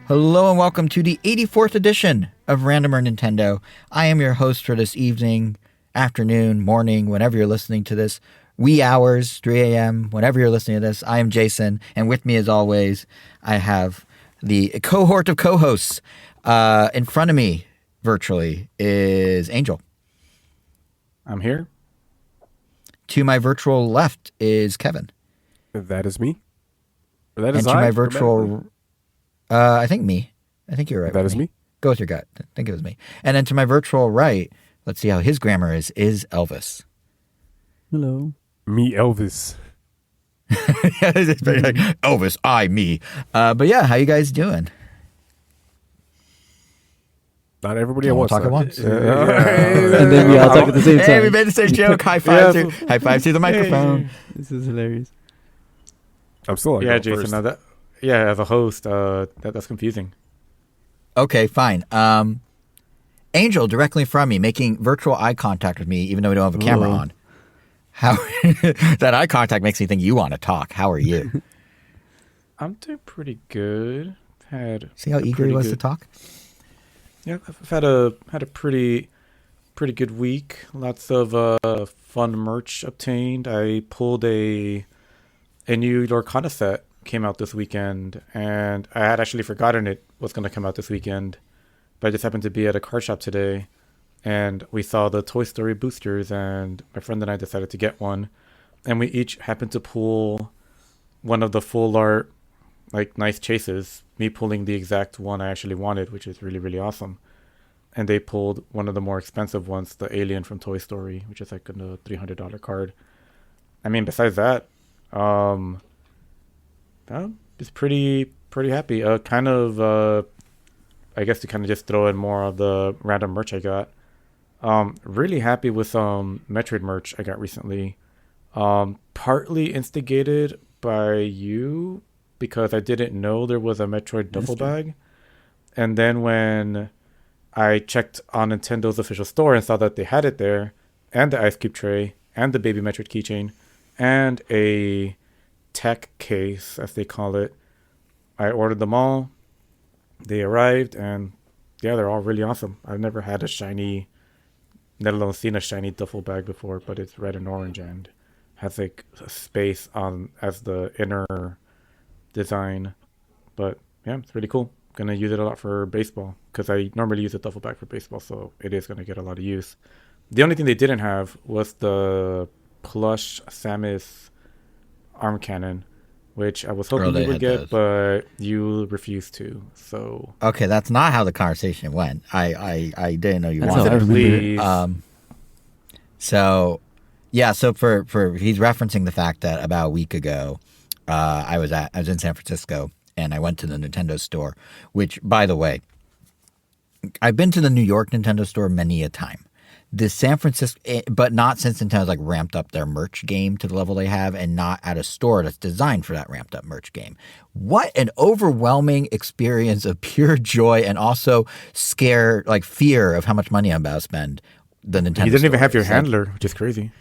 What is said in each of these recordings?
Hello and welcome to the 84th edition of Random or Nintendo. I am your host for this evening, afternoon, morning, whenever you're listening to this. Wee hours, 3 a.m., whenever you're listening to this. I am Jason, and with me as always, I have the cohort of co-hosts. In front of me, virtually, is Angel. I'm here. To my virtual left is Kevin. That is me. That is and to my virtual... I think me. I think you're right. That is me. Go with your gut. I think it was me. And then to my virtual right, let's see how his grammar is Elvis. Hello. Me, Elvis. It's very like, Elvis, I, me. But yeah, how you guys doing? Not everybody at once. Talk at once. And then we all talk at the same time. Hey, we made the same joke. High five to the microphone. This is hilarious. I'm still like, Jason. Now that, as a host, that's confusing. Okay, fine. Angel directly from me, making virtual eye contact with me, even though we don't have a camera on. How that eye contact makes me think you want to talk. How are you? I'm doing pretty good. See how eager he was to talk? Yeah, I've had a pretty good week. Lots of fun merch obtained. I pulled a new Lorcana set came out this weekend, and I had actually forgotten it was going to come out this weekend, but I just happened to be at a card shop today, and we saw the Toy Story boosters, and my friend and I decided to get one, and we each happened to pull one of the full art, like, nice chases, me pulling the exact one I actually wanted, which is really, really awesome. And they pulled one of the more expensive ones, the Alien from Toy Story, which is like a $300 card. I mean, besides that, I'm just pretty happy. I guess to kind of just throw in more of the random merch I got. Really happy with Metroid merch I got recently. Partly instigated by you, because I didn't know there was a Metroid duffel bag. And then when I checked on Nintendo's official store and saw that they had it there, and the ice cube tray, and the Baby Metroid keychain, and a tech case, as they call it. I ordered them all. They arrived, and yeah, they're all really awesome. I've never had a shiny, let alone seen a shiny duffel bag before, but it's red and orange and has like a space on as the inner design. But yeah, it's really cool. Gonna use it a lot for baseball, because I normally use a duffel bag for baseball, so it is gonna get a lot of use. The only thing they didn't have was the plush Samus arm cannon, which I was hoping you would get, but you refused to. So okay, that's not how the conversation went. I didn't know you wanted it. Please. So for he's referencing the fact that about a week ago, I was in San Francisco, and I went to the Nintendo store, which, by the way, I've been to the New York Nintendo store many a time. The San Francisco, but not since Nintendo's like ramped up their merch game to the level they have, and not at a store that's designed for that ramped up merch game. What an overwhelming experience of pure joy, and also fear of how much money I'm about to spend. The Nintendo. You didn't even have your handler, which is crazy.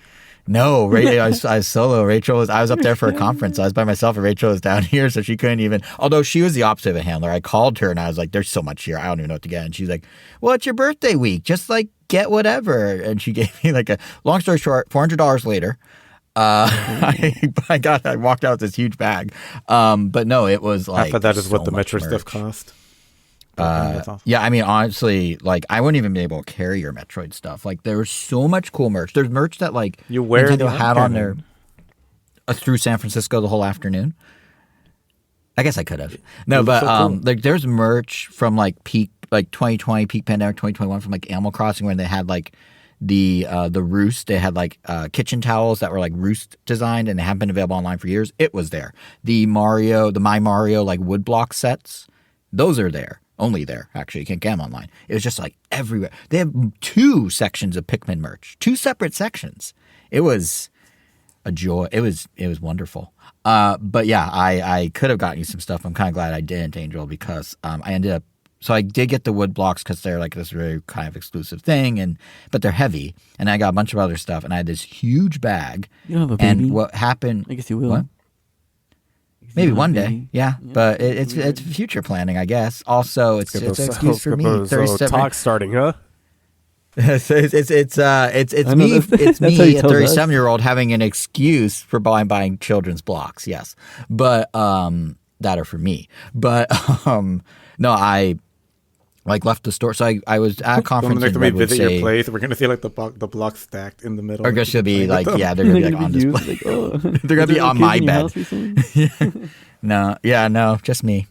No, I was solo. I was up there for a conference. I was by myself, and Rachel was down here, so she couldn't even. Although she was the opposite of a handler. I called her and I was like, "There's so much here, I don't even know what to get." And she's like, "Well, it's your birthday week. Just like get whatever." And she gave me like a long story short, $400 later. I walked out with this huge bag. But no, it was like half of that is so what the Metroid merch stuff cost. Awesome. Yeah, I mean, honestly, like, I wouldn't even be able to carry your Metroid stuff. Like, there was so much cool merch. There's merch that, like, you wear Nintendo had on there through San Francisco the whole afternoon. I guess I could have. No, but so cool. Like, there's merch from, like, peak 2020, peak pandemic 2021 from, like, Animal Crossing, when they had, like, the Roost. They had, like, kitchen towels that were, like, Roost designed, and they haven't been available online for years. It was there. The My Mario, like, woodblock sets, those are there. Only there, actually. You can't get them online. It was just like everywhere. They have 2 sections of Pikmin merch. 2 separate sections. It was a joy. It was wonderful. But yeah, I could have gotten you some stuff. I'm kind of glad I didn't, Angel, because I ended up. So I did get the wood blocks because they're like this really kind of exclusive thing, but they're heavy. And I got a bunch of other stuff, and I had this huge bag. You don't have a baby? And what happened? I guess you will. What? Maybe one day, yeah. But it's future planning, I guess. Also, it's an excuse for me. 37 talk starting, huh? it's me. It's me, a 37-year-old, having an excuse for buying children's blocks. Yes, but that are for me. But no, I left the store. So I was at a conference. When we visit your place, we're gonna see like the blocks stacked in the middle. Or just gonna be like, yeah, they're gonna be like on display. Like, oh. They're gonna be on my bed. No, just me.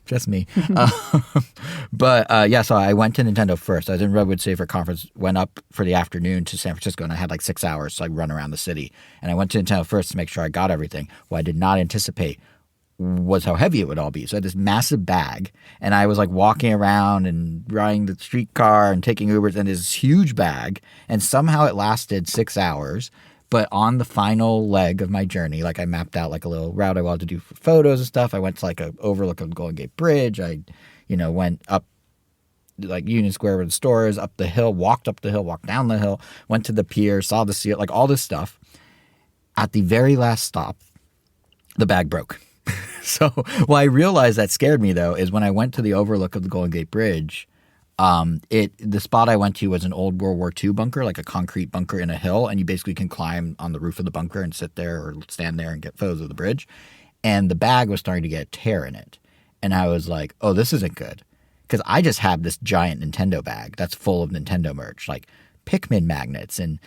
But yeah, so I went to Nintendo first. I was in Redwood City for a conference, went up for the afternoon to San Francisco, and I had like 6 hours, so I run around the city. And I went to Nintendo first to make sure I got everything. What I did not anticipate was how heavy it would all be. So I had this massive bag, and I was like walking around and riding the streetcar and taking Ubers in this huge bag, and somehow it lasted 6 hours. But on the final leg of my journey, like I mapped out like a little route I wanted to do for photos and stuff. I went to like an overlook of the Golden Gate Bridge. I, went up like Union Square where the store is, up the hill, walked down the hill, went to the pier, saw the sea, like all this stuff. At the very last stop, the bag broke. So what I realized that scared me though is when I went to the overlook of the Golden Gate Bridge, the spot I went to was an old World War II bunker, like a concrete bunker in a hill, and you basically can climb on the roof of the bunker and sit there or stand there and get photos of the bridge. And the bag was starting to get a tear in it. And I was like, oh, this isn't good. Because I just have this giant Nintendo bag that's full of Nintendo merch, like Pikmin magnets and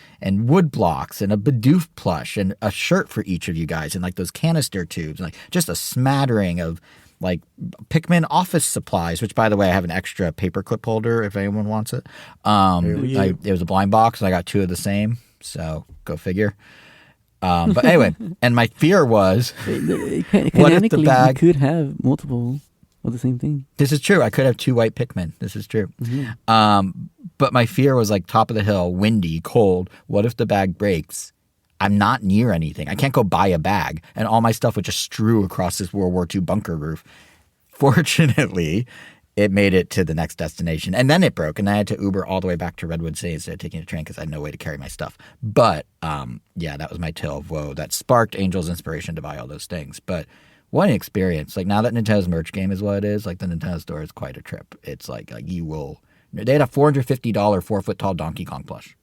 wood blocks and a Bidoof plush and a shirt for each of you guys and like those canister tubes and like just a smattering of like Pikmin office supplies, which by the way, I have an extra paperclip holder if anyone wants it. It was a blind box and I got 2 of the same. So go figure. But anyway, and my fear was, what if the bag... you could have multiple of the same thing. This is true. I could have 2 white Pikmin. This is true. Mm-hmm. But my fear was like top of the hill, windy, cold. What if the bag breaks? I'm not near anything. I can't go buy a bag. And all my stuff would just strew across this World War II bunker roof. Fortunately, it made it to the next destination. And then it broke. And I had to Uber all the way back to Redwood City instead of taking a train because I had no way to carry my stuff. But yeah, that was my tale of woe. That sparked Angel's inspiration to buy all those things. But what an experience. Like now that Nintendo's merch game is what it is, like the Nintendo store is quite a trip. It's like you will... They had a $450 4-foot-tall Donkey Kong plush.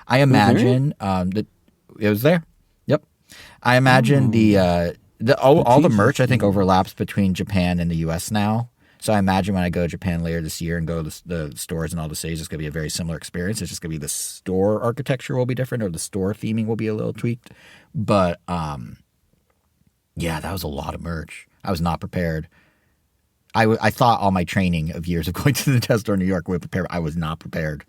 I imagine that... It was there. Yep. I imagine all the merch I think overlaps between Japan and the U.S. now. So I imagine when I go to Japan later this year and go to the stores in all the cities, it's going to be a very similar experience. It's just going to be the store architecture will be different or the store theming will be a little tweaked. But yeah, that was a lot of merch. I was not prepared. I thought all my training of years of going to the Nintendo store in New York would prepare. I was not prepared.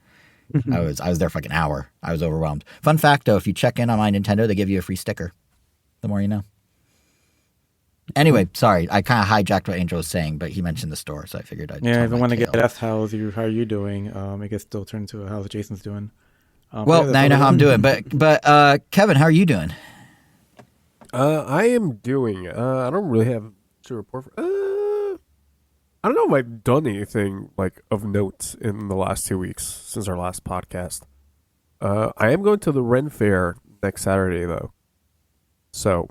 I was there for like an hour. I was overwhelmed. Fun fact though, if you check in on my Nintendo, they give you a free sticker. The more you know. Anyway, sorry, I kind of hijacked what Angel was saying, but he mentioned the store, so I figured I'd. Yeah, if I want to get asked how are you doing, it gets still turned to how's Jason's doing. Well, now you know how I'm doing, but Kevin, how are you doing? I am doing. I don't really have to report. I don't know if I've done anything like of note in the last 2 weeks since our last podcast. I am going to the Ren Fair next Saturday though, so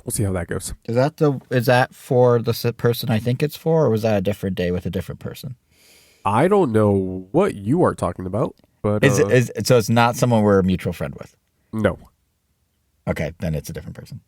we'll see how that goes. Is that for the person I think it's for, or was that a different day with a different person? I don't know what you are talking about, but so it's not someone we're a mutual friend with. No. Okay, then it's a different person.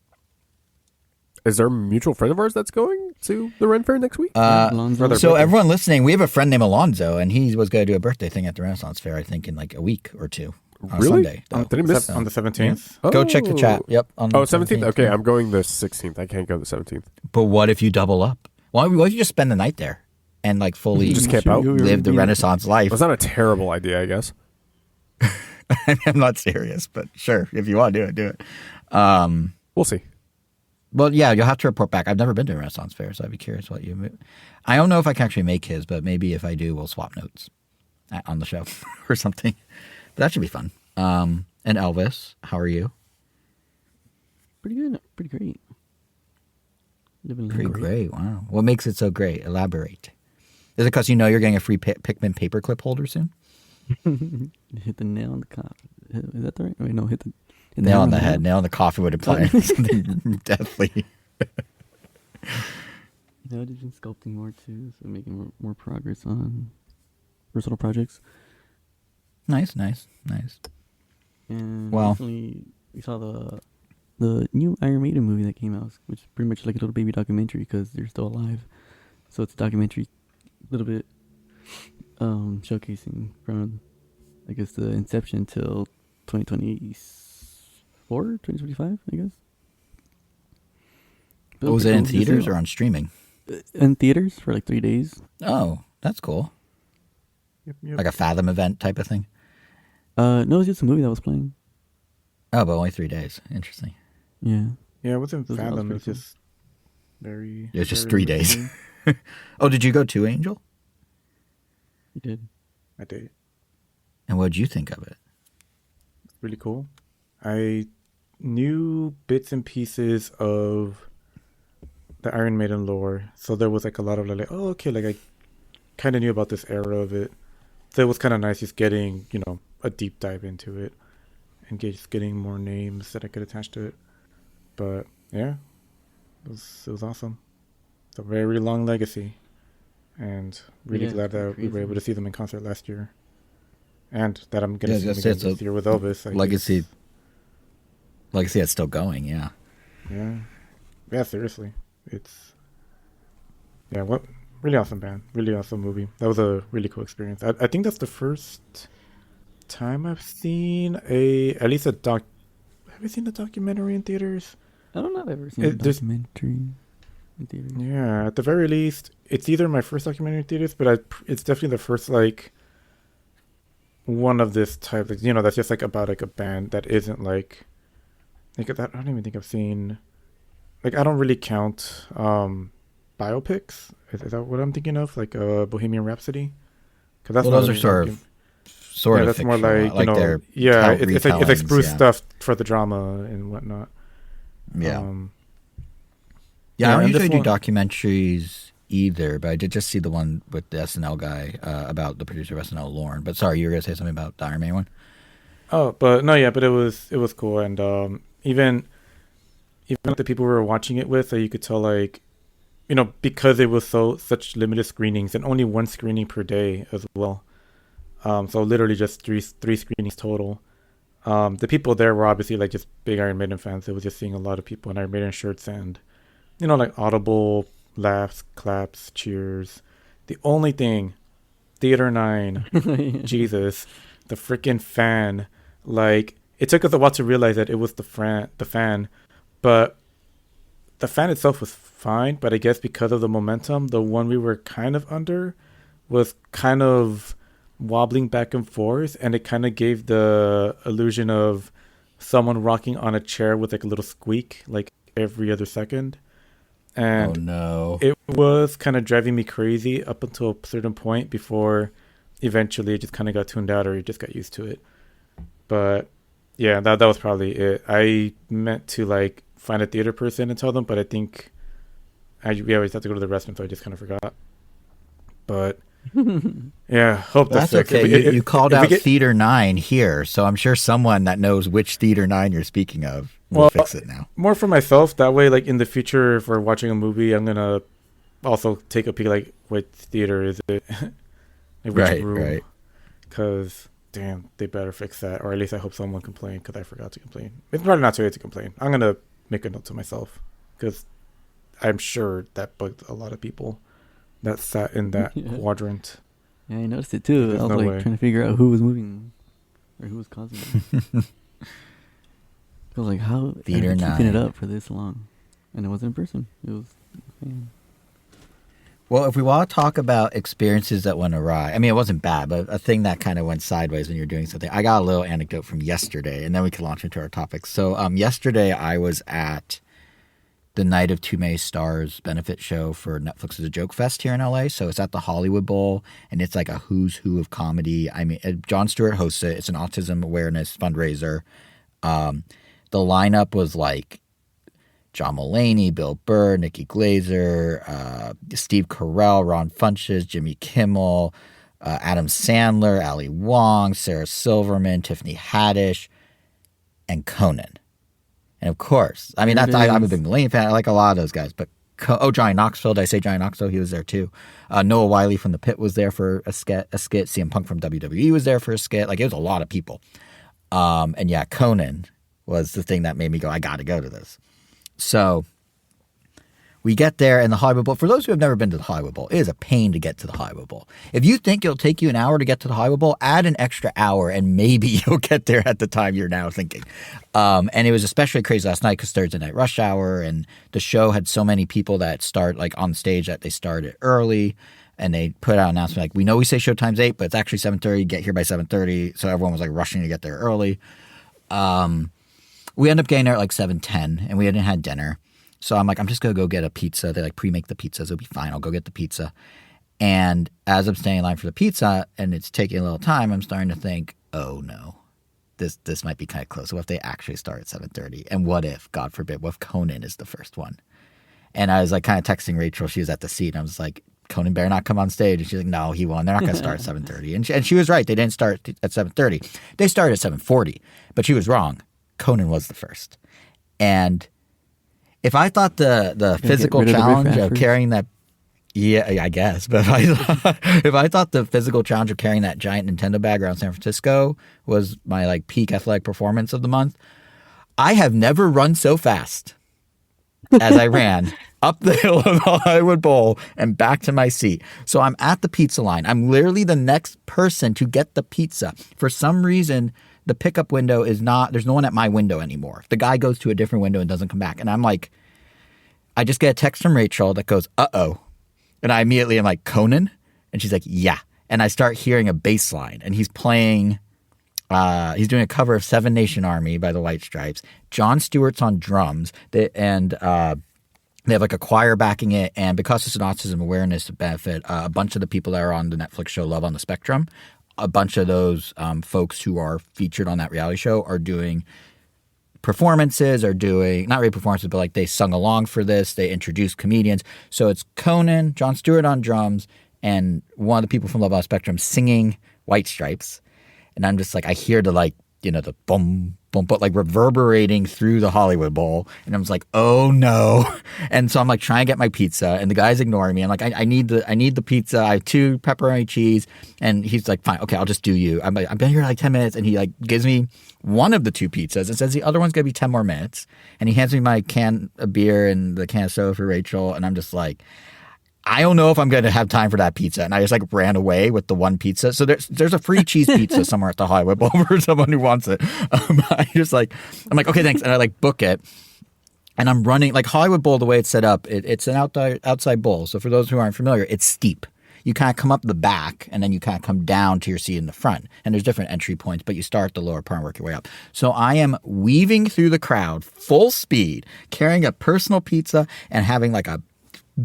Is there a mutual friend of ours that's going to the Ren Fair next week? So everyone listening, we have a friend named Alonzo, and he was going to do a birthday thing at the Renaissance Fair, I think, in like a week or two. Really? Sunday, on the 17th? Yeah. Go check the chat. Yep. On the 17th? Okay, I'm going the 16th. I can't go the 17th. But what if you double up? What if you just spend the night there and like fully just camp out? Live the Renaissance life? That's not a terrible idea, I guess. I'm not serious, but sure. If you want to do it. We'll see. Well, yeah, you'll have to report back. I've never been to a Renaissance Fair, so I'd be curious what you... I don't know if I can actually make his, but maybe if I do, we'll swap notes on the show or something. But that should be fun. And Elvis, how are you? Pretty good. Pretty great. Pretty great. Wow. What makes it so great? Elaborate. Is it because you know you're getting a free Pikmin paperclip holder soon? Hit the nail on the coffin. Is that the right? Wait, no, hit the nail on the head. Nail on the coffin would imply something deathly. I've been sculpting more too, so making more progress on personal projects. Nice. And Well, recently we saw the new Iron Maiden movie that came out, which is pretty much like a little baby documentary because they're still alive. So it's a documentary, a little bit showcasing from, I guess, the inception till 2024, 2025, I guess. But was it in pretty cool. theaters or on streaming? In theaters for like 3 days. Oh, that's cool. Yep. Like a Fathom event type of thing? No, it's just a movie that was playing. Oh, but only 3 days. Interesting. Yeah. Yeah, it wasn't That was Fathom. pretty It's cool. just very. It was just very 3 days. interesting. Oh, did you go to Angel? You did. I did. And what did you think of it? Really cool. I knew bits and pieces of the Iron Maiden lore, so there was like a lot of like, oh, okay, like I kind of knew about this era of it, so it was kind of nice just getting, a deep dive into it and just getting more names that I could attach to it. But yeah, it was awesome. It's a very long legacy, and really Yeah, glad it's that we crazy. were able to see them in concert last year, and that I'm gonna Yeah, see them that's- again it's a this year with Elvis. Legacy it's still going, yeah. Yeah, seriously. It's what really awesome band, really awesome movie. That was a really cool experience. I think that's the first time I've seen at least a doc. Have you seen the documentary in theaters? I don't know if I've ever seen a There's- documentary in theaters. Yeah, at the very least, it's either my first documentary in theaters, but it's definitely the first like one of this type. Like, that's just like about like a band that isn't like that. I don't even think I've seen. Like, I don't really count biopics. Is that what I'm thinking of? Like Bohemian Rhapsody? Because that's Well, not those a are sort docu- of that's more fictional, like they're it's like retellings, spruce yeah. stuff for the drama and whatnot. Yeah. Um, Yeah, I don't and this usually do one- documentaries either, but I did just see the one with the SNL guy about the producer of SNL, Lauren. But sorry, you were going to say something about the Iron Man one? Oh, but no, yeah, but it was cool, and even the people we were watching it with, you could tell like, because it was such limited screenings and only one screening per day as well. So literally just three screenings total. The people there were obviously like just big Iron Maiden fans. It was just seeing a lot of people in Iron Maiden shirts and, like audible laughs, claps, cheers. The only thing, Theater 9, Jesus, the freaking fan. Like, it took us a while to realize that it was the fan, but the fan itself was fine. But I guess because of the momentum, the one we were kind of under was kind of wobbling back and forth, and it kind of gave the illusion of someone rocking on a chair with like a little squeak like every other second. And oh, no. it was kind of driving me crazy up until a certain point before eventually it just kind of got tuned out or you just got used to it. But yeah, that was probably it. I meant to like find a theater person and tell them, but I think we always have to go to the restaurant, so I just kind of forgot. But yeah, hope That's that's okay. You called out Theater 9 here, so I'm sure someone that knows which Theater 9 you're speaking of will fix it now. More for myself. That way, like in the future, if we're watching a movie, I'm gonna also take a peek, like which theater is it, like, which room. Right. Because damn, they better fix that, or at least I hope someone complained because I forgot to complain. It's probably not too late to complain. I'm gonna make a note to myself because I'm sure that bugged a lot of people that sat in that quadrant. Yeah, I noticed it too. There's I was no like way. trying to figure out who was moving or who was causing it. I was like, how Theater are they keeping it 9. up for this long? And it wasn't in person. It was fan. Well, if we want to talk about experiences that went awry, I mean, it wasn't bad, but a thing that kind of went sideways when you're doing something. I got a little anecdote from yesterday, and then we can launch into our topics. So yesterday I was at the Night of Too Many Stars benefit show for Netflix's Joke Fest here in LA. So it's at the Hollywood Bowl, and it's like a who's who of comedy. I mean, Jon Stewart hosts it. It's an autism awareness fundraiser. The lineup was like John Mulaney, Bill Burr, Nikki Glazer, Steve Carell, Ron Funches, Jimmy Kimmel, Adam Sandler, Ali Wong, Sarah Silverman, Tiffany Haddish, and Conan. And of course, I mean, I'm a big Mulaney fan. I like a lot of those guys, but Johnny Knoxville. Did I say Johnny Knoxville? He was there too. Noah Wiley from The Pit was there for a skit. CM Punk from WWE was there for a skit. Like, it was a lot of people. And yeah, Conan was the thing that made me go, I got to go to this. So we get there, and the Hollywood Bowl, for those who have never been to the Hollywood Bowl, it is a pain to get to the Hollywood Bowl. If you think it'll take you an hour to get to the Hollywood Bowl, add an extra hour, and maybe you'll get there at the time you're now thinking. And it was especially crazy last night because Thursday night rush hour, and the show had so many people that start like on stage that they started early, and they put out an announcement like, we know we say showtime's 8, but it's actually 7:30. Get here by 7:30. So everyone was like rushing to get there early. We ended up getting there at like 7:10, and we hadn't had dinner. So I'm like, I'm just going to go get a pizza. They like pre-make the pizzas. It'll be fine. I'll go get the pizza. And as I'm standing in line for the pizza and it's taking a little time, I'm starting to think, oh no, this might be kind of close. What if they actually start at 7:30? And what if, God forbid, what if Conan is the first one? And I was like kind of texting Rachel. She was at the seat. And I was like, Conan better not come on stage. And she's like, no, he won't. They're not going to start at 7:30. And she was right. They didn't start at 7:30. They started at 7:40. But she was wrong. Conan was the first. And if I thought the physical challenge of carrying that, yeah, I guess, but if I thought the physical challenge of carrying that giant Nintendo bag around San Francisco was my like peak athletic performance of the month, I have never run so fast as I ran up the hill of the Hollywood Bowl and back to my seat. So I'm at the pizza line. I'm literally the next person to get the pizza. For some reason, the pickup window is not, there's no one at my window anymore. The guy goes to a different window and doesn't come back. And I'm like, I just get a text from Rachel that goes, uh-oh. And I immediately am like, Conan? And she's like, yeah. And I start hearing a bass line. And he's playing, he's doing a cover of Seven Nation Army by the White Stripes. Jon Stewart's on drums. They have like a choir backing it. And because it's an autism awareness benefit, a bunch of the people that are on the Netflix show Love on the Spectrum, a bunch of those folks who are featured on that reality show are doing performances, are doing, not really performances, but like they sung along for this. They introduced comedians. So it's Conan, Jon Stewart on drums, and one of the people from Love on the Spectrum singing White Stripes. And I'm just like, I hear the like, you know, the boom, boom, but like reverberating through the Hollywood Bowl. And I was like, oh no. And so I'm like trying to get my pizza and the guy's ignoring me. I'm like, I need the pizza. I have 2 pepperoni cheese. And he's like, fine, okay, I'll just do you. I'm like, I've been here like 10 minutes. And he like gives me one of the 2 pizzas and says the other one's going to be 10 more minutes. And he hands me my can of beer and the can of soda for Rachel. And I'm just like, I don't know if I'm going to have time for that pizza. And I just like ran away with the one pizza. So there's a free cheese pizza somewhere at the Hollywood Bowl for someone who wants it. I'm like, okay, thanks. And I like book it. And I'm running like Hollywood Bowl, the way it's set up, it's an outside bowl. So for those who aren't familiar, it's steep. You kind of come up the back and then you kind of come down to your seat in the front. And there's different entry points, but you start at the lower part and work your way up. So I am weaving through the crowd full speed, carrying a personal pizza and having like a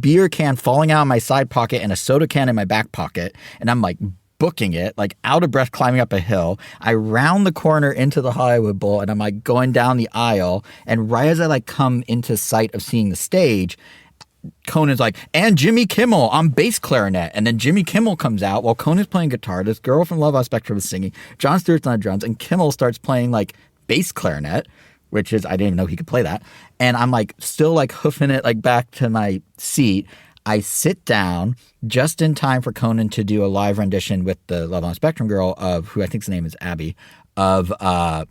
beer can falling out of my side pocket and a soda can in my back pocket. And I'm like booking it, like out of breath, climbing up a hill. I round the corner into the Hollywood Bowl and I'm like going down the aisle. And right as I like come into sight of seeing the stage, Conan's like, and Jimmy Kimmel on bass clarinet. And then Jimmy Kimmel comes out while Conan's playing guitar. This girl from Love on Spectrum is singing. Jon Stewart's on drums. And Kimmel starts playing like bass clarinet, which is, I didn't even know he could play that. And I'm like still like hoofing it like back to my seat. I sit down just in time for Conan to do a live rendition with the Love on the Spectrum girl of, who I think's name is Abby, of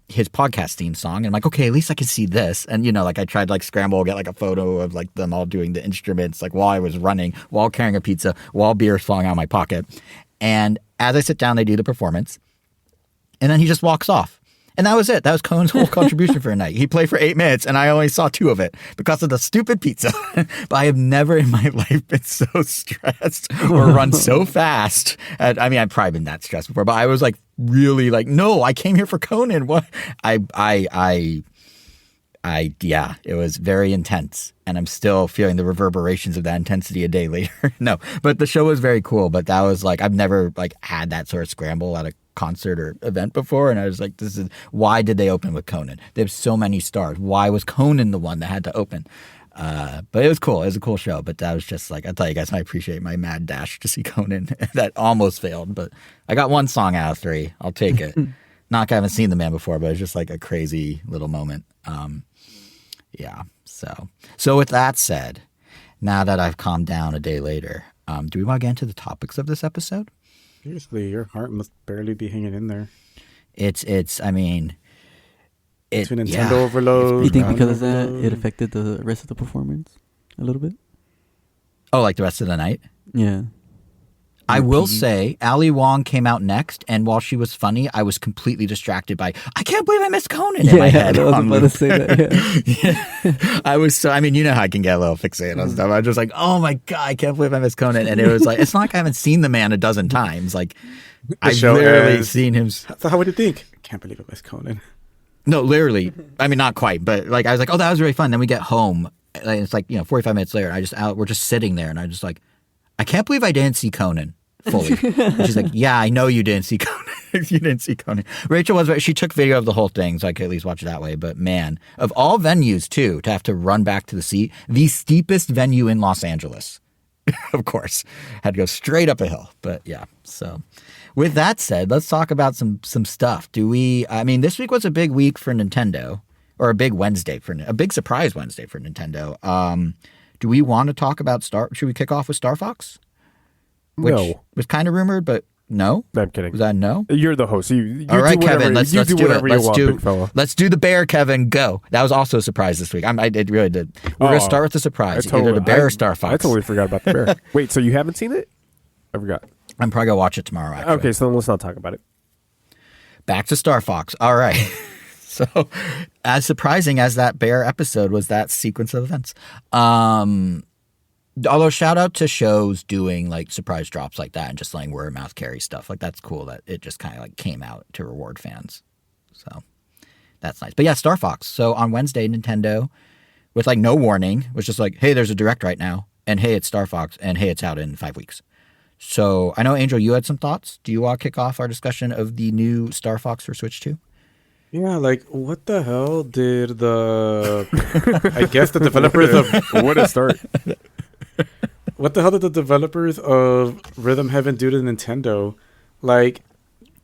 his podcast theme song. And I'm like, okay, at least I can see this. And, you know, like I tried to like scramble, get like a photo of like them all doing the instruments, like while I was running, while carrying a pizza, while beer's falling out of my pocket. And as I sit down, they do the performance. And then he just walks off. And that was it. That was Conan's whole contribution for a night. He played for 8 minutes, and I only saw 2 of it because of the stupid pizza. But I have never in my life been so stressed or run so fast. I mean, I've probably been that stressed before, but I was like really like, no, I came here for Conan. What? Yeah, it was very intense. And I'm still feeling the reverberations of that intensity a day later. No, but the show was very cool. But that was like, I've never like had that sort of scramble at a concert or event before. And I was like, why did they open with Conan? They have so many stars. Why was Conan the one that had to open? But it was cool. It was a cool show. But that was just like, I thought you guys might appreciate my mad dash to see Conan that almost failed. But I got 1 song out of 3. I'll take it. Not, I haven't seen the man before, but it's just like a crazy little moment. Yeah. So with that said, now that I've calmed down a day later, do we want to get into the topics of this episode? Seriously, your heart must barely be hanging in there. I mean, Between Nintendo overload. You think because of that, it affected the rest of the performance a little bit? Oh, like the rest of the night? Yeah. I will say, Ali Wong came out next, and while she was funny, I was completely distracted by, I can't believe I missed Conan in my head. I was about to say that, yeah. I was so, I mean, you know how I can get a little fixated on stuff. I was just like, oh my God, I can't believe I missed Conan. And it was like, it's not like I haven't seen the man a dozen times. Like, I've literally seen him. So how would you think? I can't believe I missed Conan. No, literally. I mean, not quite, but like, I was like, oh, that was really fun. Then we get home, and it's like, 45 minutes later, and we're just sitting there, and I'm just like, I can't believe I didn't see Conan fully. And she's like, yeah, I know you didn't see Conan. You didn't see Conan. Rachel she took video of the whole thing, so I could at least watch it that way. But man, of all venues too, to have to run back to the seat, the steepest venue in Los Angeles, of course, had to go straight up a hill. But yeah, so with that said, let's talk about some stuff. This week was a big week for Nintendo, or a big surprise Wednesday for Nintendo. Do we want to talk about should we kick off with Star Fox? Which was kind of rumored, but no. I'm kidding. Was that a no? You're the host. You all right, Kevin. Let's do whatever it. you want, big fella. Let's do the bear, Kevin. Go. That was also a surprise this week. It really did. We're going to start with the surprise. Either the bear or Star Fox. I totally forgot about the bear. Wait, so you haven't seen it? I forgot. I'm probably going to watch it tomorrow, actually. Okay, so then let's not talk about it. Back to Star Fox. All right. So, as surprising as that bear episode was, that sequence of events. Although shout out to shows doing like surprise drops like that and just letting word of mouth carry stuff. Like that's cool that it just kind of like came out to reward fans. So that's nice. But yeah, Star Fox. So on Wednesday, Nintendo, with like no warning, was just like, hey, there's a direct right now. And hey, it's Star Fox. And hey, it's out in 5 weeks. So I know, Angel, you had some thoughts. Do you want to kick off our discussion of the new Star Fox for Switch 2? Yeah, like what the hell did I guess the developers of what a start. What the hell did the developers of Rhythm Heaven do to Nintendo? Like,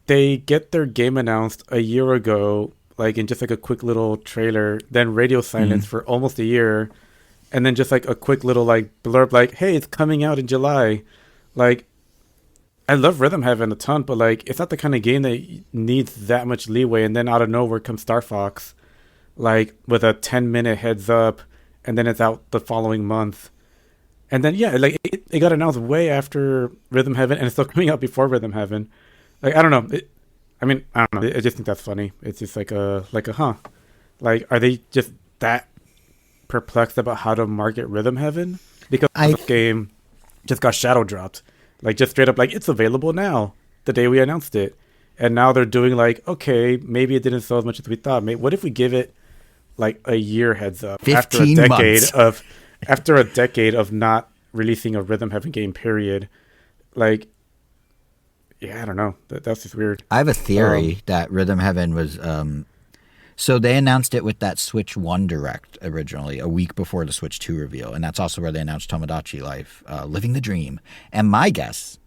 they get their game announced a year ago, like in just like a quick little trailer, then radio silence for almost a year, and then just like a quick little like blurb like, hey, it's coming out in July. Like, I love Rhythm Heaven a ton, but like, it's not the kind of game that needs that much leeway, and then out of nowhere comes Star Fox, like with a 10-minute heads up, and then it's out the following month. And then, yeah, like it got announced way after Rhythm Heaven, and it's still coming out before Rhythm Heaven. Like, I don't know. I don't know. I just think that's funny. It's just like a huh. Like, are they just that perplexed about how to market Rhythm Heaven? Because this game just got shadow dropped. Like, just straight up, like, it's available now, the day we announced it. And now they're doing like, okay, maybe it didn't sell as much as we thought. What if we give it like a year heads up 15 months. After a decade of not releasing a Rhythm Heaven game, period. Like, yeah, I don't know. That's just weird. I have a theory that Rhythm Heaven was... so they announced it with that Switch 1 Direct originally, a week before the Switch 2 reveal. And that's also where they announced Tomodachi Life, Living the Dream. And my guess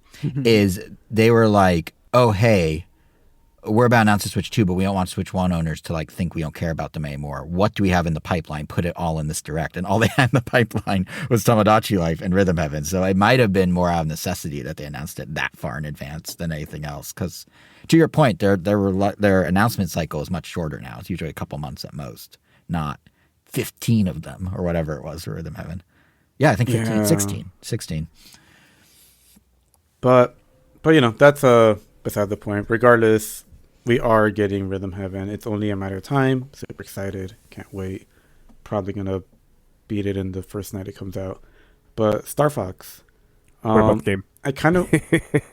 is they were like, oh, hey... we're about to announce the Switch 2, but we don't want Switch 1 owners to like think we don't care about them anymore. What do we have in the pipeline? Put it all in this direct. And all they had in the pipeline was Tomodachi Life and Rhythm Heaven. So it might have been more out of necessity that they announced it that far in advance than anything else. Because to your point, their announcement cycle is much shorter now. It's usually a couple months at most, not 15 of them or whatever it was for Rhythm Heaven. Yeah, I think 15, yeah. 16. But that's beside the point. Regardless, we are getting Rhythm Heaven. It's only a matter of time. Super excited. Can't wait. Probably going to beat it in the first night it comes out. But Star Fox. What about the game? I kind of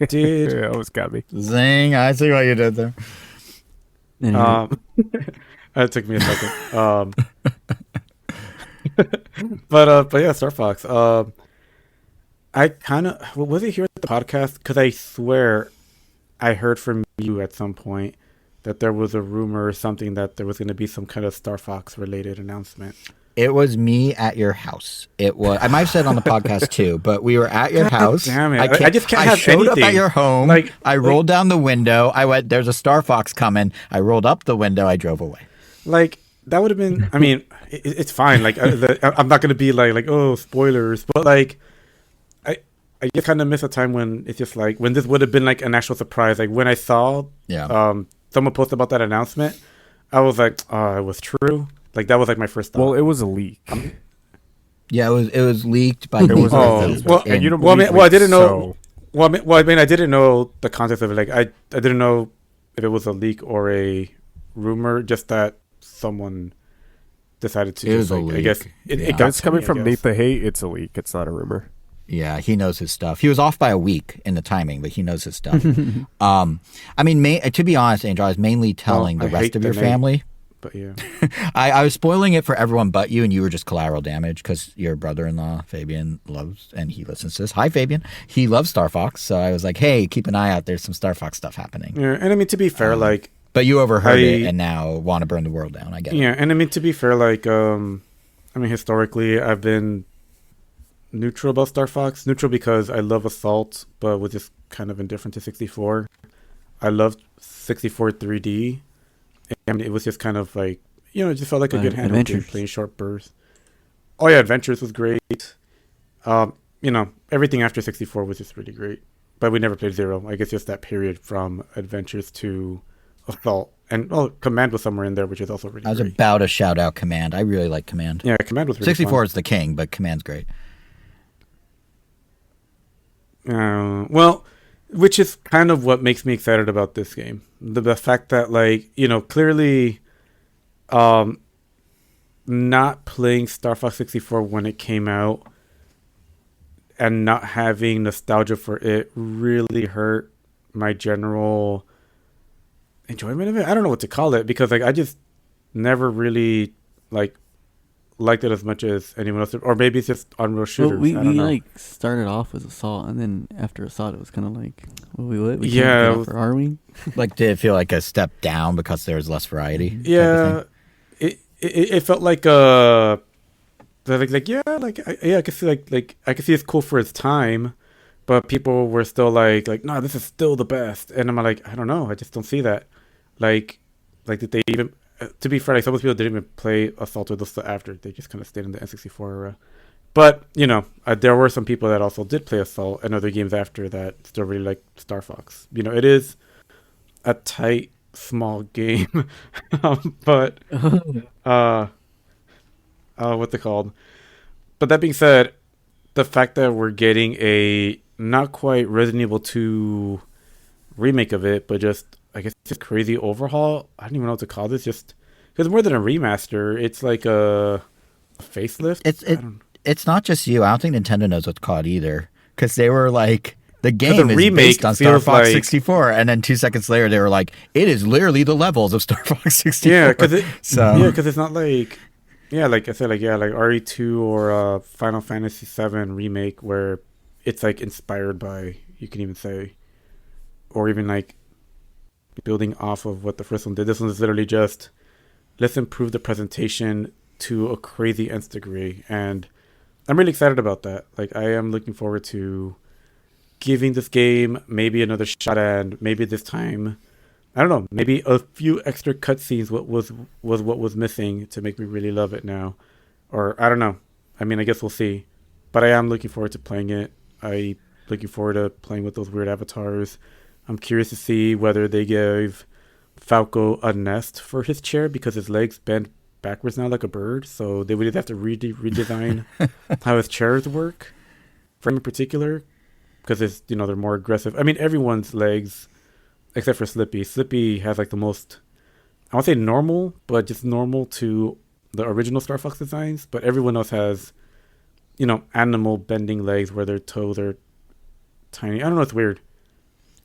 did. Yeah, almost got me. Zing. I see what you did there. It took me a second. But yeah, Star Fox. I kind of... was it here at the podcast? Because I swear I heard from you at some point that there was a rumor or something that there was going to be some kind of Star Fox related announcement. It was me at your house. It was. I might have said it on the podcast too, but we were at your house. Damn it! I just can't have showed anything. Up at your home. I rolled down the window. I went. There's a Star Fox coming. I rolled up the window. I drove away. Like that would have been. I mean, it's fine. Like I'm not gonna be like oh spoilers, but like I just kind of miss a time when it's just like when this would have been like an actual surprise. Like when I saw someone post about that announcement, I was like, oh, it was true. Like that was like my first thought. Well, it was a leak. Yeah, it was leaked by. It was and you don't well, believe I didn't know. so. Well, I mean, I didn't know the context of it. Like I didn't know if it was a leak or a rumor. Just that someone decided to. It just, was a like, leak. I guess Yeah. it got It's coming to me, from I Nate guess. the Hate. It's a leak. It's not a rumor. Yeah, he knows his stuff. He was off by a week in the timing, but he knows his stuff. I mean, to be honest, Angel, I was mainly telling Well, the I rest hate of the your name. family. But yeah, I was spoiling it for everyone but you, and you were just collateral damage because your brother-in-law Fabian loves, and he listens to this. Hi, Fabian. He loves Star Fox, so I was like, hey, keep an eye out. There's some Star Fox stuff happening. yeah. And I mean, to be fair, like But you overheard it I- and now want to burn the world down. I get it. yeah, and I mean, to be fair, like I mean, historically, I've been neutral about Star Fox. Neutral because I love Assault, but was just kind of indifferent to 64. I loved 64 3D, and it was just kind of like, you know, it just felt like a good handheld game, Adventures. playing short bursts. Oh yeah, Adventures was great. You know, everything after 64 was just really great. But we never played Zero. I guess just that period from Adventures to Assault. And Command was somewhere in there, which is also really I was great. about to shout out Command. I really like Command. Yeah, Command was really 64 fun. is the king, but Command's great. Well, which is kind of what makes me excited about this game. The fact that, like, you know, clearly not playing Star Fox 64 when it came out and not having nostalgia for it really hurt my general enjoyment of it. I don't know what to call it because, like, I just never really, like, liked it as much as anyone else. Or maybe it's just Unreal Shooters. Well, we I don't know. like started off as Assault, and then after Assault, it was kind of like, what? We Yeah, can't it get was- off, are we? Like, did it feel like a step down because there was less variety? type of Yeah, thing? it felt like I could see like I could see it's cool for its time, but people were still like no, this is still the best, and I'm like, I don't know, I just don't see that. Like did they even? To be fair, like some of those people didn't even play Assault or this after. They just kind of stayed in the N64 era. But you know, there were some people that also did play Assault and other games after that still really like Star Fox. You know, it is a tight, small game, but what's it called? But that being said, the fact that we're getting a not quite Resident Evil 2 remake of it, but just I guess just crazy overhaul. I don't even know what to call this. Just because more than a remaster, it's like a facelift. It's not just you. I don't think Nintendo knows what to call it either, because they were like, the game the is remake based on Star feels Fox like- 64, and then 2 seconds later they were like, it is literally the levels of Star Fox 64. Yeah, because So- it's not like like I said, like RE2 or Final Fantasy 7 remake where it's like inspired by, you can even say, or even like building off of what the first one did. This one is literally just, let's improve the presentation to a crazy nth degree, and I'm really excited about that. Like, I am looking forward to giving this game maybe another shot, and maybe this time, I don't know, maybe a few extra cutscenes what was missing to make me really love it now. Or I don't know. I mean, I guess we'll see. But I am looking forward to playing it. I looking forward to playing with those weird avatars. I'm curious to see whether they gave Falco a nest for his chair because his legs bend backwards now like a bird. So they would either have to redesign how his chairs work for him in particular, because it's, you know, they're more aggressive. I mean, everyone's legs, except for Slippy. Slippy has like the most, I won't say normal, but just normal to the original Star Fox designs. But everyone else has, you know, animal bending legs where their toes are tiny. I don't know, it's weird.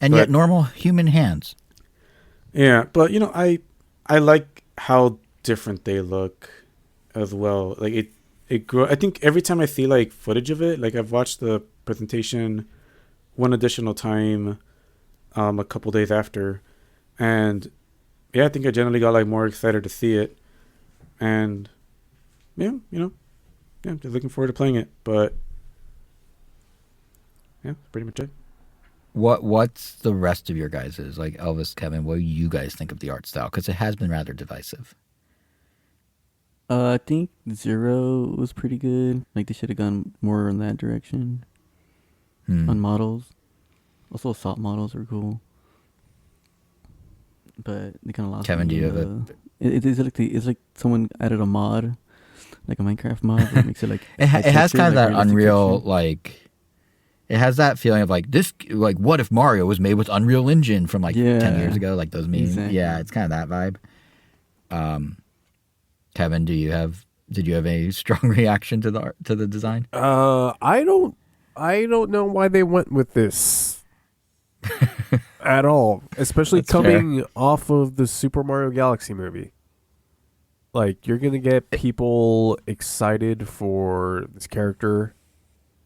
and but- yet normal human hands. Yeah, but you know, I like how different they look as well. Like it grew. I think every time I see like footage of it, like I've watched the presentation one additional time, a couple days after, and yeah, I think I generally got like more excited to see it, and yeah, you know, yeah, just looking forward to playing it. But yeah, that's pretty much it. What's the rest of your guys's, like Elvis, Kevin? What do you guys think of the art style? Because it has been rather divisive. I think Zero was pretty good. Like they should have gone more in that direction on models. Also, assault models are cool, but they kind of lost. Kevin, do you have it's like someone added a mod, like a Minecraft mod, that makes it like it has kind of that realistic Unreal texture. like. It has that feeling of like this, like what if Mario was made with Unreal Engine from like 10 years ago, like those memes. Exactly. Yeah, it's kind of that vibe. Kevin, did you have a strong reaction to the design? I don't know why they went with this at all, especially That's coming off of the Super Mario Galaxy movie. Like, you're gonna get people excited for this character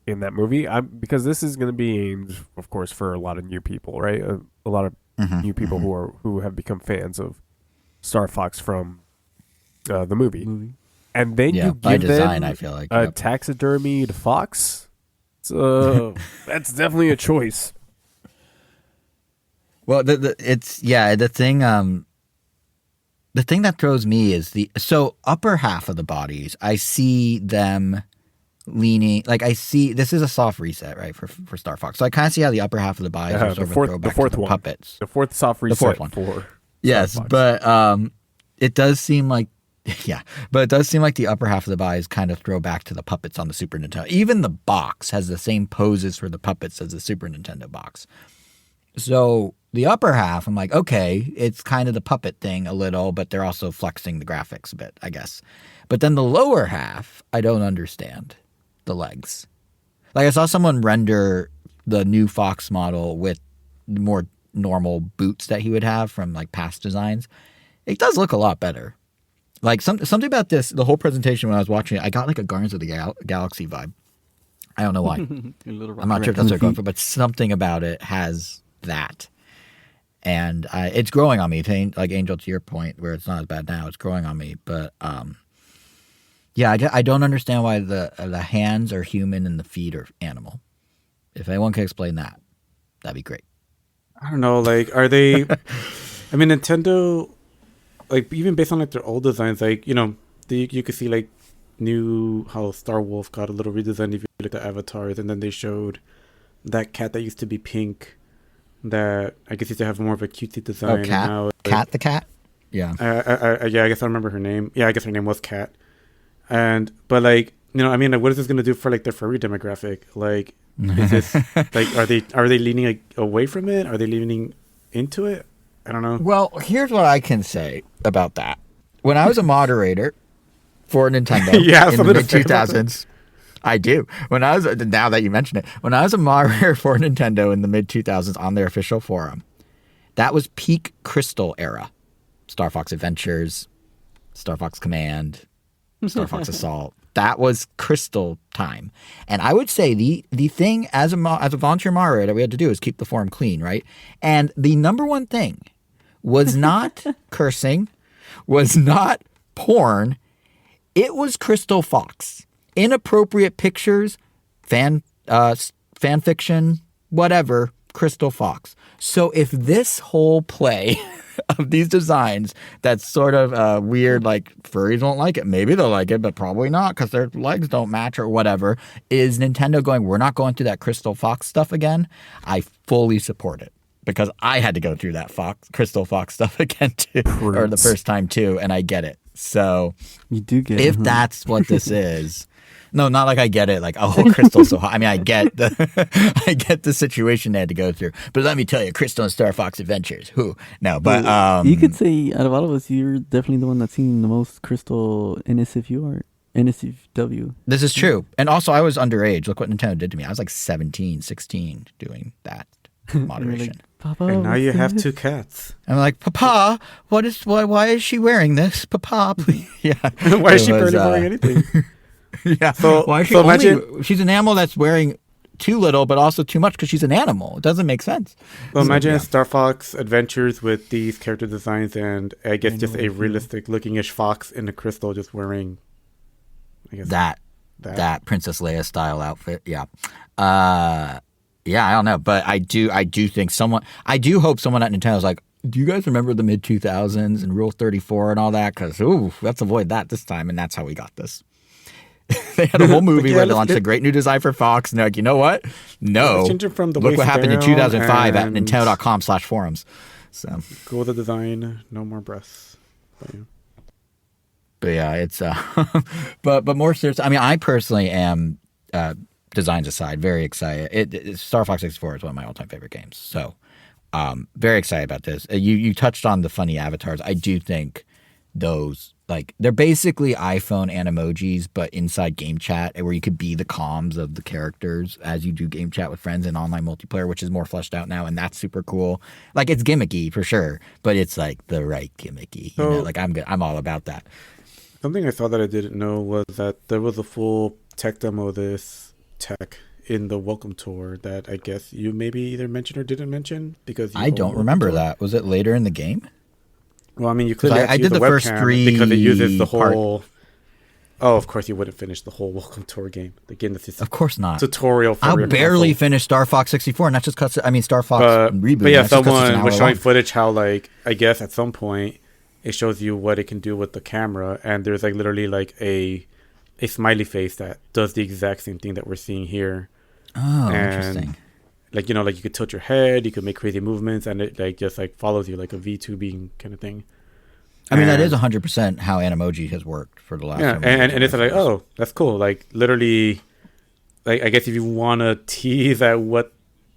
in that movie. Because this is gonna be aimed, of course, for a lot of new people, right? A lot of new people who have become fans of Star Fox from the movie. And then you by give design, them I feel like a taxidermied fox. So that's definitely a choice. Well, the thing that throws me is so upper half of the bodies. I see them leaning, like I see this is a soft reset, right, for Star Fox. So I kind of see how the upper half of the bodies are sort of a throwback to the puppets. The fourth soft reset. The fourth one. For yes, Star Fox. but it does seem like the upper half of the bodies kind of throw back to the puppets on the Super Nintendo. Even the box has the same poses for the puppets as the Super Nintendo box. So the upper half, I'm like, okay, it's kind of the puppet thing a little, but they're also flexing the graphics a bit, I guess. But then the lower half, I don't understand the legs. Like I saw someone render the new Fox model with more normal boots that he would have from like past designs. It does look a lot better. Like something about this, the whole presentation when I was watching it, I got like a Guardians of the Galaxy vibe. I don't know why. I'm not sure if that's what they're going for, but something about it has that. And it's growing on me. Like Angel, to your point, where it's not as bad now, it's growing on me. But yeah, I don't understand why the hands are human and the feet are animal. If anyone can explain that, that'd be great. I don't know. Like, are they? I mean, Nintendo, like even based on like their old designs, like you could see like how Star Wolf got a little redesign if you look at the avatars, and then they showed that cat that used to be pink. That I guess used to have more of a cutesy design. Oh, Cat? Now, Cat the cat? Yeah. Yeah, I guess I remember her name. Yeah, I guess her name was Cat. But like, I mean, like, what is this gonna do for like the furry demographic? Like, is this like, are they leaning like away from it? Are they leaning into it? I don't know. Well, here's what I can say about that. When I was a moderator for Nintendo in the mid-2000s, I do. Now that you mention it, when I was a moderator for Nintendo in the mid-2000s on their official forum, that was peak Crystal era. Star Fox Adventures, Star Fox Command, Star Fox Assault. That was Crystal time. And I would say the thing as a volunteer moderator we had to do is keep the forum clean, right? And the number one thing was not cursing, was not porn. It was Crystal Fox. Inappropriate pictures, fan fiction, whatever, Crystal Fox. So if this whole play of these designs that's sort of weird, like furries won't like it, maybe they'll like it, but probably not because their legs don't match or whatever, is Nintendo going, we're not going through that Crystal Fox stuff again, I fully support it. Because I had to go through that Crystal Fox stuff again too, or the first time too, and I get it. So you do get if it, huh? that's what this is. No, not like I get it. Like, oh, Crystal's so hot. I mean, I get the situation they had to go through. But let me tell you, Crystal and Star Fox Adventures. Who? No, but you could say out of all of us, you're definitely the one that's seen the most Crystal NSFW. This is true. And also, I was underage. Look what Nintendo did to me. I was like 17, 16 doing that moderation. Papa, And now you have two cats. I'm like, Papa, why is she wearing this? Papa, please. Yeah. Why is she barely wearing anything? Yeah. So why is she she's an animal that's wearing too little, but also too much because she's an animal. It doesn't make sense. Well, imagine Star Fox Adventures with these character designs and I guess just a realistic looking-ish fox in a crystal just wearing, I guess, that Princess Leia style outfit. Yeah. Yeah, I don't know, but I do think I do hope someone at Nintendo is like, do you guys remember the mid 2000s and Rule 34 and all that? Because let's avoid that this time, and that's how we got this. They had a whole movie where they launched a great new design for Fox, and they're like, you know what? No, change it from the look what happened in waist down 2005 at and Nintendo.com/forums. So go with the design, no more breasts. But yeah, it's but more serious. I mean, I personally am designs aside very excited. Star Fox 64 is one of my all-time favorite games. So very excited about this. You touched on the funny avatars. I do think those, like, they're basically iPhone animojis, but inside game chat, where you could be the comms of the characters as you do game chat with friends in online multiplayer, which is more fleshed out now, and that's super cool. Like, it's gimmicky for sure, but it's like the right gimmicky. You know? Like, I'm all about that. Something I saw that I didn't know was that there was a full tech demo of this tech in the welcome tour that I guess you maybe either mentioned or didn't mention, because I don't remember that. Was it later in the game? Well, I mean, you clearly I did the first three because it uses the whole. Oh, of course you wouldn't finish the whole welcome tour game. Again, this is of course not tutorial. For I'll barely finish Star Fox 64, and that's just cuts. I mean, Star Fox reboot. But yeah, someone was showing footage how, like, I guess at some point it shows you what it can do with the camera, and there's like literally like a smiley face that does the exact same thing that we're seeing here. Oh, and, interesting. Like, you know, like you could tilt your head, you could make crazy movements, and it like just like follows you like a VTubing kind of thing. I mean, that is 100% how Animoji has worked for the last. Yeah, and it's like, oh, that's cool. Like, literally, like, I guess if you want to tease at what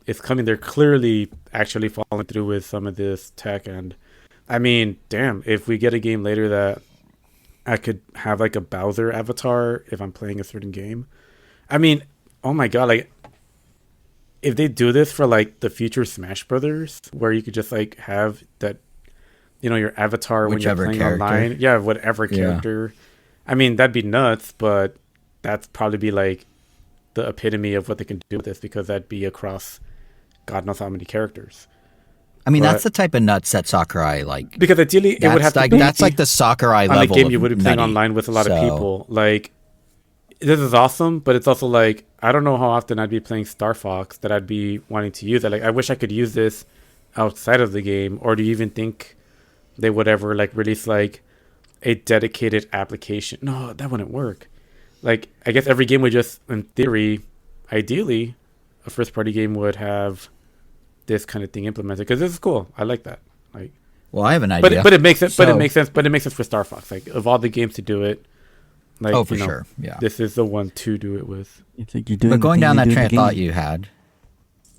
is coming, they're clearly actually following through with some of this tech. And I mean, damn, if we get a game later that I could have like a Bowser avatar if I'm playing a certain game. I mean, oh my God, like, if they do this for like the future Smash Brothers, where you could just like have that, you know, your avatar whichever when you're playing character. online. Yeah, whatever character. Yeah. I mean, that'd be nuts, but that's probably be like the epitome of what they can do with this, because that'd be across God knows how many characters. I mean, that's the type of nuts that Sakurai like. Because ideally, it would have to be that's like the Sakurai level on a game you would be playing online with a lot of people. Like, this is awesome, but it's also like, I don't know how often I'd be playing Star Fox that I'd be wanting to use it. Like, I wish I could use this outside of the game. Or do you even think they would ever like release like a dedicated application? No, that wouldn't work. Like, I guess every game would just, in theory, ideally, a first-party game would have this kind of thing implemented, because this is cool. I like that. Like, well, I have an idea, but it makes sense. But it makes sense. But it makes sense for Star Fox. Like, of all the games to do it, like, oh, for sure, yeah, this is the one to do it with. It's like you're doing. But going down that train of thought game. you had,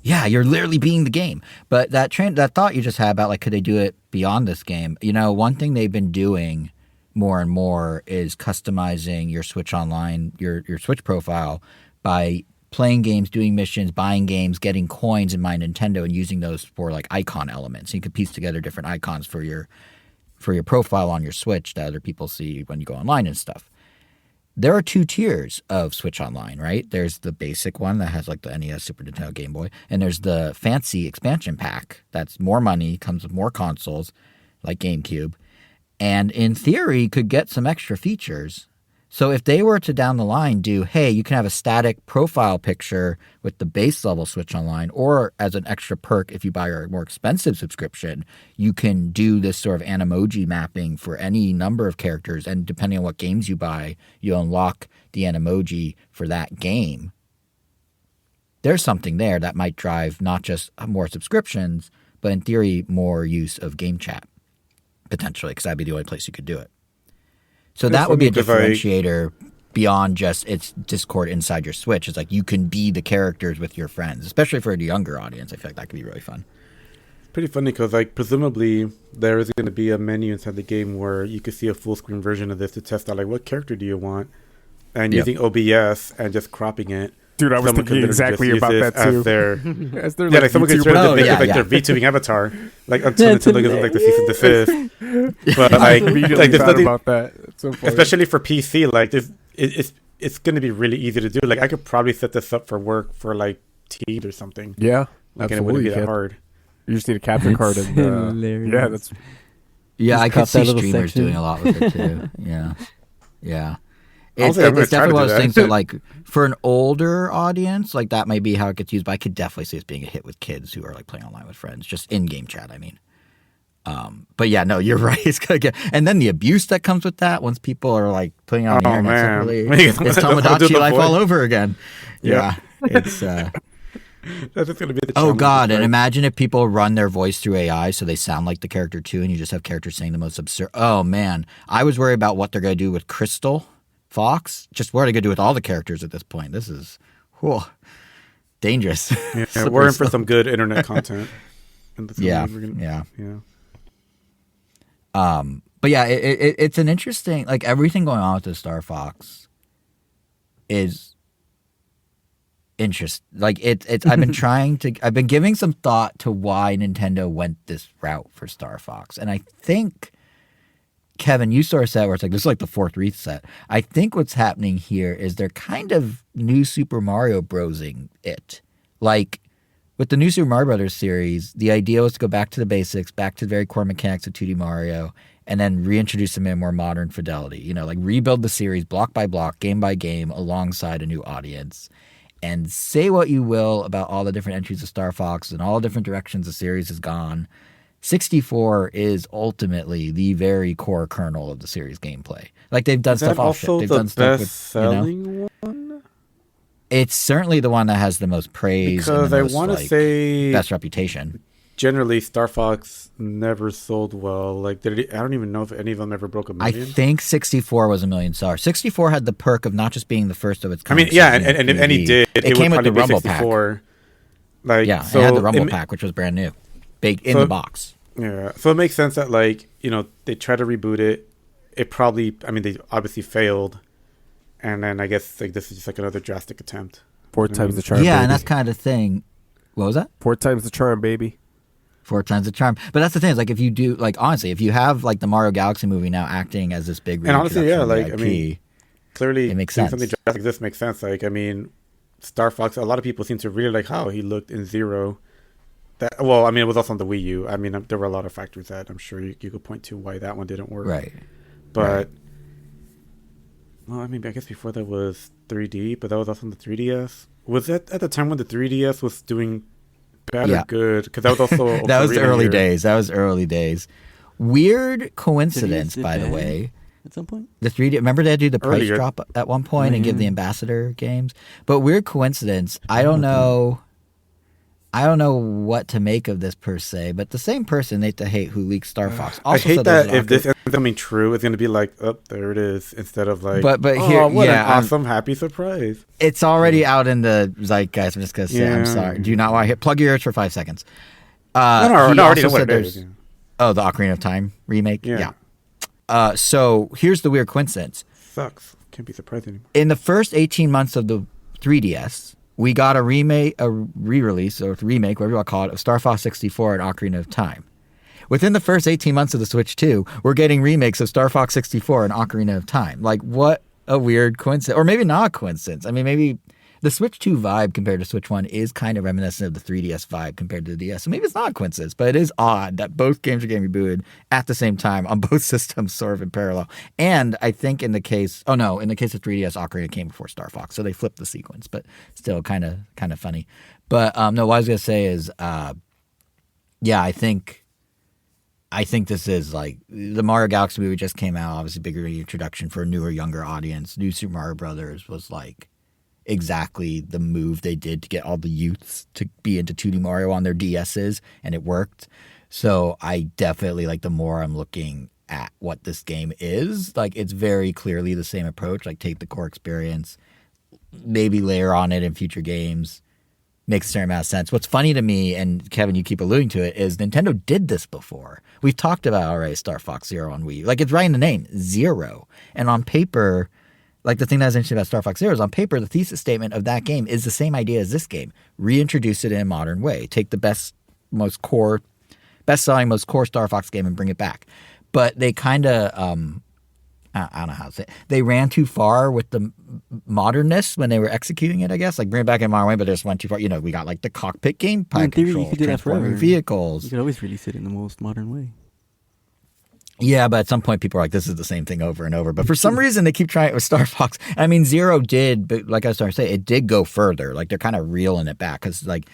yeah, you're literally being the game. But that thought you just had about, like, could they do it beyond this game? You know, one thing they've been doing more and more is customizing your Switch Online, your Switch profile, by playing games, doing missions, buying games, getting coins in My Nintendo, and using those for like icon elements. You could piece together different icons for your profile on your Switch that other people see when you go online and stuff. There are two tiers of Switch Online, right? There's the basic one that has like the NES, Super Nintendo, Game Boy, and there's the fancy expansion pack that's more money, comes with more consoles, like GameCube, and in theory could get some extra features. So if they were to down the line do, hey, you can have a static profile picture with the base level Switch Online, or as an extra perk, if you buy a more expensive subscription, you can do this sort of Animoji mapping for any number of characters. And depending on what games you buy, you unlock the Animoji for that game. There's something there that might drive not just more subscriptions, but in theory, more use of game chat, potentially, because that'd be the only place you could do it. So that would be a differentiator beyond just it's Discord inside your Switch. It's like you can be the characters with your friends, especially for a younger audience. I feel like that could be really fun. Pretty funny, because like presumably there is going to be a menu inside the game where you could see a full screen version of this to test out like what character do you want, and using OBS and just cropping it. Dude, I was thinking exactly about that too. As their like someone could try to make it like their VTubing avavar, like until Nintendo gives them like the cease and desist. But like there's nothing about that. So especially for PC, like this, it's going to be really easy to do. Like I could probably set this up for work for like Teams or something. Yeah, like, and it wouldn't be that hard. You just need a capture card and yeah, that's I could see streamers doing a lot with it too. Yeah. It's definitely one of those things that, like, for an older audience, like, that might be how it gets used. But I could definitely see it being a hit with kids who are, like, playing online with friends, just in-game chat, I mean. But yeah, no, you're right. It's gonna get, and then the abuse that comes with that once people are like putting it on the internet separately, it's Tomodachi life all over again. Yeah, it's. That's just gonna be the Oh challenge, God! right? And imagine if people run their voice through AI so they sound like the character too, and you just have characters saying the most absurd. Oh man, I was worried about what they're gonna do with Crystal Fox. Just what are they gonna do with all the characters at this point? This is, whew, dangerous. Yeah, we're in for some good internet content. And that's Yeah, we're gonna, yeah. But yeah, it's an interesting, like, everything going on with the Star Fox is interest. Like it's I've been giving some thought to why Nintendo went this route for Star Fox, and I think, Kevin, you sort of said where it's like this is like the fourth reset. I think what's happening here is they're kind of new Super Mario Brosing it. Like with the new Super Mario Brothers series, the idea was to go back to the basics, back to the very core mechanics of 2D Mario, and then reintroduce them in more modern fidelity. You know, like rebuild the series block by block, game by game, alongside a new audience. And say what you will about all the different entries of Star Fox and all the different directions the series has gone, 64 is ultimately the very core kernel of the series gameplay. Like they've done stuff off ship. They've done stuff with, you know, one? it's certainly the one that has the most praise Because and the I most, want to like, say best reputation. generally Star Fox never sold well. Like I don't even know if any of them ever broke a I million. think 64 was $1 million. 64 had the perk of not just being the first of its I kind. mean, yeah, season and in he 3D. did. It came would with the probably be Rumble 64. Like, Yeah, so it had the Rumble it- pack, which was brand new, baked in So- the box. Yeah, so it makes sense that, like, you know, they try to reboot it. It probably, I mean, they obviously failed, and then I guess like this is just like another drastic attempt. Four times the charm. Yeah, baby. and that's kind of the thing. What was that? 4 times the charm, baby. 4 times the charm. But that's the thing. Is like if you do, like, honestly, if you have like the Mario Galaxy movie now acting as this big And honestly, yeah, reintroduction like, of I the mean, IP, Clearly, it makes doing sense. something drastic like this makes sense. Like, I mean, Star Fox. A lot of people seem to really like how he looked in Zero. That well, I mean, it was also on the Wii U. I mean, there were a lot of factors that I'm sure you could point to why that one didn't work. Right? But well, I mean, I guess before that was 3D, but that was also on the 3DS. Was that at the time when the 3DS was doing bad Yeah. or good? Because that was also That was the Ocarina early year. days. That was early days. Weird coincidence, did by the bad way. At some point, The 3D. Remember they had to do the price Earlier. drop at one point and give the Yeah. ambassador games. But weird coincidence. I don't know. I don't know what to make of this per se. But the same person they to hate who leaked Star Fox. I Also hate said there was that an if this ends up being true, it's going to be like, oh, there it is, instead of like, But oh, here- what yeah, an I'm- awesome, happy surprise. It's already out in the zeitgeist. I'm just gonna say. I'm Yeah. sorry. Do you not want to hit? Plug your ears for 5 seconds. No, He I already also know what said it is. there's- Oh, the Ocarina of Time remake. Yeah. So here's the weird coincidence. Sucks. Can't be surprised anymore. In the first 18 months of the 3DS, we got a re-release or remake, whatever you want to call it, of Star Fox 64 and Ocarina of Time. Within the first 18 months of the Switch 2, we're getting remakes of Star Fox 64 and Ocarina of Time. Like, what a weird coincidence. Or maybe not a coincidence. I mean, maybe the Switch 2 vibe compared to Switch 1 is kind of reminiscent of the 3DS vibe compared to the DS. So maybe it's not a coincidence, but it is odd that both games are getting rebooted at the same time on both systems, sort of in parallel. And I think in the case of 3DS, Ocarina came before Star Fox, so they flipped the sequence, but still kind of funny. But no, what I was gonna say is, yeah, I think this is like the Mario Galaxy movie just came out, obviously bigger introduction for a newer, younger audience. New Super Mario Brothers was like exactly the move they did to get all the youths to be into 2D Mario on their DSs, and it worked. So I definitely, like, the more I'm looking at what this game is, like, it's very clearly the same approach. Like, take the core experience, maybe layer on it in future games. Makes a certain amount of sense. What's funny to me, and Kevin, you keep alluding to it, is Nintendo did this before. We've talked about already Star Fox Zero on Wii U. Like, it's right in the name, Zero. And on paper, like, the thing that was interesting about Star Fox Zero is on paper, the thesis statement of that game is the same idea as this game. Reintroduce it in a modern way. Take the best-selling, most core Star Fox game and bring it back. But they kind of, I don't know how to say it. They ran too far with the modernness when they were executing it, I guess. Like, bring it back in a modern way, but they just went too far. You know, we got, like, the cockpit gamepad in theory, control, you could do that transforming forever. vehicles. You could always release it in the most modern way. Yeah, but at some point people are like, this is the same thing over and over. But for some reason they keep trying it with Star Fox. I mean, Zero did, but like I was starting to say, it did go further. Like, they're kind of reeling it back because, like,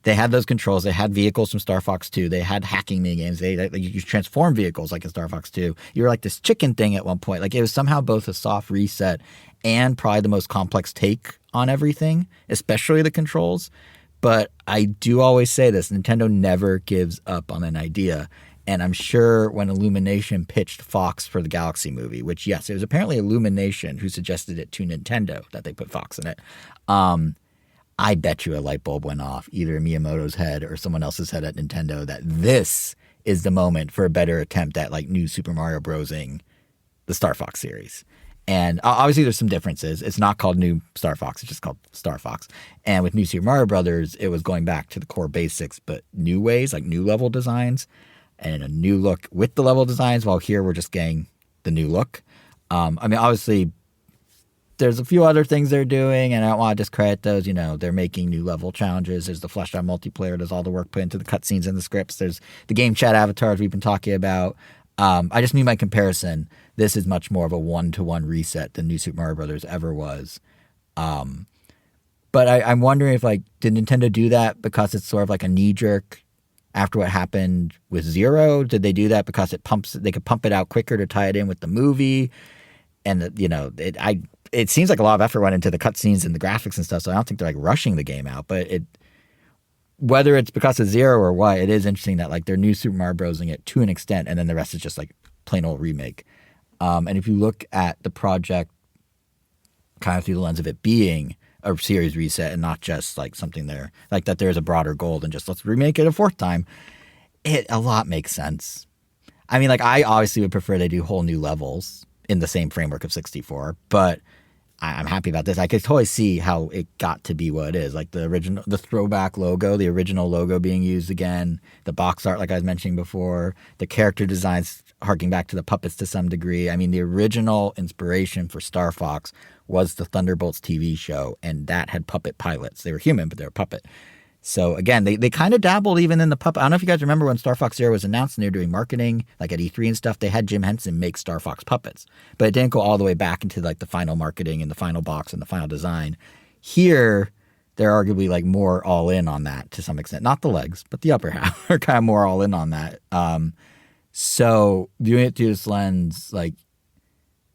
They had those controls. They had vehicles from Star Fox 2. They had hacking mini games. You transform vehicles like in Star Fox 2. You were like this chicken thing at one point. Like it was somehow both a soft reset and probably the most complex take on everything, especially the controls. But I do always say this, Nintendo never gives up on an idea. And I'm sure when Illumination pitched Fox for the Galaxy movie, which, yes, it was apparently Illumination who suggested it to Nintendo that they put Fox in it. I bet you a light bulb went off either in Miyamoto's head or someone else's head at Nintendo that this is the moment for a better attempt at like new Super Mario Brosing the Star Fox series. And obviously there's some differences. It's not called New Star Fox. It's just called Star Fox. And with New Super Mario Brothers, it was going back to the core basics, but new ways, like new level designs and a new look with the level designs, while here we're just getting the new look. I mean, obviously there's a few other things they're doing, and I don't want to discredit those. You know, they're making new level challenges. There's the fleshed out multiplayer. There's all the work put into the cutscenes and the scripts. There's the game chat avatars we've been talking about. I just mean by comparison, this is much more of a one-to-one reset than New Super Mario Brothers ever was. But I'm wondering if, like, did Nintendo do that because it's sort of like a knee-jerk after what happened with Zero? Did they do that because they could pump it out quicker to tie it in with the movie? And, you know, it seems like a lot of effort went into the cutscenes and the graphics and stuff, so I don't think they're, like, rushing the game out. But whether it's because of Zero or what, it is interesting that, like, they're New Super Mario Brosing it to an extent, and then the rest is just, like, plain old remake. And if you look at the project kind of through the lens of it being a series reset and not just like something there, like that there's a broader goal than just let's remake it a fourth time, a lot makes sense. I mean, like, I obviously would prefer they do whole new levels in the same framework of 64, but I'm happy about this. I could totally see how it got to be what it is. Like the throwback logo, the original logo being used again, the box art, like I was mentioning before, the character designs harking back to the puppets to some degree. I mean, the original inspiration for Star Fox was the Thunderbolts TV show, and that had puppet pilots. They were human, but they were puppet. So again, they kind of dabbled even in the puppet. I don't know if you guys remember when Star Fox Zero was announced and they were doing marketing, like at E3 and stuff, they had Jim Henson make Star Fox puppets. But it didn't go all the way back into like the final marketing and the final box and the final design. Here, they're arguably like more all in on that to some extent. Not the legs, but the upper half are kind of more all in on that. So viewing it through this lens, like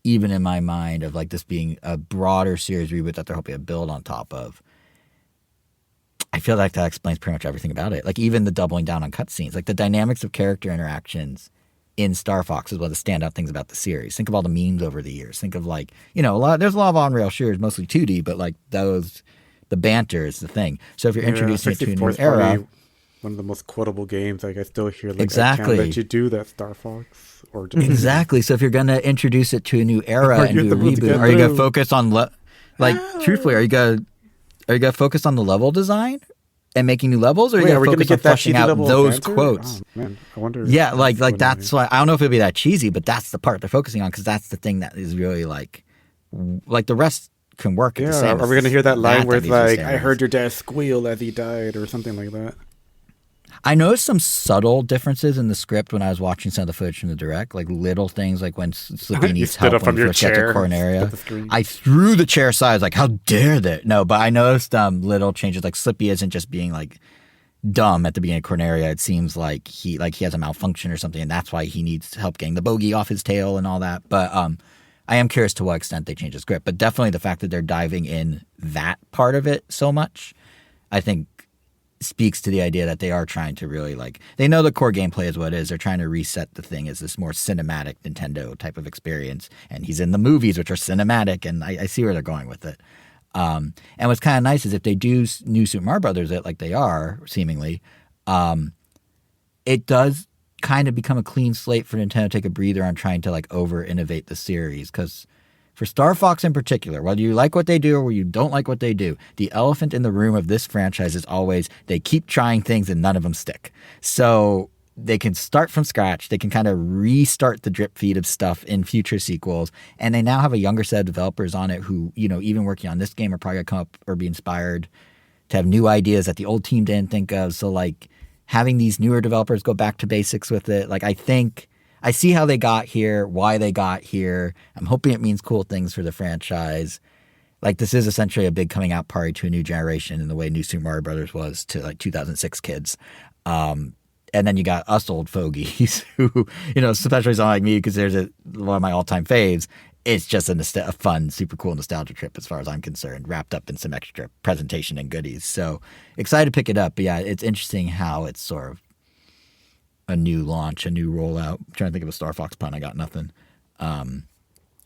even in my mind of like this being a broader series reboot that they're hoping to build on top of, I feel like that explains pretty much everything about it. Like even the doubling down on cutscenes, like the dynamics of character interactions in Star Fox is one of the standout things about the series. Think of all the memes over the years. Think of like, you know, there's a lot of on-rail shooters, mostly 2D, but like the banter is the thing. So if you're introducing it to a new era, one of the most quotable games, like I still hear like exactly I can't let you do that, Star Fox, or just exactly. So if you're gonna introduce it to a new era and do a reboot, are you gonna focus on truthfully, are you gonna focus on the level design and making new levels, or are you gonna focus on fleshing out those quotes? Oh, man, I wonder. Yeah, like that's why I don't know if it'll be that cheesy, but that's the part they're focusing on because that's the thing that is really like the rest can work. Yeah, at the same are we gonna hear that line where it's like, I "I heard your dad squeal as he died" or something like that? I noticed some subtle differences in the script when I was watching some of the footage from the direct, like little things like when Slippy needs help when he first gets to Corneria. I threw the chair aside. I was like, how dare they? No, but I noticed little changes. Like Slippy isn't just being like dumb at the beginning of Corneria. It seems like he has a malfunction or something, and that's why he needs help getting the bogey off his tail and all that. But I am curious to what extent they change the script. But definitely the fact that they're diving in that part of it so much, I think speaks to the idea that they are trying to really they know the core gameplay is what it is. They're trying to reset the thing as this more cinematic Nintendo type of experience. And he's in the movies, which are cinematic, and I see where they're going with it. And what's kind of nice is if they do New Super Mario Brothers it like they are, seemingly, it does kind of become a clean slate for Nintendo to take a breather on trying to over-innovate the series. Because for Star Fox in particular, whether you like what they do or you don't like what they do, the elephant in the room of this franchise is always they keep trying things and none of them stick. So they can start from scratch. They can kind of restart the drip feed of stuff in future sequels. And they now have a younger set of developers on it who, even working on this game are probably going to come up or be inspired to have new ideas that the old team didn't think of. So having these newer developers go back to basics with it, I think I see how they got here, why they got here. I'm hoping it means cool things for the franchise. Like, this is essentially a big coming out party to a new generation in the way New Super Mario Brothers was to like 2006 kids. And then you got us old fogies who, especially someone like me, because there's one of my all-time faves. It's just a fun, super cool nostalgia trip as far as I'm concerned, wrapped up in some extra presentation and goodies. So excited to pick it up. But yeah, it's interesting how it's sort of a new launch, a new rollout. I'm trying to think of a Star Fox pun. I got nothing.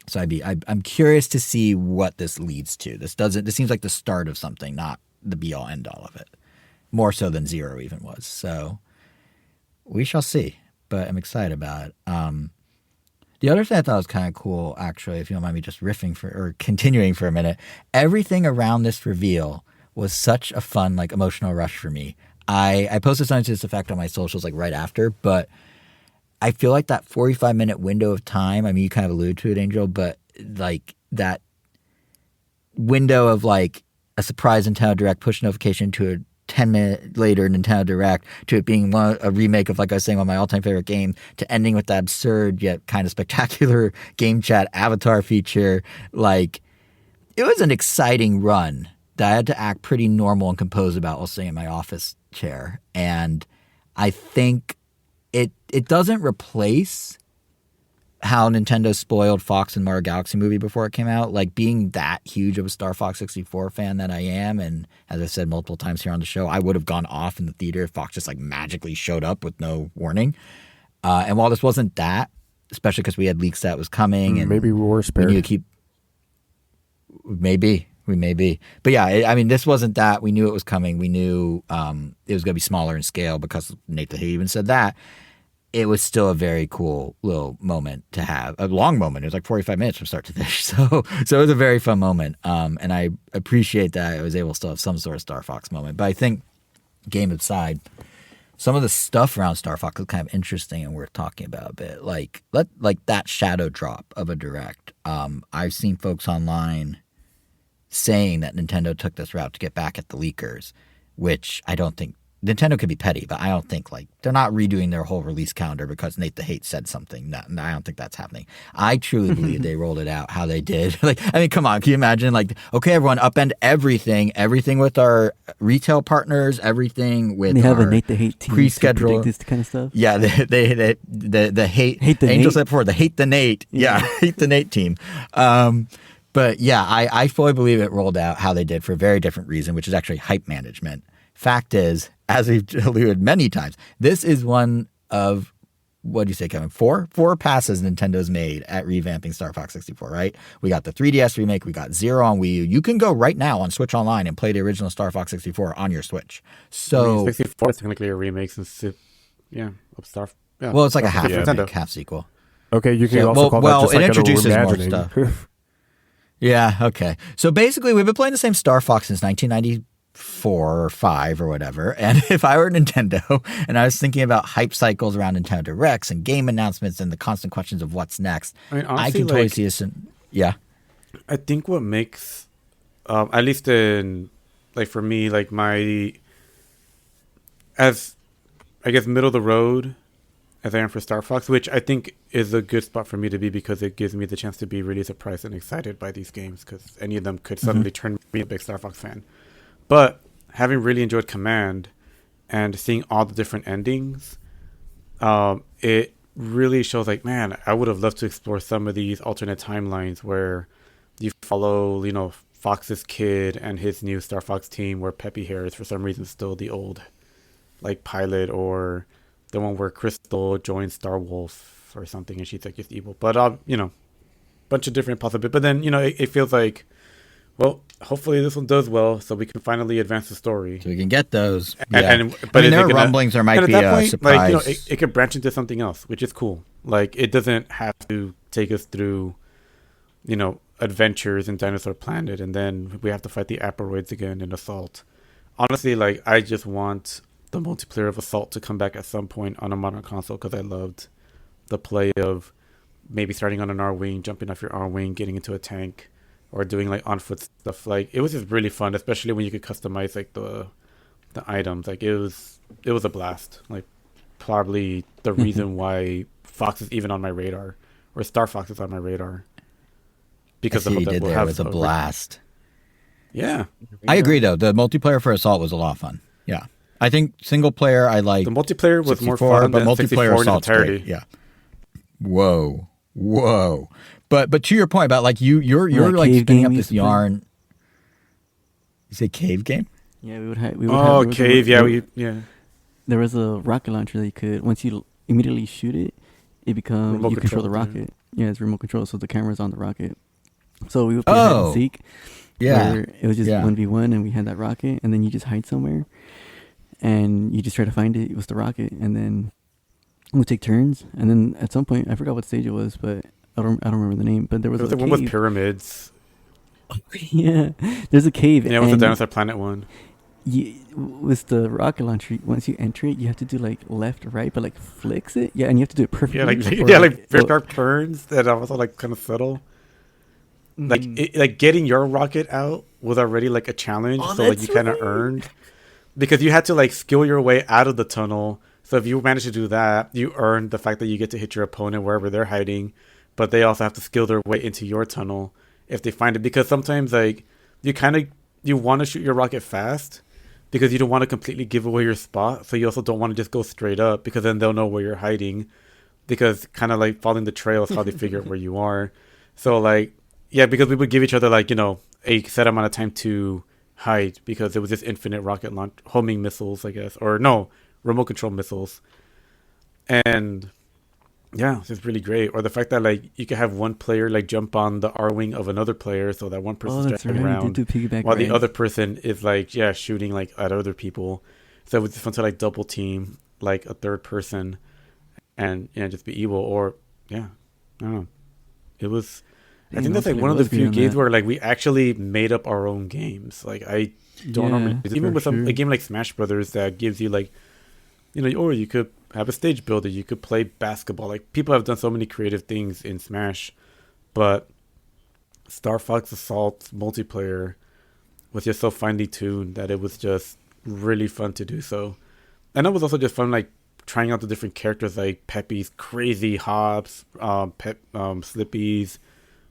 So I'm curious to see what this leads to. This seems like the start of something, not the be all end all of it. More so than Zero even was. So we shall see. But I'm excited about it. The other thing I thought was kind of cool, actually, if you don't mind me just continuing for a minute, everything around this reveal was such a fun, like, emotional rush for me. I posted something to this effect on my socials, like, right after, but I feel like that 45-minute window of time, I mean, you kind of alluded to it, Angel, but, like, that window of, like, a surprise Nintendo Direct push notification to a 10-minute later Nintendo Direct to it being a remake of, like I was saying, one of my all-time favorite games, to ending with that absurd yet kind of spectacular game chat avatar feature. Like, it was an exciting run that I had to act pretty normal and composed about while sitting in my office chair. And I think it doesn't replace how Nintendo spoiled Fox and Mario Galaxy movie before it came out. Like, being that huge of a Star Fox 64 fan that I am, and as I said multiple times here on the show, I would have gone off in the theater if Fox just like magically showed up with no warning. And while this wasn't that, especially because we had leaks that was coming, and maybe we were spared. We need to keep. Maybe we may be, but yeah, I mean, this wasn't that. We knew it was coming. We knew it was going to be smaller in scale because Nate the Hate even said that. It was still a very cool little moment to have, a long moment. It was like 45 minutes from start to finish. So it was a very fun moment. And I appreciate that I was able to still have some sort of Star Fox moment. But I think, game aside, some of the stuff around Star Fox is kind of interesting and worth talking about a bit. Like that shadow drop of a Direct. I've seen folks online saying that Nintendo took this route to get back at the leakers, which I don't think. Nintendo could be petty, but I don't think, like, they're not redoing their whole release calendar because Nate the Hate said something. No, I don't think that's happening. I truly believe they rolled it out how they did. Like, I mean, come on, can you imagine? Like, okay, everyone, upend everything with our retail partners, everything with they have our a Nate the Hate team pre-schedule. This kind of stuff. Yeah, the hate the Angel Nate? said before, the Hate the Nate. Yeah, Hate the Nate team. But yeah, I fully believe it rolled out how they did for a very different reason, which is actually hype management. Fact is, as we've alluded many times, this is one of, what do you say, Kevin? Four passes Nintendo's made at revamping Star Fox 64, right? We got the 3DS remake. We got Zero on Wii U. You can go right now on Switch Online and play the original Star Fox 64 on your Switch. So 64 is technically a remake since of Star. Yeah, well, it's like a half Nintendo. half sequel. Okay, you can also call that just it like introduces a more reimagining. stuff. Yeah, okay. So basically, we've been playing the same Star Fox since 1994 or 5 or whatever. And if I were Nintendo and I was thinking about hype cycles around Nintendo Directs and game announcements and the constant questions of what's next, I mean, honestly, I can totally see this. Yeah. I think what makes, at least in, like, for me, like, as, I guess, middle of the road as I am for Star Fox, which I think is a good spot for me to be because it gives me the chance to be really surprised and excited by these games because any of them could suddenly turn me a big Star Fox fan. But having really enjoyed Command and seeing all the different endings, it really shows like, man, I would have loved to explore some of these alternate timelines where you follow, Fox's kid and his new Star Fox team where Peppy Hare is for some reason still the old, like, pilot, or the one where Crystal joins Star Wolf or something and she's like just evil. But, bunch of different possibilities. But then, it feels like, well, hopefully this one does well, so we can finally advance the story. So we can get those. But there are rumblings there might be a surprise. Like, it could branch into something else, which is cool. Like, it doesn't have to take us through, adventures in Dinosaur Planet, and then we have to fight the Aperoids again in Assault. Honestly, like, I just want the multiplayer of Assault to come back at some point on a modern console because I loved the play of maybe starting on an R-Wing, jumping off your R-Wing, getting into a tank, or doing like on foot stuff. Like, it was just really fun, especially when you could customize like the items. Like, it was a blast. Like, probably the reason why Fox is even on my radar, or Star Fox is on my radar, because I see you did there. It was a blast. Yeah. I agree though. The multiplayer for Assault was a lot of fun. Yeah, I think single player I like. The multiplayer was 64, more fun but than multiplayer 64 in Assault's entirety. great. Yeah. Whoa. But to your point about like you're That like cave spinning game up we this used to play? yarn. You say cave game? Yeah, we would have. We would Oh, have, cave. Yeah. There was a rocket launcher that you could, once you immediately shoot it, it becomes Remote you control the control, rocket. Yeah, it's remote control, so the camera's on the rocket. So we would play hide Oh, and seek. yeah. Where it was just Yeah. 1v1, and we had that rocket, and then you just hide somewhere, and you just try to find it. It was the rocket, and then we'll take turns, and then at some point, I forgot what stage it was, but I don't remember the name. But there was There was a the one with cave. pyramids. Yeah, there's a cave. Yeah, it was the and Dinosaur Planet one. with the rocket launcher, once you enter it, you have to do like left, right, but like flicks it. Yeah, and you have to do it perfectly. Yeah, like or, very or- sharp turns that are also like kind of subtle. Like Mm. like getting your rocket out was already like a challenge, Oh, so like that's you kind of right. earned because you had to like skill your way out of the tunnel. So if you manage to do that, you earned the fact that you get to hit your opponent wherever they're hiding, but they also have to skill their way into your tunnel if they find it. Because sometimes like you want to shoot your rocket fast because you don't want to completely give away your spot. So you also don't want to just go straight up because then they'll know where you're hiding. Because kind of like following the trail is how they figure out where you are. So like, yeah, because we would give each other like, you know, a set amount of time to hide because it was just infinite rocket launch homing missiles, I guess, or no, remote control missiles. And yeah, it's really great. Or the fact that like you could have one player like jump on the R wing of another player, so that one Oh, person's that's right. driving You around did do piggyback while the rides. other person is like shooting like at other people. So it was fun to like double team like a third person and just be evil. Or I don't know. It was. I Damn, think that's like hopefully one of the it was good few on games that. where like we actually made up our own games. Like I don't Yeah, remember even for with sure. a game like Smash Brothers that gives you like, you know, or you could have a stage builder, you could play basketball. Like people have done so many creative things in Smash, but Star Fox Assault multiplayer was just so finely tuned that it was just really fun to do so. And it was also just fun like trying out the different characters like Peppy's crazy hops, Slippy's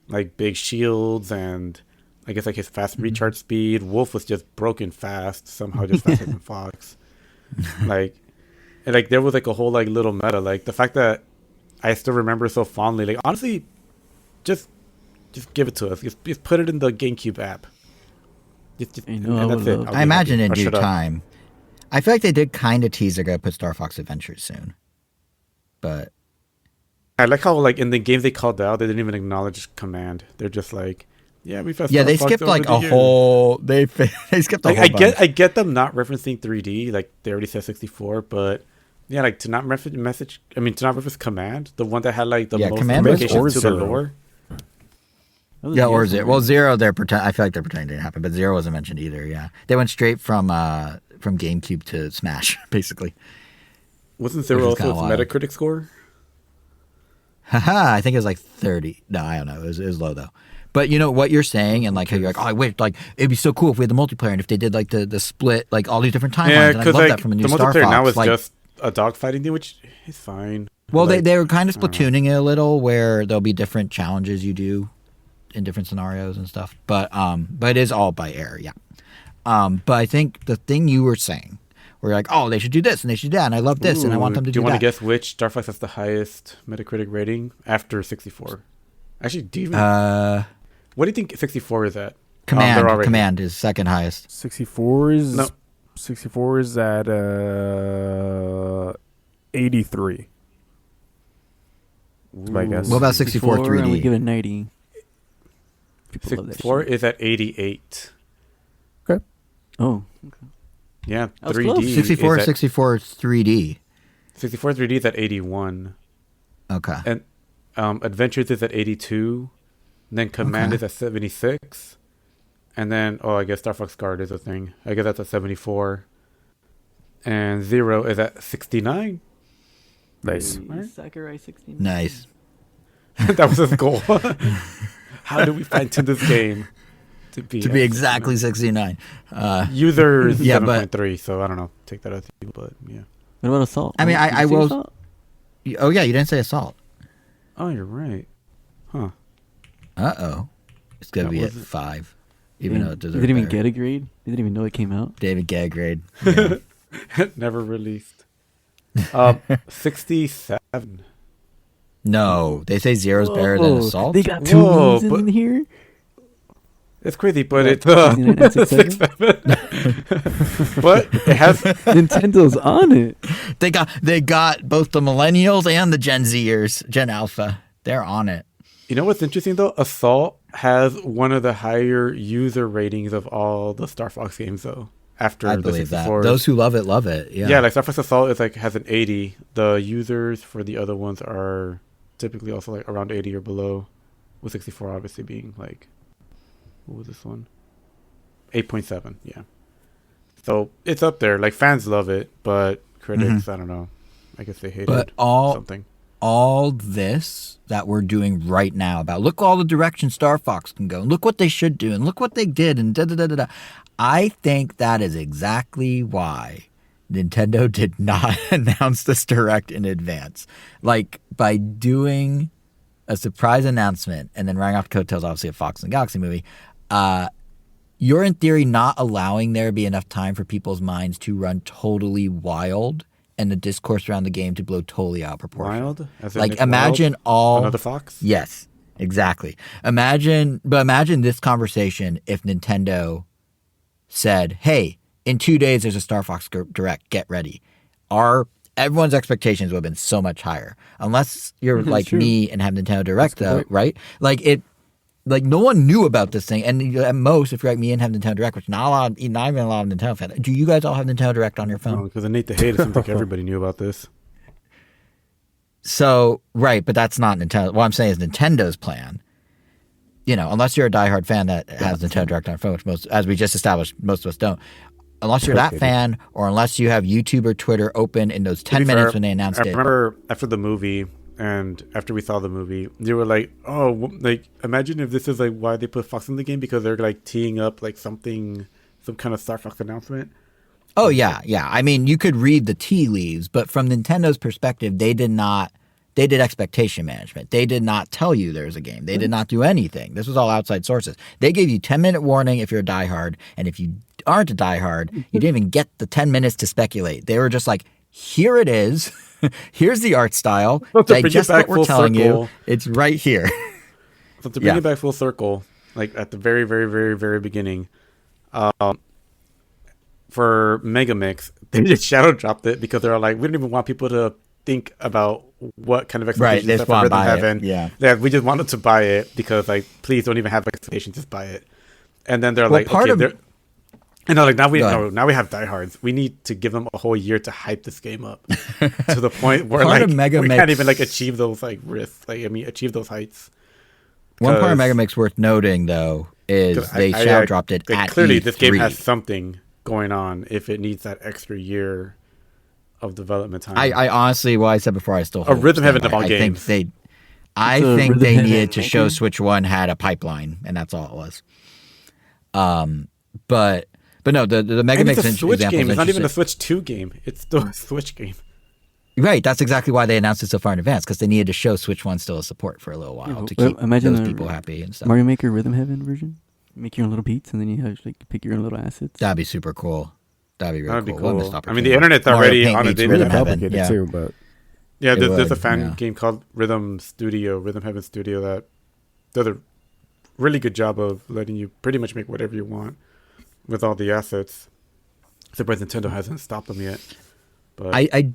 like big shields, and I guess like his fast recharge speed. Wolf was just broken fast, somehow just faster than Fox. Like, and like there was like a whole like little meta. Like the fact that I still remember so fondly. Like honestly, just give it to us. Just put it in the GameCube app. Just I know, I and would that's it. love I'll I be imagine happy. in Or due shut up. time. I feel like they did kind of tease they're gonna put Star Fox Adventures soon, but I like how like in the games they called out, they didn't even acknowledge command. They're just like, yeah, we've had yeah, Star they Fox skipped over like the a years. whole. They skipped a Like whole. bunch. I get them not referencing 3D, like they already said 64, but yeah, like to not reference command, the one that had like the Yeah, most Command was implications to the Zero. lore. That was Yeah, the or other Zero. one, Well, right? Zero, I feel like they're pretending it didn't happen, but Zero wasn't mentioned either. Yeah, they went straight from GameCube to Smash, basically. Wasn't Which Zero is also kinda its wild. Metacritic score? Haha, I think it was like 30. No, I don't know. It was low though. But you know what you're saying, and like how you're like, oh, I wish like it'd be so cool if we had the multiplayer and if they did like the split, like all these different timelines. Yeah, and I because love like that from a new the Star multiplayer Fox. now is like, just a dogfighting thing, which is fine. well, Like, they were kind of I don't know. splatooning it a little, where there'll be different challenges you do in different scenarios and stuff. But it is all by air, yeah. But I think the thing you were saying, where you're like, oh, they should do this and they should do that, and I love this, and I want them to Do do you want that. to guess which Star Fox has the highest Metacritic rating after 64? Actually, do you even, what do you think 64 is at? They're already- Command is second highest. 64 is No. 64 is at 83. That's my guess. What about 64 And we 3D? give it 90. People love that 64 shit. is at 88. Oh, Yeah, That was 3D. close. 64 is at, 64 3D. 64 3D is at 81. Okay. And Adventures is at 82. Then Command Okay. is at 76. And then, I guess Star Fox Guard is a thing. I guess that's at 74. And Zero is at 69. Nice. Hey, Sakurai 16. Nice. That was his goal. How do we fine tune this game to be To be at exactly 69. 69? User is Yeah, but- 7.3, so I don't know. Take that as you, but yeah. What about Assault? I mean, Did I you say will- Assault? Oh, yeah, you didn't say Assault. Oh, you're right. Huh. Uh-oh. It's going to That be at wasn't- 5. even though it deserved They didn't even better. get a grade. They didn't even know it came out. David get a grade. Yeah. Never released. 67. No, they say zero's better than Whoa, Assault. They got two Whoa, memes in here. It's crazy, but What, it's 69 and 67? but it has. Nintendo's on it. They got both the millennials and the Gen Zers, Gen Alpha. They're on it. You know what's interesting though? Assault has one of the higher user ratings of all the Star Fox games, though. After I the believe that. 64. Those who love it love it. Yeah. Yeah, like Star Fox Assault is like has an 80. The users for the other ones are typically also like around 80 or below, with 64 obviously being like, what was this one? 8.7. Yeah. So it's up there. Like fans love it, but critics, I don't know. I guess they hate But it. all Something. all this that we're doing right now about look all the directions Star Fox can go, and look what they should do, and look what they did, and da da da da da. I think that is exactly why Nintendo did not announce this direct in advance. Like by doing a surprise announcement and then running off coattails, obviously a Fox and the Galaxy movie, you're in theory not allowing there to be enough time for people's minds to run totally wild and the discourse around the game to blow totally out of proportion. Wild? As in Like Nick imagine Wilde? all Another Fox? Yes, exactly. Imagine this conversation if Nintendo said, "Hey, in 2 days there's a Star Fox Direct. Get ready." Everyone's expectations would have been so much higher. Unless you're like true. me and have Nintendo Direct, That's a good though, point. right? Like no one knew about this thing, and at most, if you're like me and have Nintendo Direct, which not even a lot of Nintendo fans. Do you guys all have Nintendo Direct on your phone? Because Nate the Hate, it seems like everybody knew about this. So, right, but that's not Nintendo. What I'm saying is Nintendo's plan, unless you're a diehard fan that has Nintendo Direct on your phone, which most, as we just established, most of us don't. Unless you're that fan, or unless you have YouTube or Twitter open in those 10 minutes when they announced I it. remember after the movie and after we saw the movie, they were like, "Oh, like imagine if this is like why they put Fox in the game because they're like teeing up like some kind of Star Fox announcement." Oh, yeah. I mean, you could read the tea leaves, but from Nintendo's perspective, they did expectation management. They did not tell you there's a game. They did not do anything. This was all outside sources. They gave you 10-minute warning if you're a diehard, and if you aren't a diehard, you didn't even get the 10 minutes to speculate. They were just like, here it is. Here's the art style. So to bring it Digest back what we're full telling you. circle- It's right here. So to bring it back full circle, like at the very, very, very, very beginning, for Megamix, they just shadow dropped it because they're like, we don't even want people to think about what kind of expectations They have just for wanna Rhythm buy it, Heaven. yeah. We just wanted to buy it because like, please don't even have expectations, just buy it. And then they're Well, like, part okay, of- they're. And they're like, Go ahead. now we have diehards. We need to give them a whole year to hype this game up to the point where Part like of we Megamix- can't even like achieve those like risks. Achieve those heights. One part of 'Cause- Megamix worth noting, though, is 'Cause they I- shadow dropped it like, at clearly E3. this game has something going on if it needs that extra year of development time. I honestly, what I said before, I still hold Rhythm Heaven stand by. of all I think games. I It's a think Rhythm they Heaven needed to show okay. Switch One had a pipeline, and that's all it was. But no, the Mega and Mix it's a Switch example game. is It's not even a interesting. Switch 2 game. It's still a Switch game. Right, that's exactly why they announced it so far in advance, because they needed to show Switch One still a support for a little while to keep imagine those the people happy and stuff. Mario Maker Rhythm Heaven version. Make your own little beats, and then you have like pick your own little assets. That'd be super cool. That'd be really That'd be cool. What a missed cool. I opportunity. mean, the internet's Mario already Paint on it. meets They Rhythm would have Heaven. complicated Yeah. too, but Yeah, It there's a would, fan yeah. game called Rhythm Heaven Studio that does a really good job of letting you pretty much make whatever you want with all the assets. Surprised Nintendo hasn't stopped them yet. But I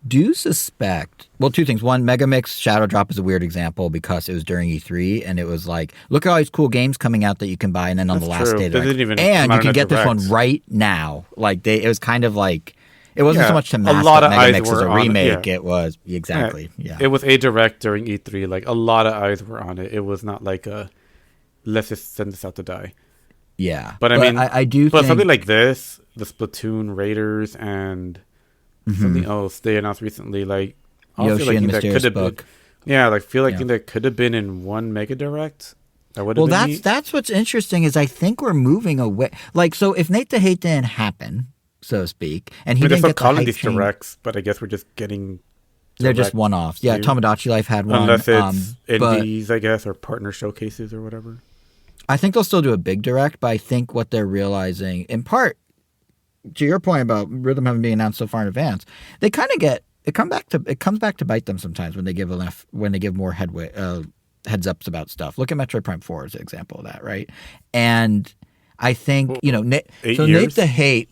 do suspect, well, two things. One, Megamix Shadow Drop is a weird example because it was during E3 and it was like, look at all these cool games coming out that you can buy, and then on That's the last true. day, They they're didn't like, even and come you out can on a get this one direct. right now. Like it was kind of like, it wasn't so Yeah, much to a mask lot that of eyes Megamix were as a on it, remake. yeah. It was exactly, yeah. It was a direct during E3. Like a lot of eyes were on it. It was not like a let's just send this out to die. Yeah, But I mean, I do. But think, something like this, the Splatoon Raiders and something else they announced recently, like I Yoshi feel like and that Mysterious could have Book. been, yeah, like feel like Yeah. that could have been in one Mega Direct. That would have Well, been neat. that's what's interesting is I think we're moving away. Like, so if Nate the Hate didn't happen, so to speak, and he I mean, they're didn't still get the calling hype these train, directs, but I guess we're just getting. they're just direct one-offs. Yeah, view. Tomodachi Life had one. Unless it's but indies, I guess, or partner showcases or whatever. I think they'll still do a big direct, but I think what they're realizing, in part, to your point about Rhythm having been announced so far in advance, they kind of get it comes back to bite them sometimes when they give more heads ups about stuff. Look at Metroid Prime 4 as an example of that, right? And I think Nate the Hate,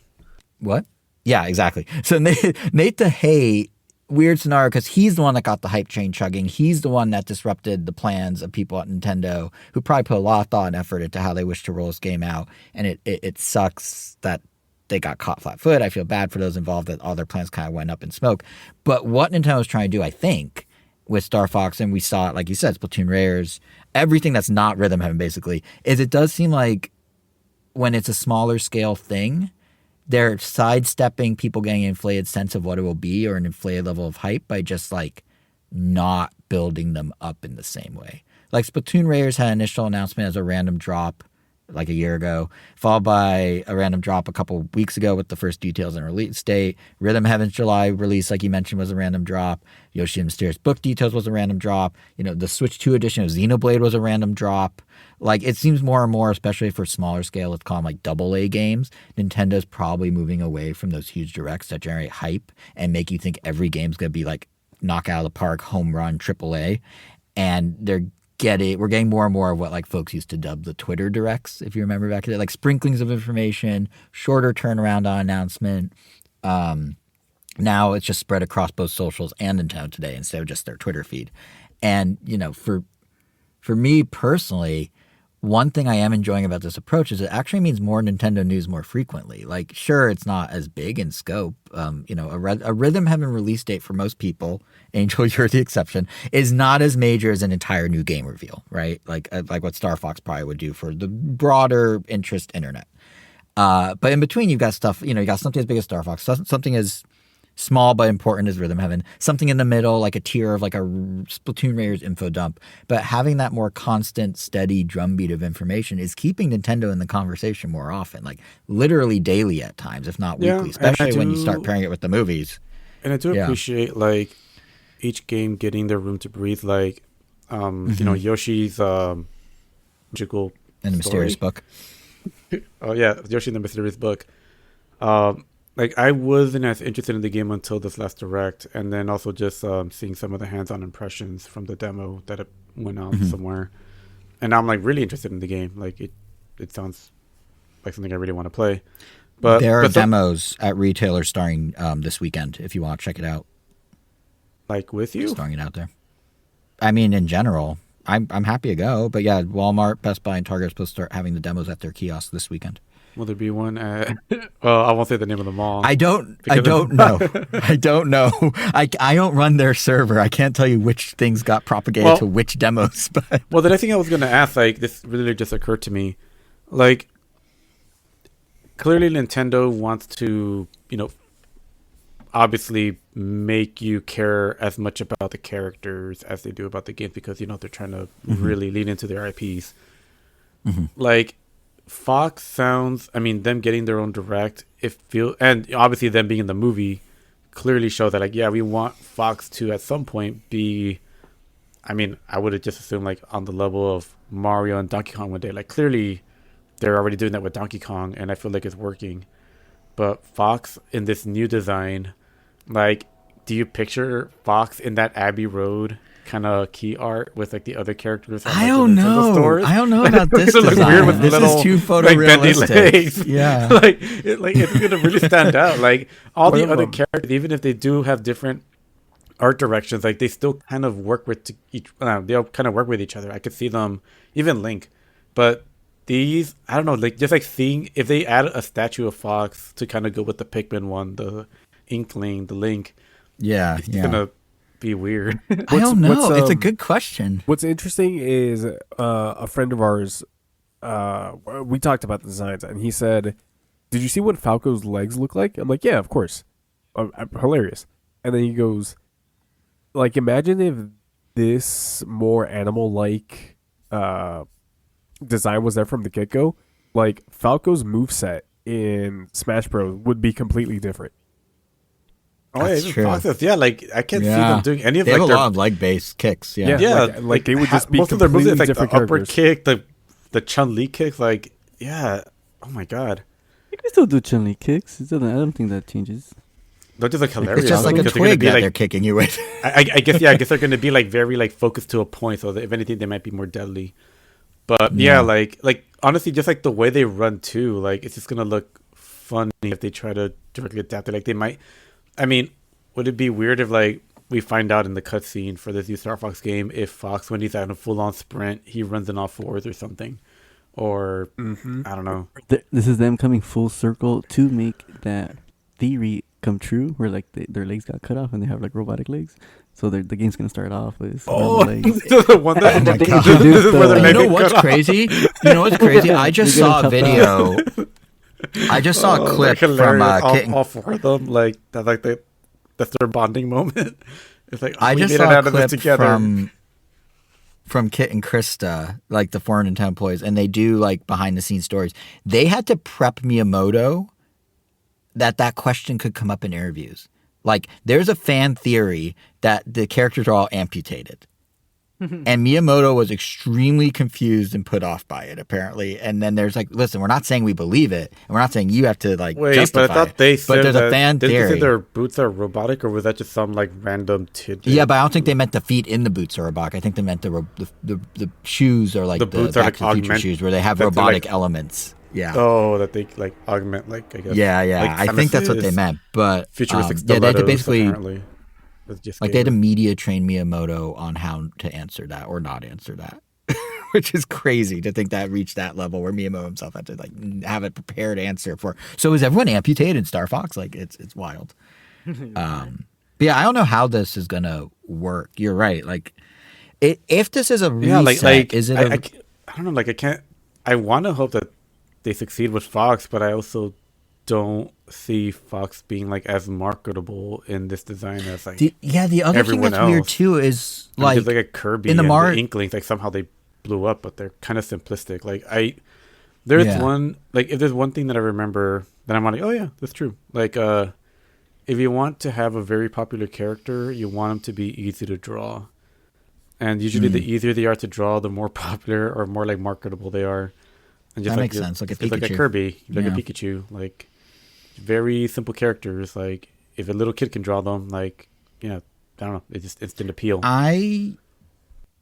what? Yeah, exactly. So Nate the Hate, weird scenario because he's the one that got the hype train chugging. He's the one that disrupted the plans of people at Nintendo who probably put a lot of thought and effort into how they wish to roll this game out. And it sucks that they got caught flat-footed. I feel bad for those involved that all their plans kind of went up in smoke. But what Nintendo was trying to do, I think, with Star Fox, and we saw it, like you said, Splatoon Rares, everything that's not Rhythm Heaven, basically, is it does seem like when it's a smaller scale thing, they're sidestepping people getting an inflated sense of what it will be or an inflated level of hype by just like not building them up in the same way. Like Splatoon Rares had an initial announcement as a random drop like a year ago, followed by a random drop a couple weeks ago with the first details and release date. Rhythm Heaven's July release, like you mentioned, was a random drop. Yoshi and Mysterious Book details was a random drop. The Switch 2 edition of Xenoblade was a random drop. Like, it seems more and more, especially for smaller scale, let's call them like AA games, Nintendo's probably moving away from those huge directs that generate hype and make you think every game's going to be like knock out of the park, home run, AAA. And we're getting more and more of what like folks used to dub the Twitter directs, if you remember back in the day, like sprinklings of information, shorter turnaround on announcement. Now it's just spread across both socials and Nintendo today instead of just their Twitter feed. And, for me personally, one thing I am enjoying about this approach is it actually means more Nintendo news more frequently. Like, sure, it's not as big in scope. A Rhythm Heaven release date for most people, Angel, you're the exception, is not as major as an entire new game reveal, right? Like what Star Fox probably would do for the broader interest internet. But in between, you've got stuff, you got something as big as Star Fox, something as small but important as Rhythm Heaven, something in the middle, like a tier of like a Splatoon Rares info dump. But having that more constant, steady drumbeat of information is keeping Nintendo in the conversation more often, like literally daily at times, if not weekly, especially when you start pairing it with the movies. And I do appreciate like each game getting their room to breathe. Like, Yoshi's magical and the Mysterious Book. Oh yeah, Yoshi and the Mysterious Book. Like, I wasn't as interested in the game until this last direct, and then also just seeing some of the hands-on impressions from the demo that it went out somewhere. And I'm like really interested in the game. Like, it sounds like something I really want to play. But there are demos at retailers starting this weekend if you want to check it out. Like with you? Just throwing it out there. I mean, in general, I'm happy to go. But yeah, Walmart, Best Buy, and Target are supposed to start having the demos at their kiosks this weekend. Will there be one at... Well, I won't say the name of the mall. I don't know. I don't know. I don't run their server. I can't tell you which things got propagated to which demos. But well, then I think I was going to ask, like, this really just occurred to me. Like, clearly Nintendo wants to, obviously make you care as much about the characters as they do about the game because, they're trying to really lean into their IPs. Like... Fox sounds, them getting their own direct, and obviously them being in the movie clearly show that, like, yeah, we want Fox to at some point be, I would have just assumed like on the level of Mario and Donkey Kong one day. Like, clearly they're already doing that with Donkey Kong, and I feel like it's working. But Fox in this new design, like, do you picture Fox in that Abbey Road kind of key art with like the other characters? I don't know. Stores? I don't know about this design. Weird with this little, is too photorealistic. Yeah, it's gonna really stand out. Like all the other characters, even if they do have different art directions, like they still kind of work with each. They'll kind of work with each other. I could see them, even Link, but these, I don't know, like just like seeing if they add a statue of Fox to kind of go with the Pikmin one, the Inkling, the Link. Yeah, it's gonna be weird. I don't know. It's a good question. What's interesting is a friend of ours. We talked about the designs, and he said, "Did you see what Falco's legs look like?" I'm like, "Yeah, of course, hilarious." And then he goes, "Like, imagine if this more animal-like design was there from the get-go. Like, Falco's moveset in Smash Bros. Would be completely different." Oh, yeah, even Foxes. Yeah, like I can't see them doing any of they like have their a lot of leg-based kicks. Like they would just be most of their moves, completely like different the upper characters. kick, the the Chun-Li kicks, like, yeah, oh my god, You can still do Chun-Li kicks. I don't think that changes. they're just like hilarious. It's just like a because they're gonna twig be, that like, they're kicking you with. I guess I guess they're gonna be like very like focused to a point, so that if anything, they might be more deadly. But yeah, like honestly, just like the way they run too, like it's just gonna look funny if they try to directly adapt it. Like they might. I mean, would it be weird if like we find out in the cutscene for this new Star Fox game if Fox, when he's at a full-on sprint, he runs in all fours or something, or I don't know. This is them coming full circle to make that theory come true, where like their legs got cut off and they have like robotic legs. So the game's gonna start off with normal legs. The one that, And then they God. introduced This is where the the- leg You know got what's cut off. crazy? You know what's crazy? I just You're saw a gonna video. I just saw a Oh, clip like, from hilarious. Kit and all four of them, like that, like that's their bonding moment. It's like, oh, I we just made saw it a out of this clip together. from Kit and Krista, like the foreign Nintendo employees, and they do like behind the scenes stories. They had to prep Miyamoto that question could come up in interviews. Like, there's a fan theory that the characters are all amputated. And Miyamoto was extremely confused and put off by it, apparently. And then there's like, listen, we're not saying we believe it, and we're not saying you have to like Wait, justify but I thought it. they But said there's that, a fan did they say theory. their boots are robotic, or was that just some like random tidbit? Yeah, but I don't think they meant the feet in the boots are robotic. I think they meant the shoes are like The the boots are Back to like the Future augment- shoes where they have that they're, robotic like- elements. Yeah. Oh, that they like augment, like, I guess. Yeah. like I think that's what they Samus's meant. But Futuristic yeah, they had to stilettos, basically apparently. With just like they had to gamer. media train Miyamoto on how to answer that or not answer that. Which is crazy to think that reached that level where Miyamoto himself had to like have a prepared answer for. So is everyone amputated in Star Fox? Like it's wild. But yeah, I don't know how this is gonna work. You're right. Like, if this is a reset, like is it? I don't know. Like I can't. I want to hope that they succeed with Fox, but I also don't see Fox being like as marketable in this design as like the other thing everyone that's weird else. too is I mean, like there's, like a Kirby in the and Mar- the Inklings, like somehow they blew up, but they're kind of simplistic. Like there's Yeah. one, like if there's one thing that I remember that I'm like, oh yeah, that's true. Like if you want to have a very popular character, you want them to be easy to draw, and usually the easier they are to draw, the more popular or more like marketable they are. And just That like makes sense, like a it's like a Pikachu. Kirby, like a Yeah. Pikachu, like very simple characters. Like if a little kid can draw them, like I don't know, it's just instant appeal. I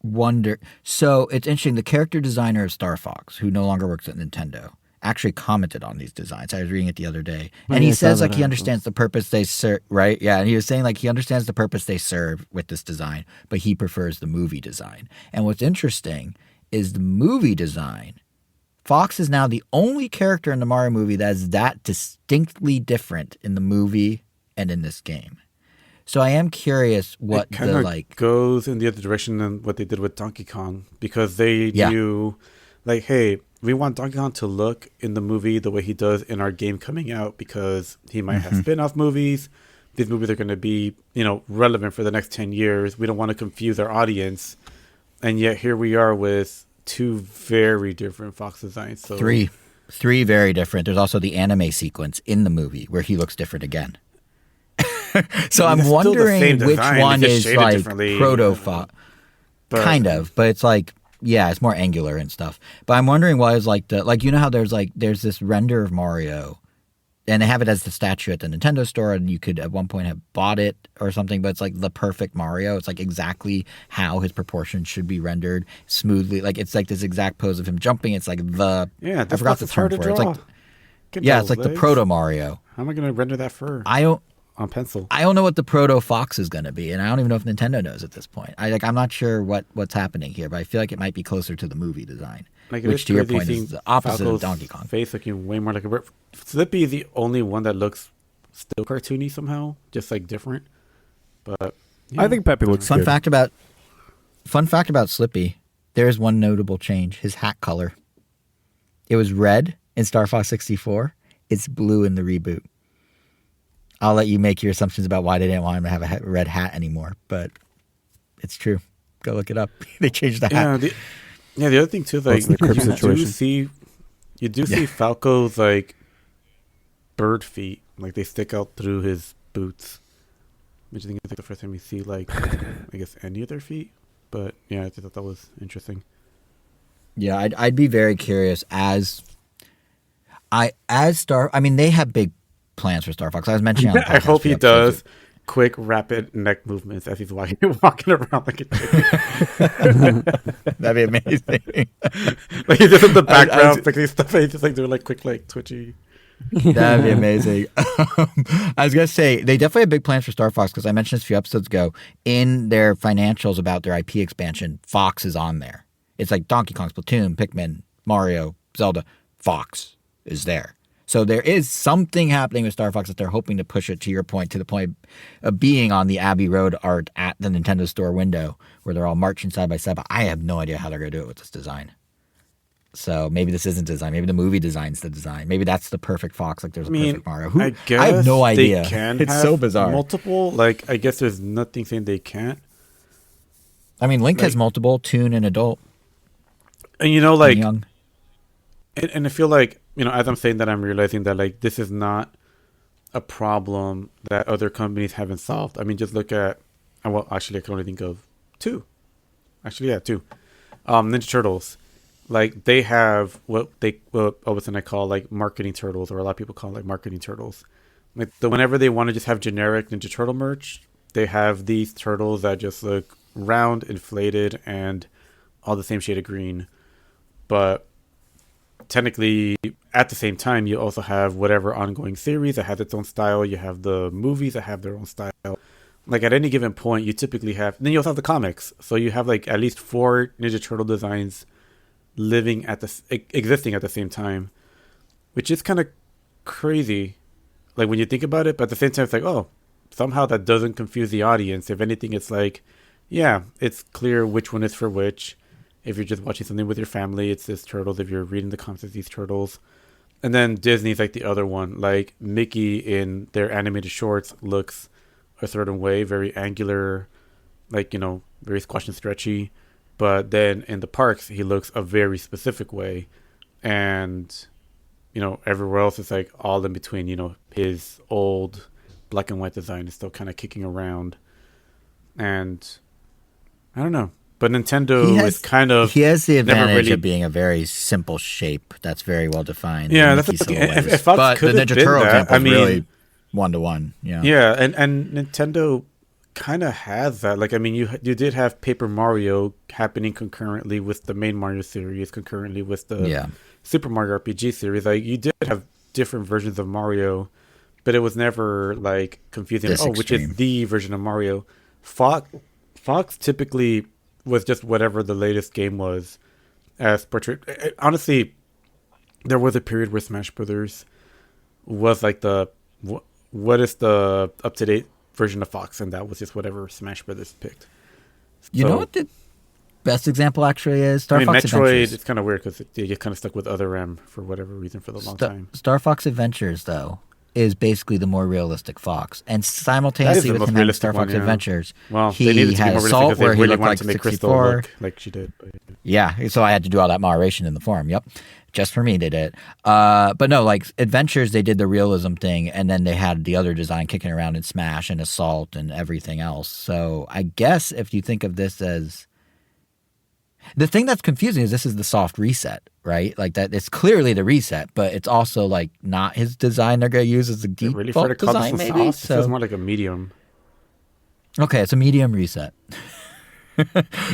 wonder. So it's interesting. The character designer of Star Fox, who no longer works at Nintendo, actually commented on these designs. I was reading it the other day, Oh, and yeah, he I saw says that like he article. understands the purpose they serve. Right? Yeah, and he was saying like he understands the purpose they serve with this design, but he prefers the movie design. And what's interesting is the movie design. Fox is now the only character in the Mario movie that is that distinctly different in the movie and in this game. So I am curious what it kind the of like. goes in the other direction than what they did with Donkey Kong, because they Yeah. knew, like, hey, we want Donkey Kong to look in the movie the way he does in our game coming out, because he might have spin-off movies. These movies are going to be, relevant for the next 10 years. We don't want to confuse our audience. And yet here we are with two very different Fox designs. So Three very different. There's also the anime sequence in the movie where he looks different again. So I'm It's still the wondering same which design, one it's just is shaded like differently. proto Fox. But- Kind of, but it's like, yeah, it's more angular and stuff. But I'm wondering why is like how there's this render of Mario, and they have it as the statue at the Nintendo store, and you could at one point have bought it or something, but it's like the perfect Mario. It's like exactly how his proportions should be rendered smoothly. Like it's like this exact pose of him jumping. It's like I this forgot the is hard term to for it. It's draw. like Get yeah, those it's like the legs. proto Mario. How am I going to render that fur I don't on pencil? know what the proto Fox is going to be, and I don't even know if Nintendo knows at this point. I'm not sure what's happening here, but I feel like it might be closer to the movie design, Like, it which is to your crazy point seeing is the opposite Falco's of Donkey Kong. face looking way more like a bird. Slippy is the only one that looks still cartoony somehow, just like different. But yeah. I think Pepe looks Fun good. fact about Slippy, there is one notable change: his hat color. It was red in Star Fox 64. It's blue in the reboot. I'll let you make your assumptions about why they didn't want him to have a red hat anymore, but it's true. Go look it up. They changed the hat. The other thing too, like What's the crib situation? you do see Falco's like bird feet, like they stick out through his boots, which I think is like the first time you see like I guess any of their feet. But yeah, I thought that was interesting. Yeah, I'd be very curious I mean, they have big plans for Star Fox. I was mentioning on the podcast. I hope he does quick, rapid neck movements as he's walking around like a chicken. That'd be amazing. Like he's just in the background fixing stuff. And he's just like doing like quick, like twitchy. That'd be amazing. I was gonna say they definitely have big plans for Star Fox because I mentioned this a few episodes ago. In their financials about their IP expansion, Fox is on there. It's like Donkey Kong, Splatoon, Pikmin, Mario, Zelda. Fox is there. So there is something happening with Star Fox that they're hoping to push it, to your point, to the point of being on the Abbey Road art at the Nintendo Store window where they're all marching side by side. But I have no idea how they're going to do it with this design. So maybe this isn't design. Maybe the movie design's the design. Maybe that's the perfect Fox. Like there's a perfect Mario. I guess I have no idea. They can it's have so bizarre. Multiple. Like I guess there's nothing saying they can't. I mean, Link has multiple, Toon and adult. And you know, like, and young. And I feel like, you know, as I'm saying that, I'm realizing that like this is not a problem that other companies haven't solved. I mean, just look at, well, actually, I can only think of two. Actually, yeah, two. Ninja Turtles. Like they have what Oberson I call like marketing turtles, or a lot of people call like marketing turtles. Like whenever they want to just have generic Ninja Turtle merch, they have these turtles that just look round, inflated, and all the same shade of green. But technically, at the same time, you also have whatever ongoing series that has its own style. You have the movies that have their own style. Like at any given point, you typically have. Then you also have the comics, so you have like at least 4 Ninja Turtle designs existing at the same time, which is kind of crazy. Like when you think about it, but at the same time, it's like, oh, somehow that doesn't confuse the audience. If anything, it's like, yeah, it's clear which one is for which. If you're just watching something with your family, it's this turtles. If you're reading the comics, it's these turtles. And then Disney's like the other one. Like Mickey in their animated shorts looks a certain way, very angular, like, you know, very squashed and stretchy. But then in the parks, he looks a very specific way. And, you know, everywhere else is like all in between. You know, his old black and white design is still kind of kicking around. And I don't know. But Nintendo is kind of... He has the advantage of being a very simple shape that's very well defined. Yeah, that's what if Fox but could the have Ninja been Turtle that, example I mean, really one-to-one. Yeah, yeah, and Nintendo kind of has that. Like, I mean, you did have Paper Mario happening concurrently with the main Mario series, concurrently with the Super Mario RPG series. Like, you did have different versions of Mario, but it was never like confusing. Like, which is the version of Mario? Fox typically was just whatever the latest game was as portrayed. Honestly, there was a period where Smash Brothers was like what is the up-to-date version of Fox, and that was just whatever Smash Brothers picked. You know what the best example actually is? Star Fox Metroid, Adventures. it's kind of weird because they get kind of stuck with Other M for whatever reason for the long time. Star Fox Adventures, though, is basically the more realistic Fox. And simultaneously with him having Star Fox Adventures, well, he had Assault where he looked like to make 64. Look like she did. But yeah, so I had to do all that moderation in the forum. Yep. Just for me, they did. But no, like Adventures, they did the realism thing, and then they had the other design kicking around in Smash and Assault and everything else. So I guess if you think of this as... The thing that's confusing is this is the soft reset, right? Like that, it's clearly the reset, but it's also like not his design they're going to use as the default really fair to call design, this maybe? soft? So, this is more like a medium. Okay, it's a medium reset.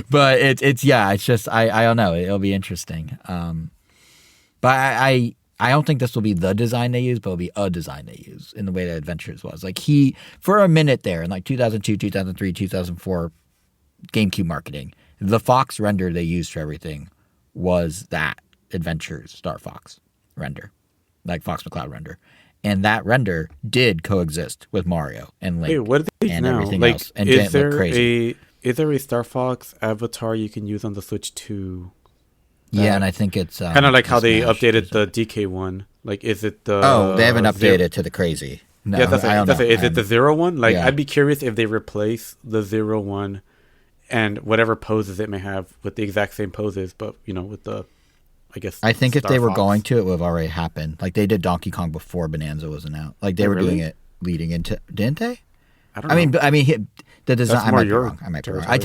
But it's just, I don't know. It'll be interesting. But I don't think this will be the design they use, but it'll be a design they use in the way that Adventures was. Like for a minute there in like 2002, 2003, 2004 GameCube marketing, the Fox render they used for everything was that Adventures Star Fox render, like Fox McCloud render. And that render did coexist with Mario and Link. Wait, what are these and now? everything Like, else. And didn't look crazy. Is there a Star Fox avatar you can use on the Switch 2? Yeah, and I think it's... kind of like how they updated the DK one. Like, is it the... Oh, they haven't updated it to the crazy. No, yeah, that's it. Is it the 0 one? Like, yeah. I'd be curious if they replace the 0 one and whatever poses it may have with the exact same poses, but, you know, with the, I guess... I think Star if they were Fox. going to, it would have already happened. Like, they did Donkey Kong before Bonanza wasn't out. Like, they were doing it leading into... Didn't they? I don't know. I mean, the design... That's I more might be your wrong. I might be wrong. territory. I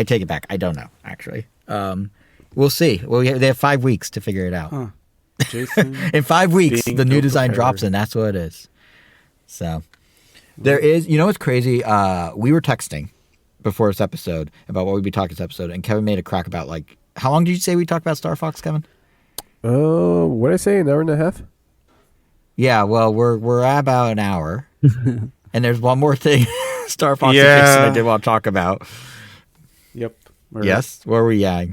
take it back. I don't know, actually. We'll see. Well, they have 5 weeks to figure it out. Huh. Jason. In 5 weeks, being the new design ill-prepared. drops, and that's what it is. So there is, you know what's crazy? We were texting before this episode about what we'd be talking this episode, and Kevin made a crack about, like, how long did you say we talked about Star Fox, Kevin? What did I say? An hour and a half? Yeah, well, we're at about an hour, and there's one more thing Star Fox Yeah. adjacent I did want to talk about. Yep. Yes, where were we at?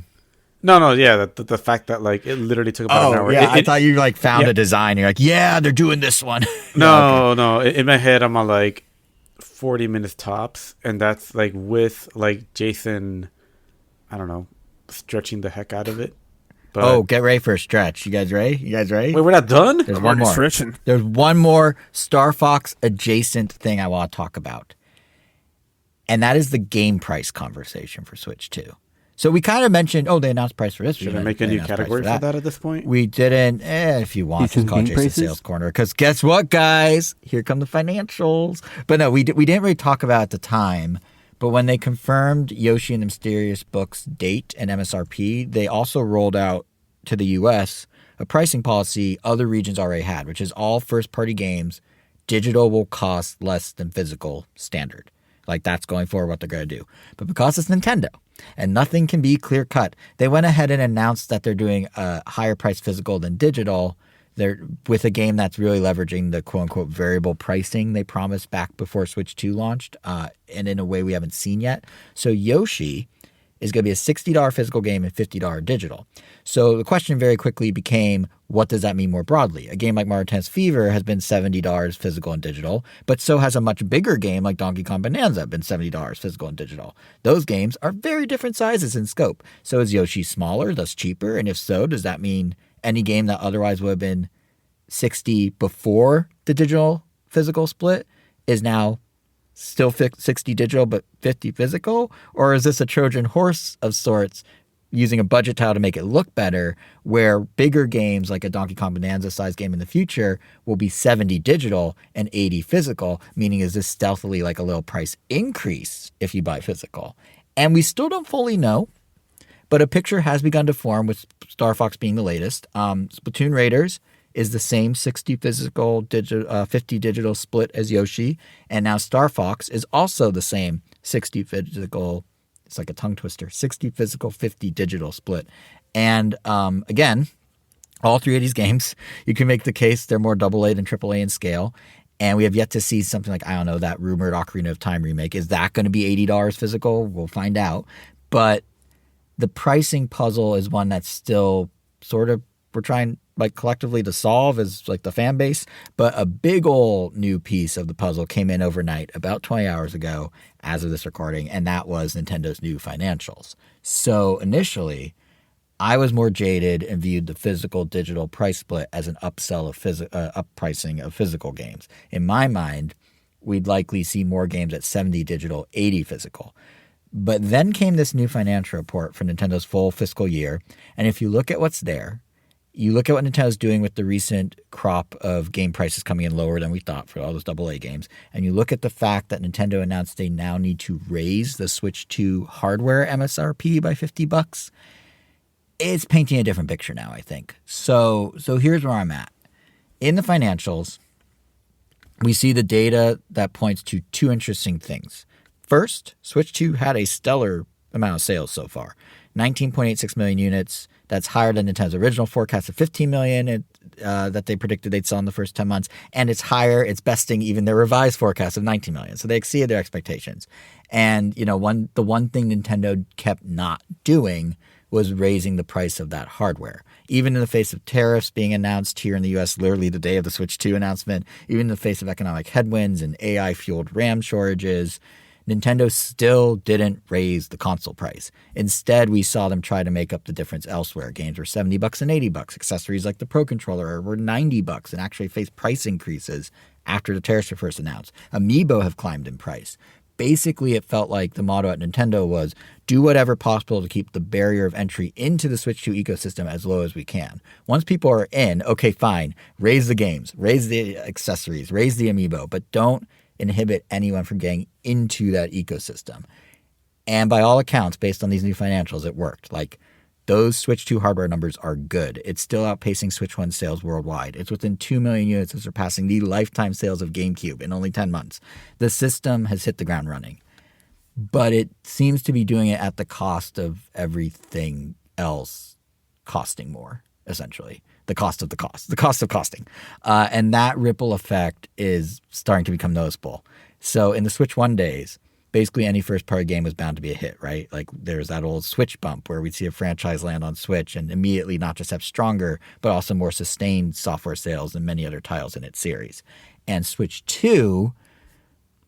No, yeah. The fact that like it literally took about an hour. Yeah, I It- thought you like found yeah. a design. You're like, yeah, they're doing this one. No, no. In my head, I'm on like 40 minutes tops, and that's like with like Jason, I don't know, stretching the heck out of it. But, Oh, get ready for a stretch. You guys ready? wait, we're not done? There's one more. Stretching. There's one more Star Fox adjacent thing I want to talk about. And that is the game price conversation for Switch 2. So we kind of mentioned, they announced price for this. Should I make a new category for that at this point? We didn't. If you want, These just call game Jason prices? Sales Corner. Because guess what, guys? Here come the financials. But no, we didn't really talk about it at the time. But when they confirmed Yoshi and the Mysterious Book's date and MSRP, they also rolled out to the U.S. a pricing policy other regions already had, which is all first-party games, digital will cost less than physical standard. Like, that's going forward what they're going to do. But because it's Nintendo and nothing can be clear-cut, they went ahead and announced that they're doing a higher price physical than digital. They're with a game that's really leveraging the quote-unquote variable pricing they promised back before Switch 2 launched, and in a way we haven't seen yet. So Yoshi is going to be a $60 physical game and $50 digital. So the question very quickly became, what does that mean more broadly? A game like Mario Tennis Fever has been $70 physical and digital, but so has a much bigger game like Donkey Kong Bonanza been $70 physical and digital. Those games are very different sizes in scope. So is Yoshi smaller, thus cheaper? And if so, does that mean any game that otherwise would have been $60 before the digital physical split is now still 60 digital but 50 physical? Or is this a Trojan horse of sorts using a budget tile to make it look better, where bigger games like a Donkey Kong Bonanza size game in the future will be 70 digital and 80 physical, meaning is this stealthily like a little price increase if you buy physical? And we still don't fully know, but a picture has begun to form, with Star Fox being the latest. Splatoon Raiders is the same 60 physical, 50 digital split as Yoshi. And now Star Fox is also the same 60 physical, it's like a tongue twister, 60 physical, 50 digital split. And again, all three of these games, you can make the case they're more AA than AAA in scale. And we have yet to see something like, I don't know, that rumored Ocarina of Time remake. Is that going to be $80 physical? We'll find out. But the pricing puzzle is one that's still sort of, we're trying like collectively to solve as like the fan base. But a big old new piece of the puzzle came in overnight about 20 hours ago as of this recording, and that was Nintendo's new financials. So initially, I was more jaded and viewed the physical digital price split as an upsell of up pricing of physical games. In my mind, we'd likely see more games at 70 digital, 80 physical. But then came this new financial report for Nintendo's full fiscal year, and if you look at what's there, you look at what Nintendo's doing with the recent crop of game prices coming in lower than we thought for all those AA games, and you look at the fact that Nintendo announced they now need to raise the Switch 2 hardware MSRP by $50, it's painting a different picture now, I think. So here's where I'm at. In the financials, we see the data that points to two interesting things. First, Switch 2 had a stellar amount of sales so far. 19.86 million units. That's higher than Nintendo's original forecast of 15 million that they predicted they'd sell in the first 10 months. And it's higher. It's besting even their revised forecast of 19 million. So they exceeded their expectations. And, you know, the one thing Nintendo kept not doing was raising the price of that hardware. Even in the face of tariffs being announced here in the U.S. literally the day of the Switch 2 announcement, even in the face of economic headwinds and AI-fueled RAM shortages, Nintendo still didn't raise the console price. Instead, we saw them try to make up the difference elsewhere. Games were $70 and $80. Accessories like the Pro Controller were $90 and actually faced price increases after the tariffs were first announced. Amiibo have climbed in price. Basically, it felt like the motto at Nintendo was do whatever possible to keep the barrier of entry into the Switch 2 ecosystem as low as we can. Once people are in, okay, fine, raise the games, raise the accessories, raise the Amiibo, but don't inhibit anyone from getting into that ecosystem. And by all accounts, based on these new financials, it worked. Like those Switch 2 hardware numbers are good. It's still outpacing Switch 1 sales worldwide. It's within 2 million units of surpassing the lifetime sales of GameCube in only 10 months. The system has hit the ground running. But it seems to be doing it at the cost of everything else costing more, essentially. The cost of costing. And that ripple effect is starting to become noticeable. So in the Switch 1 days, basically any first-party game was bound to be a hit, right? Like there's that old Switch bump where we'd see a franchise land on Switch and immediately not just have stronger, but also more sustained software sales than many other titles in its series. And Switch 2,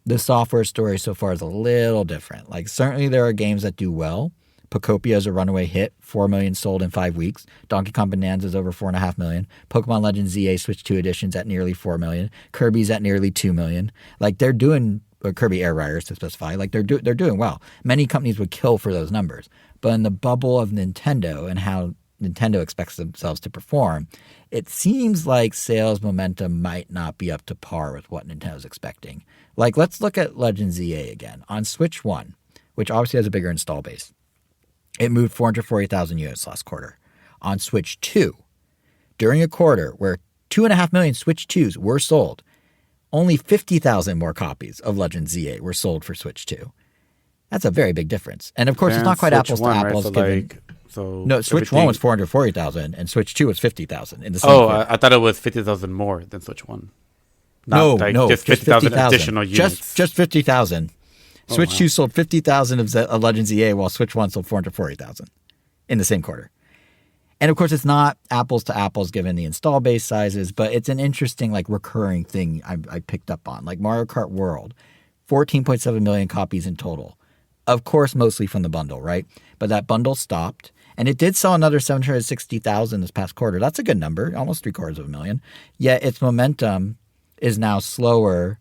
the software story so far is a little different. Like certainly there are games that do well. Pocopia is a runaway hit, 4 million sold in 5 weeks. Donkey Kong Bonanza is over 4.5 million. Pokemon Legends ZA Switch 2 editions at nearly 4 million. Kirby's at nearly 2 million. Like they're doing, or Kirby Air Riders to specify, like they're doing well. Many companies would kill for those numbers. But in the bubble of Nintendo and how Nintendo expects themselves to perform, it seems like sales momentum might not be up to par with what Nintendo's expecting. Like let's look at Legends ZA again. On Switch 1, which obviously has a bigger install base, it moved 440,000 units last quarter. On Switch 2, during a quarter where 2.5 million Switch 2s were sold, only 50,000 more copies of Legends ZA were sold for Switch 2. That's a very big difference. And of course, it's not quite Switch apples 1, to right? apples. No, Switch 1 was 440,000 and Switch 2 was 50,000 in the same quarter. I thought it was 50,000 more than Switch 1. No, just 50,000 additional units. Just 50,000. Oh, Switch wow. 2 sold 50,000 of Legends EA, while Switch 1 sold 440,000 in the same quarter. And of course, it's not apples to apples given the install base sizes, but it's an interesting, like, recurring thing I picked up on. Like Mario Kart World, 14.7 million copies in total. Of course, mostly from the bundle, right? But that bundle stopped, and it did sell another 760,000 this past quarter. That's a good number, almost 750,000. Yet its momentum is now slower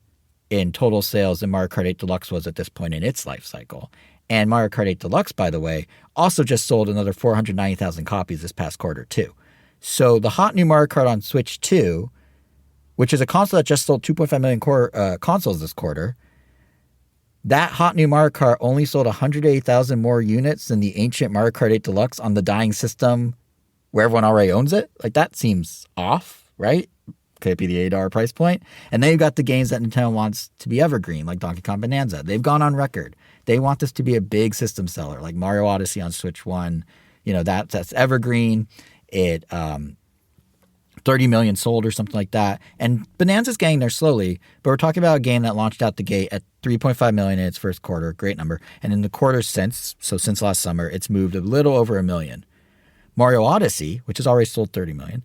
in total sales than Mario Kart 8 Deluxe was at this point in its life cycle. And Mario Kart 8 Deluxe, by the way, also just sold another 490,000 copies this past quarter, too. So the hot new Mario Kart on Switch 2, which is a console that just sold 2.5 million consoles this quarter, that hot new Mario Kart only sold 180,000 more units than the ancient Mario Kart 8 Deluxe on the dying system where everyone already owns it. Like, that seems off, right? Could it be the $8 price point? And then you've got the games that Nintendo wants to be evergreen, like Donkey Kong Bonanza. They've gone on record. They want this to be a big system seller, like Mario Odyssey on Switch 1. You know, that's evergreen. It 30 million sold or something like that. And Bonanza's getting there slowly, but we're talking about a game that launched out the gate at 3.5 million in its first quarter. Great number. And in the quarter since last summer, it's moved a little over 1 million. Mario Odyssey, which has already sold 30 million,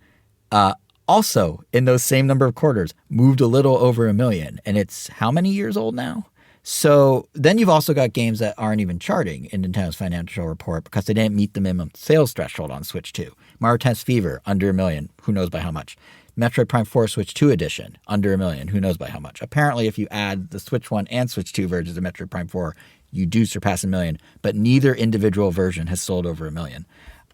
also, in those same number of quarters, moved a little over 1 million. And it's how many years old now? So then you've also got games that aren't even charting in Nintendo's financial report because they didn't meet the minimum sales threshold on Switch 2. Mario Tennis Fever, under 1 million. Who knows by how much? Metroid Prime 4 Switch 2 edition, under 1 million. Who knows by how much? Apparently, if you add the Switch 1 and Switch 2 versions of Metroid Prime 4, you do surpass 1 million. But neither individual version has sold over 1 million.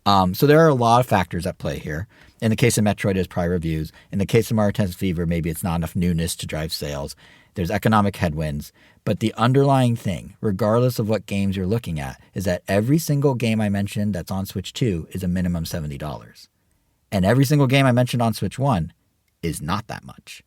So there are a lot of factors at play here. In the case of Metroid, it's prior reviews. In the case of Mario Tennis Fever, maybe it's not enough newness to drive sales. There's economic headwinds. But the underlying thing, regardless of what games you're looking at, is that every single game I mentioned that's on Switch 2 is a minimum $70. And every single game I mentioned on Switch 1 is not that much.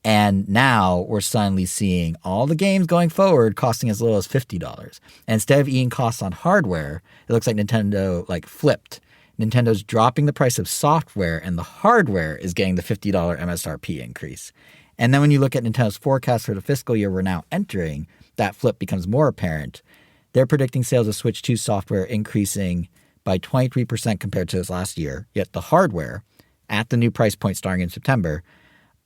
And now we're suddenly seeing all the games going forward costing as little as $50. And instead of eating costs on hardware, it looks like Nintendo flipped. Nintendo's dropping the price of software and the hardware is getting the $50 MSRP increase. And then when you look at Nintendo's forecast for the fiscal year we're now entering, that flip becomes more apparent. They're predicting sales of Switch 2 software increasing by 23% compared to this last year, yet the hardware, at the new price point starting in September,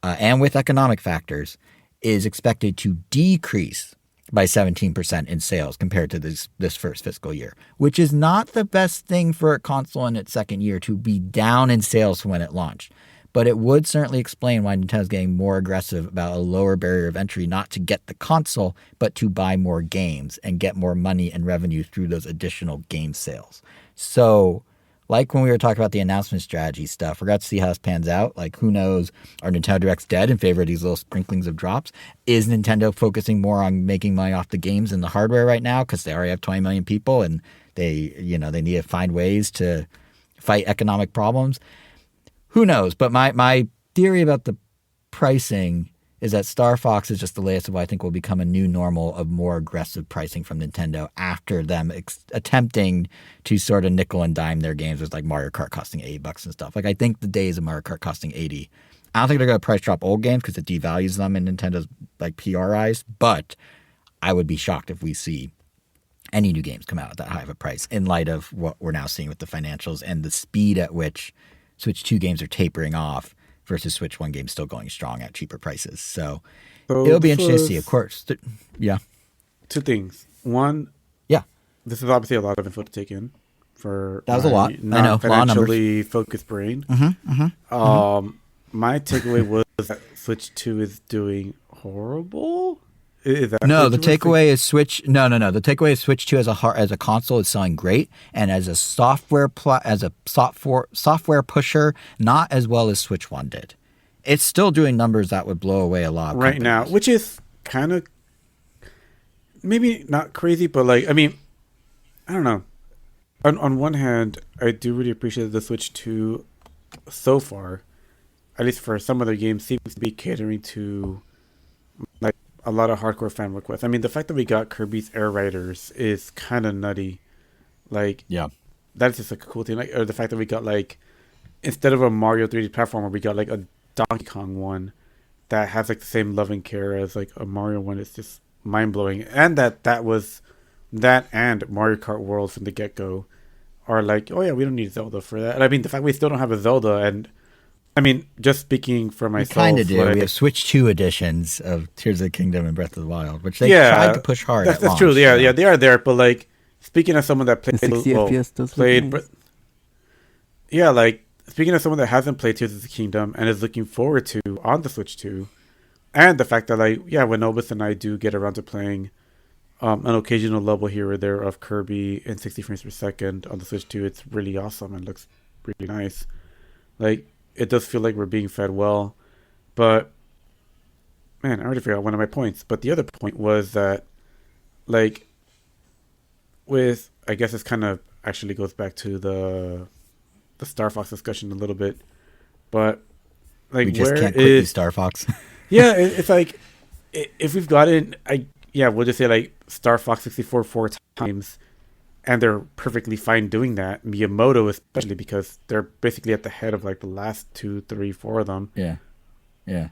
and with economic factors, is expected to decrease by 17% in sales compared to this first fiscal year, which is not the best thing for a console in its second year to be down in sales from when it launched. But it would certainly explain why Nintendo's getting more aggressive about a lower barrier of entry, not to get the console, but to buy more games and get more money and revenue through those additional game sales. So, like when we were talking about the announcement strategy stuff, we're going to see how this pans out. Like, who knows, are Nintendo Directs dead in favor of these little sprinklings of drops? Is Nintendo focusing more on making money off the games and the hardware right now because they already have 20 million people and they need to find ways to fight economic problems. Who knows? But my theory about the pricing is that Star Fox is just the latest of what I think will become a new normal of more aggressive pricing from Nintendo after them attempting to sort of nickel and dime their games with like Mario Kart costing $80 and stuff. Like I think the days of Mario Kart costing 80. I don't think they're going to price drop old games because it devalues them in Nintendo's like PR eyes. But I would be shocked if we see any new games come out at that high of a price in light of what we're now seeing with the financials and the speed at which Switch 2 games are tapering off versus Switch 1 games still going strong at cheaper prices. So it'll be interesting to see, of course. Yeah. Two things. One, yeah, this is obviously a lot of info to take in for that was a lot. I know, financially focused brain. My takeaway was that Switch 2 is doing horrible. Is that no, the takeaway is Switch. No. The takeaway is Switch 2 as a console is selling great, and as a software pusher, not as well as Switch 1 did. It's still doing numbers that would blow away a lot of right now, which is kind of maybe not crazy, but like I mean, I don't know. On one hand, I do really appreciate the Switch 2 so far, at least for some of their games, seems to be catering to like a lot of hardcore fan requests. I mean, the fact that we got Kirby's Air Riders is kind of nutty. Like, yeah, that's just like a cool thing. Like, or the fact that we got like instead of a Mario 3D platformer, we got like a Donkey Kong one that has like the same love and care as like a Mario one. It's just mind blowing, and that was that and Mario Kart World from the get go are like, oh yeah, we don't need Zelda for that. And I mean, the fact we still don't have a Zelda and. I mean, just speaking for myself, we kind of do. We have Switch 2 editions of Tears of the Kingdom and Breath of the Wild, which they tried to push hard. That's true. Yeah, they are there. But like, speaking of someone that played, 60 FPS does played, nice. like speaking of someone that hasn't played Tears of the Kingdom and is looking forward to on the Switch 2, and the fact that like, yeah, when Obus and I do get around to playing an occasional level here or there of Kirby in 60 frames per second on the Switch 2, it's really awesome and looks really nice. Like. It does feel like we're being fed well, but man, I already forgot one of my points. But the other point was that, like, with I guess this kind of actually goes back to the Star Fox discussion a little bit, but like we just where can't quit Star Fox. Yeah, it's like if we've gotten we'll just say like Star Fox 64 4 times. And they're perfectly fine doing that. Miyamoto, especially because they're basically at the head of like the last 2, 3, 4 of them. Yeah.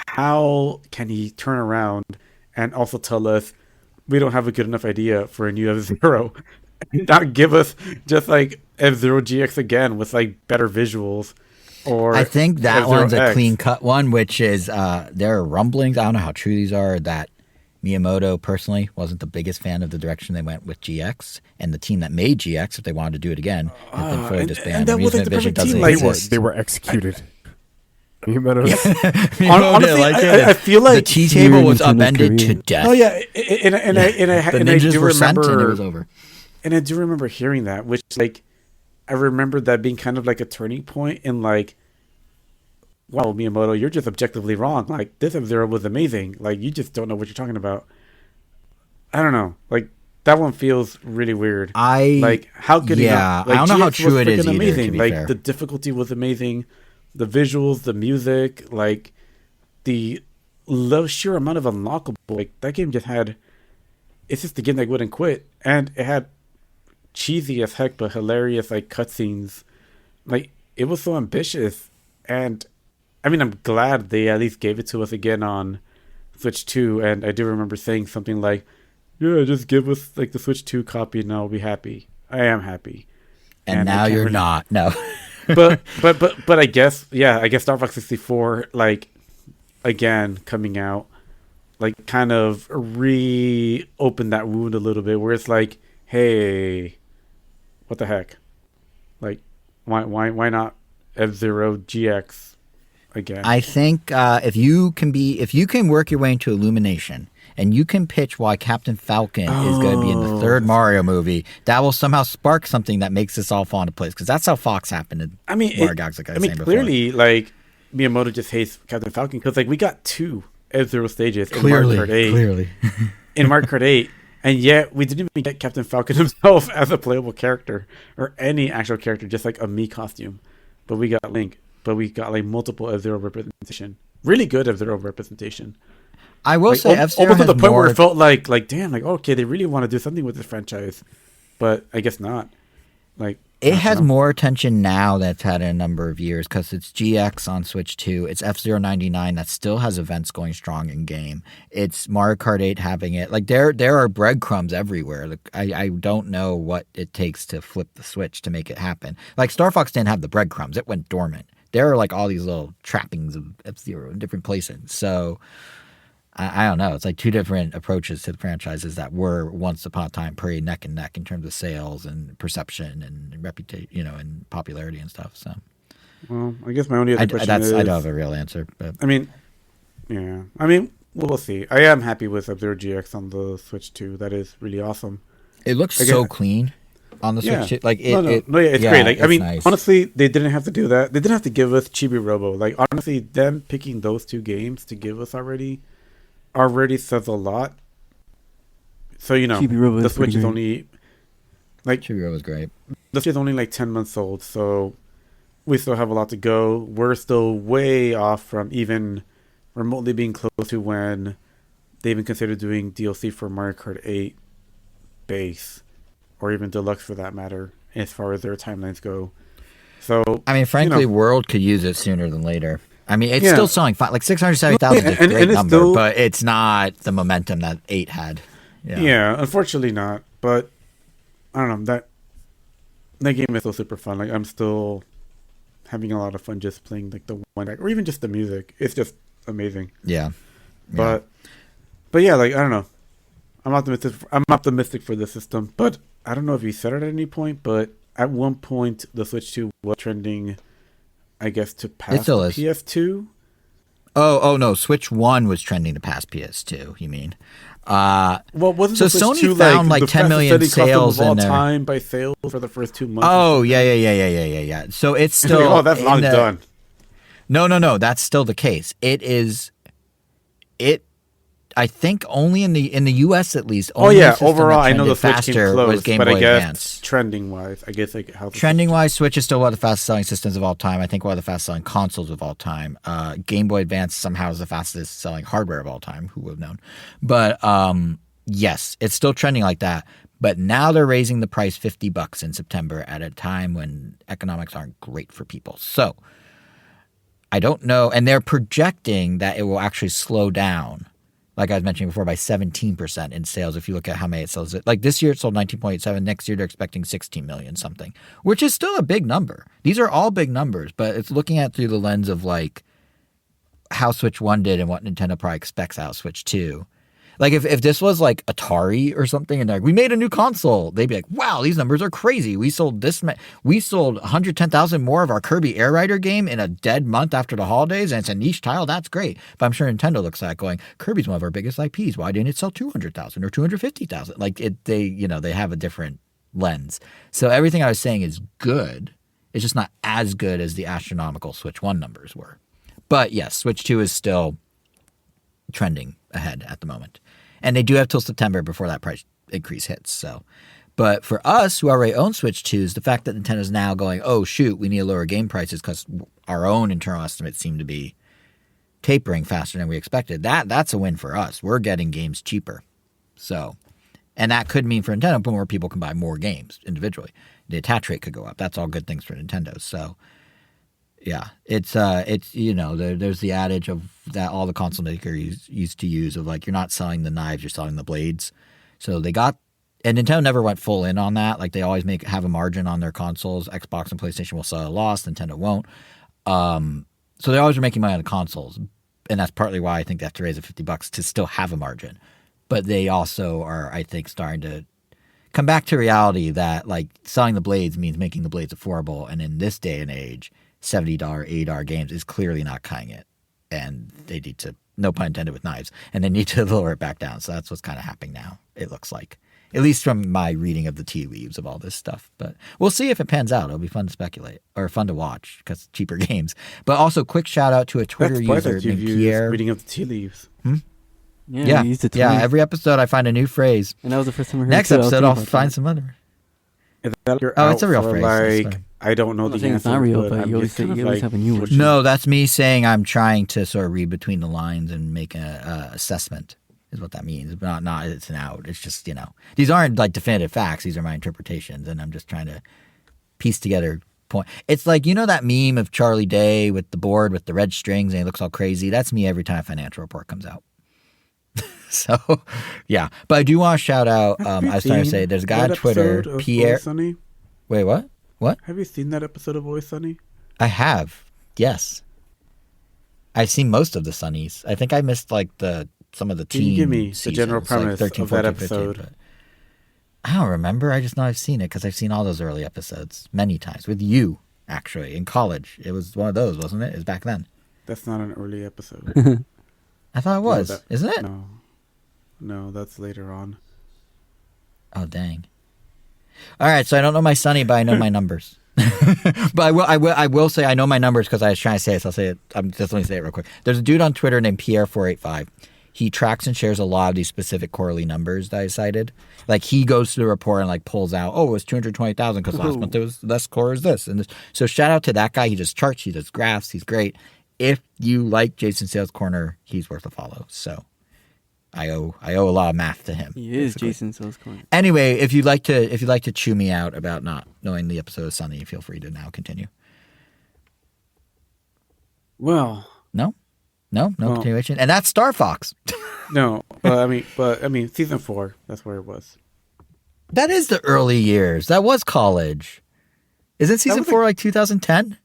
How can he turn around and also tell us we don't have a good enough idea for a new F-Zero and not give us just like F-Zero GX again with like better visuals? Or I think that F-Zero one's a X. clean cut one, which is there are rumblings. I don't know how true these are that Miyamoto personally wasn't the biggest fan of the direction they went with GX, and the team that made GX, if they wanted to do it again, has been fully disbanded. and that was, like, the Vision perfect team. doesn't Like, exist. They were executed. Miyamoto's Honestly, I feel like the T table was Nintendo's upended to career. death. Oh yeah, and I The and I ninjas do were sent and it remember was over. and I do remember hearing that, which like I remember that being kind of like a turning point in like, wow, Miyamoto, you're just objectively wrong. Like this F-Zero was amazing. Like you just don't know what you're talking about. I don't know. Like that one feels really weird. Like how could he not? Like, I don't know how GX true was it is freaking either, amazing. to be Like fair. the difficulty was amazing, the visuals, the music, like the low sheer amount of unlockable. Like that game just had. It's just the game that wouldn't quit, and it had cheesy as heck but hilarious like cutscenes. Like it was so ambitious, and I mean I'm glad they at least gave it to us again on Switch 2. And I do remember saying something like, "Yeah, just give us like the Switch 2 copy, and I'll be happy." I am happy, And I now can't you're really- not. No. but I guess Star Fox 64 like again coming out like kind of reopened that wound a little bit where it's like, hey, what the heck, like why not F-Zero GX again? I think if you can work your way into Illumination and you can pitch why Captain Falcon is going to be in the third Mario movie, that will somehow spark something that makes this all fall into place. Because that's how Fox happened in Mario Galaxy. Clearly, like Miyamoto just hates Captain Falcon because like we got 2 F-Zero stages in Clearly. Mario Kart 8. In Mario Kart 8, And yet we didn't even get Captain Falcon himself as a playable character or any actual character, just like a Mii costume. But we got Link. But we got like multiple F-Zero representation. Really good F-Zero representation. I will like, say F-Zero almost has to the point more... where it felt like damn, like okay, they really want to do something with this franchise, but I guess not. Like it has more attention now than it's had in a number of years because it's GX on Switch 2. It's F-Zero 99 that still has events going strong in game. It's Mario Kart 8 having it. Like there are breadcrumbs everywhere. Like, I don't know what it takes to flip the switch to make it happen. Like Star Fox didn't have the breadcrumbs. It went dormant. There are like all these little trappings of F-Zero in different places. So I don't know. It's like two different approaches to the franchises that were once upon a time pretty neck and neck in terms of sales and perception and reputation, and popularity and stuff. So, well, I guess my only other question is, I don't have a real answer, but I mean, yeah, I mean, we'll see. I am happy with F-Zero GX on the Switch 2. That is really awesome. It looks so clean on the Switch 2. Like it's great. Like I mean, nice. Honestly, they didn't have to do that. They didn't have to give us Chibi Robo. Like honestly, them picking those two games to give us already says a lot. So the Switch is only like Chibi Robo is great. The Switch is only like 10 months old, so we still have a lot to go. We're still way off from even remotely being close to when they even considered doing DLC for Mario Kart 8 base, or even deluxe for that matter, as far as their timelines go. So I mean, frankly, World could use it sooner than later. I mean, it's still selling fine. Like 670,000 is a great number, still, but it's not the momentum that 8 had. Yeah, unfortunately not. But I don't know, that game is still super fun. Like I'm still having a lot of fun just playing like the one track, or even just the music. It's just amazing. Yeah. But yeah, like I don't know. I'm optimistic for the system, but I don't know if you said it at any point, but at one point the Switch 2 was trending, I guess, to pass the PS2. Oh no, Switch 1 was trending to pass PS2, you mean? Well, wasn't so the Switch Sony 2 found like 10 million sales of all in there. time by sales for the first 2 months? Oh, yeah. So it's still that's long done. No, that's still the case. I think only in the US at least. Overall, I know the Switch faster came close, was Game but Boy I guess Advance. Trending wise, I guess like how trending wise, Switch is still one of the fastest selling systems of all time. I think one of the fastest selling consoles of all time. Game Boy Advance somehow is the fastest selling hardware of all time. Who would have known? But yes, it's still trending like that. But now they're raising the price $50 in September at a time when economics aren't great for people. So I don't know, and they're projecting that it will actually slow down. Like I was mentioning before, by 17% in sales. If you look at how many it sells, like this year it sold 19.87. Next year they're expecting 16 million something, which is still a big number. These are all big numbers, but it's looking at through the lens of like how Switch 1 did and what Nintendo probably expects out of Switch 2. Like if this was like Atari or something and they're like, we made a new console, they'd be like, wow, these numbers are crazy. We sold 110,000 more of our Kirby Air Rider game in a dead month after the holidays, and it's a niche title. That's great. But I'm sure Nintendo looks at it going, Kirby's one of our biggest IPs. Why didn't it sell 200,000 or 250,000? Like they have a different lens. So everything I was saying is good. It's just not as good as the astronomical Switch 1 numbers were. But yes, Switch 2 is still trending ahead at the moment. And they do have till September before that price increase hits. So, but for us who already own Switch 2s, the fact that Nintendo's now going, oh shoot, we need to lower game prices because our own internal estimates seem to be tapering faster than we expected. That's a win for us. We're getting games cheaper. So, and that could mean for Nintendo, more people can buy more games individually. The attach rate could go up. That's all good things for Nintendo. So, yeah, it's there's the adage of that all the console makers used to use of like, you're not selling the knives, you're selling the blades. So and Nintendo never went full in on that. Like they always have a margin on their consoles. Xbox and PlayStation will sell a loss, Nintendo won't. So they always are making money on the consoles, and that's partly why I think they have to raise it $50 to still have a margin. But they also are, I think, starting to come back to reality that like selling the blades means making the blades affordable, and in this day and age, $70, $80 games is clearly not cutting it. And they need to, no pun intended with knives, and they need to lower it back down. So that's what's kind of happening now, it looks like. At least from my reading of the tea leaves of all this stuff. But we'll see if it pans out. It'll be fun to speculate, or fun to watch, because cheaper games. But also, quick shout out to a Twitter user named Pierre. Reading of the tea leaves. Yeah. we used it Yeah. twice. Every episode, I find a new phrase. And that was the first time I heard Next it, too. I was episode, thinking I'll about find that. some other. Is that you're Oh, it's out a real for, phrase. That's Like, fine. I don't know I'm not the saying answer. it's not real, but I'm you always just say kind you of always like, have a new one. No, that's me saying I'm trying to sort of read between the lines and make a assessment. Is what that means. But not it's an out. It's just these aren't like definitive facts. These are my interpretations, and I'm just trying to piece together point. It's like that meme of Charlie Day with the board with the red strings and he looks all crazy. That's me every time a financial report comes out. So, yeah. But I do want to shout out. I was trying to say there's a guy on Twitter, Pierre. Sunny? Wait, what? What? Have you seen that episode of Always Sunny? I have. Yes. I've seen most of the Sunnies. I think I missed like some of the Can teen you give me the seasons, general like premise 13, of that 14, 15, episode? but I don't remember. I just know I've seen it because I've seen all those early episodes many times with you, actually, in college. It was one of those, wasn't it? It was back then. That's not an early episode. I thought it was. that- Isn't it? No, that's later on. Oh, dang. All right, so I don't know my Sunny, but I know my numbers. But I will say I know my numbers because I was trying to say it, so I'll say it. Let me say it real quick. There's a dude on Twitter named Pierre485. He tracks and shares a lot of these specific quarterly numbers that I cited. Like he goes to the report and like pulls out, it was 220,000 because last month it was less core is this and this. So shout out to that guy. He does charts, he does graphs, he's great. If you like Jason Sales Corner, he's worth a follow. So I owe a lot of math to him. He is basically. Jason Sales Corner. Anyway, if you'd like to chew me out about not knowing the episode of Sunny, feel free to now continue. Well, No Well- continuation, and that's Star Fox. no, but I mean, season 4. That's where it was. That is the early years. That was college. Isn't season was 4 like 2010?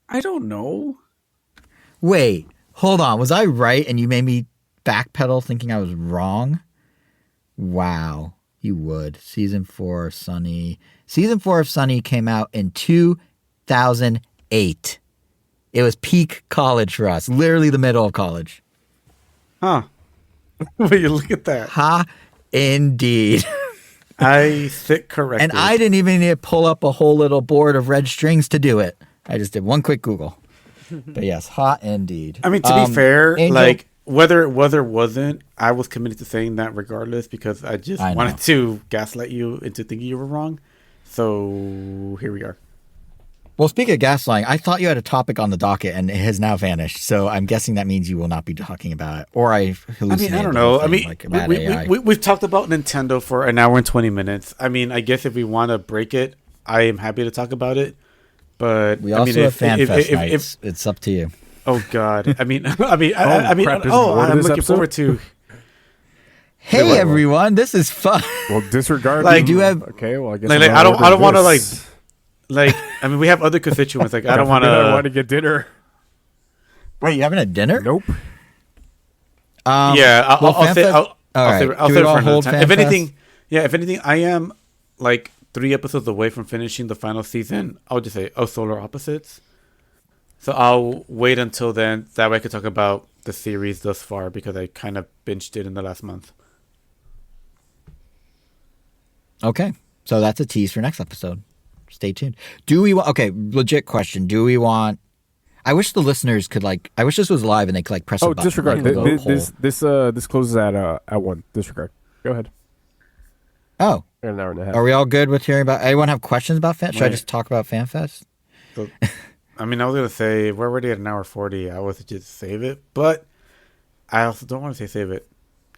I don't know. Wait, hold on. Was I right and you made me backpedal thinking I was wrong? Wow, you would. Season 4 of Sunny. Season 4 of Sunny came out in 2008. It was peak college for us. Literally the middle of college. Huh? Will you look at that? Ha, indeed. I sit corrected. And I didn't even need to pull up a whole little board of red strings to do it. I just did one quick Google. But yes, hot indeed. I mean, to be fair, Angel- like whether it wasn't, I was committed to saying that regardless because I just I know. wanted to gaslight you into thinking you were wrong. So here we are. Well, speaking of gaslighting, I thought you had a topic on the docket and it has now vanished. So I'm guessing that means you will not be talking about it. Or I hallucinated. I don't the know. whole I thing, mean, like about AI. we've talked about Nintendo for an hour and 20 minutes. I mean, I guess if we want to break it, I am happy to talk about it. But We I also mean, have FanFest nights. It's up to you. Oh God! I mean, I mean, crap, there's more to I'm this looking episode? forward to. Hey, wait. everyone. This is fun. Well, disregard. Like, do have- Okay, well, I guess Like, I'm I not don't want to this. like. I mean, we have other constituents. Like, I don't want I want to. to get dinner. Wait, you having a dinner? Nope. Yeah, well, I'll say. FanFest- I'll all say. right. I'll Do say we it all for another hold time. If FanFest? anything, I am like 3 episodes away from finishing the final season. I'll just say, Solar Opposites. So I'll wait until then. That way I can talk about the series thus far because I kind of binged it in the last month. Okay. So that's a tease for next episode. Stay tuned. Do we want... Okay, legit question. Do we want... I wish the listeners could like... I wish this was live and they could like press a Oh, button. disregard. like, a little This closes at 1. Disregard. Go ahead. poll. Oh. An hour and a half. Are we all good with hearing about... Anyone have questions about Fan? Should I Wait. just talk about FanFest? So, I mean, I was gonna say we're already at an hour 40. I was just save it, but I also don't want to say save it.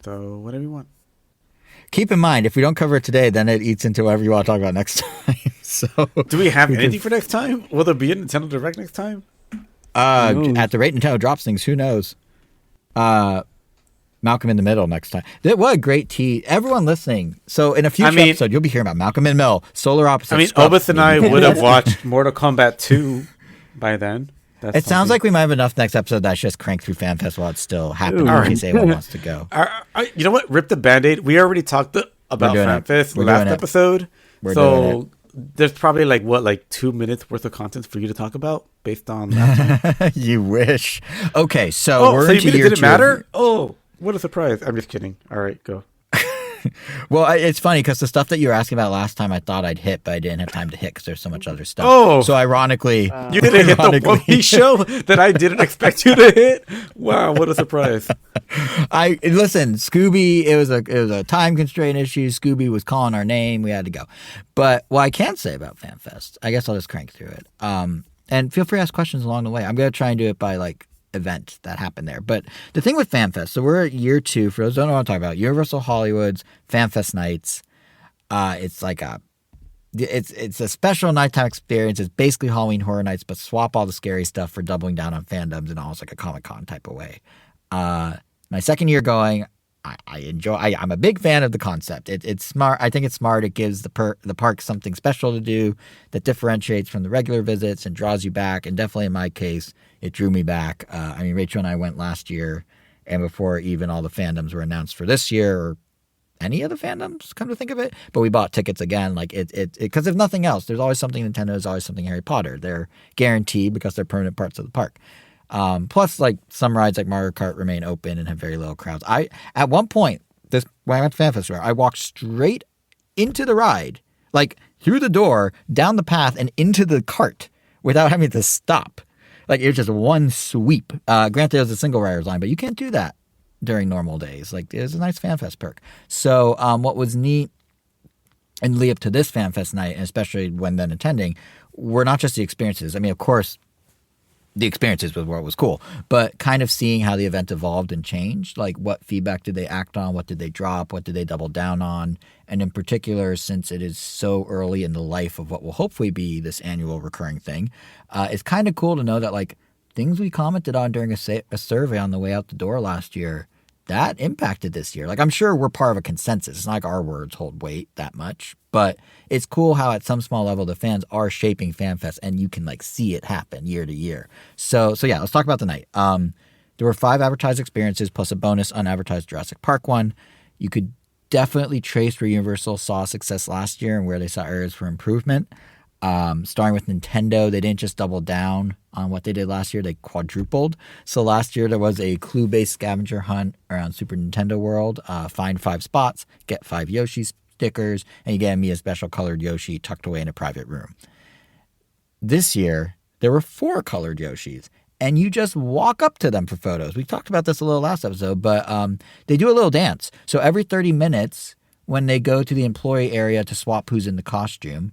So whatever you want. Keep in mind, if we don't cover it today, then it eats into whatever you want to talk about next time. So... Do we have We could- anything for next time? Will there be a Nintendo Direct next time? knows? At the rate Nintendo drops things, who knows? Malcolm in the Middle next time. What a great tease. Everyone listening. So in a future episode, you'll be hearing about Malcolm in the Middle, Solar Opposites. I mean, Scrubs, Obus and I maybe. would have watched Mortal Kombat 2 by then. That's It sounds like we might have enough next episode that I should just crank through FanFest while it's still happening Ooh. in case anyone wants to go. You know what? Rip the Band-Aid. We already talked about doing it. FanFest We're last doing it. episode. We're doing So there's probably like 2 minutes worth of content for you to talk about based on that. You wish. Okay, so we're so you into mean it year didn't 2 of- matter? Oh, what a surprise. I'm just kidding. All right, go. Well, it's funny because the stuff that you were asking about last time, I thought I'd hit, but I didn't have time to hit because there's so much other stuff. Oh. So ironically, You didn't hit the One Piece show that I didn't expect you to hit. Wow, what a surprise! Listen, Scooby. It was a time constraint issue. Scooby was calling our name. We had to go. But what I can say about FanFest, I guess I'll just crank through it. And feel free to ask questions along the way. I'm gonna try and do it by like event that happened there. But the thing with FanFest, so we're at year 2. For those who don't know what I'm talking about, Universal Hollywood's FanFest nights. It's like it's a special nighttime experience. It's basically Halloween Horror Nights, but swap all the scary stuff for doubling down on fandoms in almost like a Comic-Con type of way. My second year going, I enjoy. I'm a big fan of the concept. It's smart. I think it's smart. It gives the park something special to do that differentiates from the regular visits and draws you back. And definitely in my case, it drew me back. I mean, Rachel and I went last year, and before even all the fandoms were announced for this year, or any of the fandoms, come to think of it. But we bought tickets again, like because if nothing else, there's always something Nintendo, there's always something Harry Potter. They're guaranteed because they're permanent parts of the park. Plus, like some rides like Mario Kart remain open and have very little crowds. At one point, when I went to FanFest, I walked straight into the ride, like through the door, down the path, and into the cart without having to stop. Like it was just one sweep. Granted, it was a single rider's line, but you can't do that during normal days. Like it was a nice FanFest perk. So what was neat and lead up to this FanFest night, and especially when then attending, were not just the experiences. I mean, of course, the experiences was what was cool, but kind of seeing how the event evolved and changed. Like what feedback did they act on? What did they drop? What did they double down on? And in particular, since it is so early in the life of what will hopefully be this annual recurring thing, it's kind of cool to know that like things we commented on during a survey on the way out the door last year, that impacted this year. Like I'm sure we're part of a consensus. It's not like our words hold weight that much, but it's cool how at some small level the fans are shaping FanFest and you can like see it happen year to year. So yeah, let's talk about the night. There were 5 advertised experiences plus a bonus unadvertised Jurassic Park one. You could definitely trace where Universal saw success last year and where they saw areas for improvement. Starting with Nintendo, they didn't just double down on what they did last year, they quadrupled. So last year there was a clue-based scavenger hunt around Super Nintendo World. Find 5 spots, get 5 Yoshi stickers, and you get me a special colored Yoshi tucked away in a private room. This year, there were 4 colored Yoshis, and you just walk up to them for photos. We talked about this a little last episode, but they do a little dance. So every 30 minutes, when they go to the employee area to swap who's in the costume,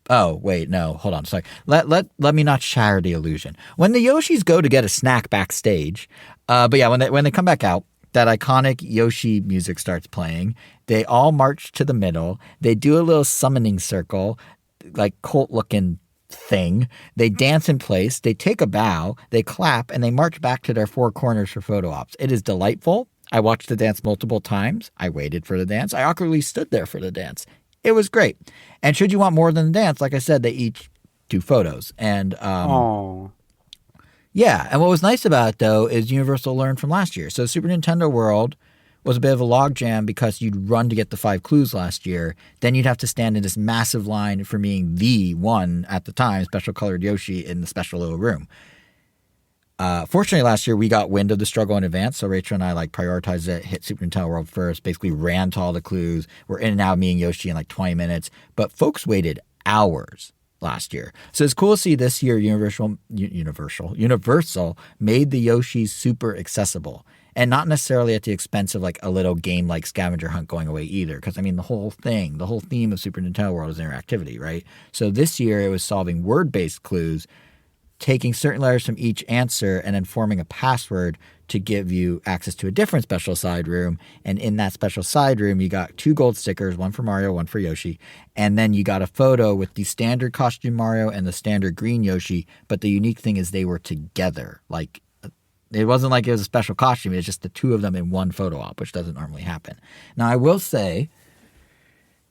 oh wait, no, hold on, sorry. Let me not shatter the illusion. When the Yoshis go to get a snack backstage, but yeah, when they come back out, that iconic Yoshi music starts playing. They all march to the middle. They do a little summoning circle, like cult looking thing. They dance in place. They take a bow. They clap and they march back to their 4 corners for photo ops. It is delightful. I watched the dance multiple times. I waited for the dance. I awkwardly stood there for the dance. It was great. And should you want more than the dance, like I said, they each do photos. And yeah, and what was nice about it, though, is Universal learned from last year. So Super Nintendo World was a bit of a logjam because you'd run to get the 5 clues last year. Then you'd have to stand in this massive line for being the one, at the time, special colored Yoshi in the special little room. Fortunately, last year we got wind of the struggle in advance, so Rachel and I prioritized it, hit Super Nintendo World first, basically ran to all the clues. We're in and out, me and Yoshi, in 20 minutes. But folks waited hours last year. So it's cool to see this year Universal made the Yoshis super accessible. And not necessarily at the expense of a little game like Scavenger Hunt going away either. Because, I mean, the whole theme of Super Nintendo World is interactivity, right? So this year it was solving word-based clues, taking certain letters from each answer and then forming a password to give you access to a different special side room. And in that special side room, you got 2 gold stickers, one for Mario, one for Yoshi. And then you got a photo with the standard costume Mario and the standard green Yoshi. But the unique thing is they were together. It wasn't like it was a special costume. It was just the 2 of them in one photo op, which doesn't normally happen. Now, I will say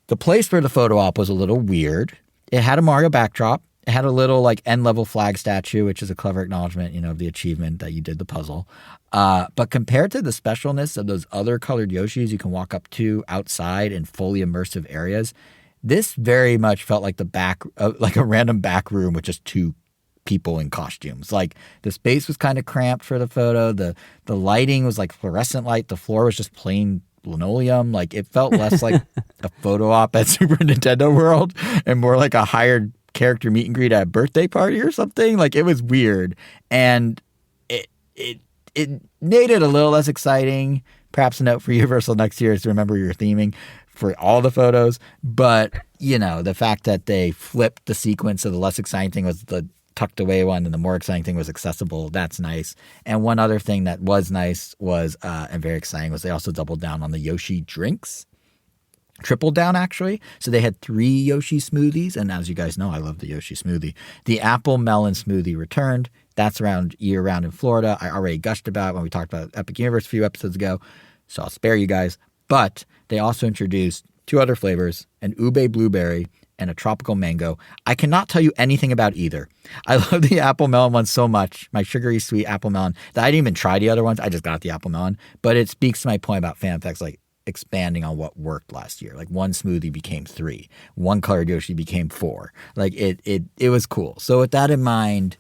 the place for the photo op was a little weird. It had a Mario backdrop. It had a little end-level flag statue, which is a clever acknowledgement, of the achievement that you did the puzzle. But compared to the specialness of those other colored Yoshis you can walk up to outside in fully immersive areas, this very much felt like like a random back room with just 2 people in costumes. The space was kind of cramped for the photo. The lighting was like fluorescent light. The floor was just plain linoleum. Like it felt less like a photo op at Super Nintendo World and more like a hired character meet and greet at a birthday party or something. Like it was weird, and it made it a little less exciting. Perhaps a note for Universal next year is to remember your theming for all the photos. But, the fact that they flipped the sequence, so the less exciting thing was the tucked away one and the more exciting thing was accessible, that's nice. And one other thing that was nice was, and very exciting, was they also doubled down on the Yoshi drinks. Tripled down, actually. So they had 3 Yoshi smoothies. And as you guys know, I love the Yoshi smoothie. The apple melon smoothie returned. That's around year-round in Florida. I already gushed about it when we talked about Epic Universe a few episodes ago, so I'll spare you guys. But they also introduced 2 other flavors, an ube blueberry and a tropical mango. I cannot tell you anything about either. I love the apple melon one so much, my sugary sweet apple melon, that I didn't even try the other ones. I just got the apple melon. But it speaks to my point about fan effects, like expanding on what worked last year. Like one smoothie became 3, one colored Yoshi became 4. Like it was cool. So with that in mind,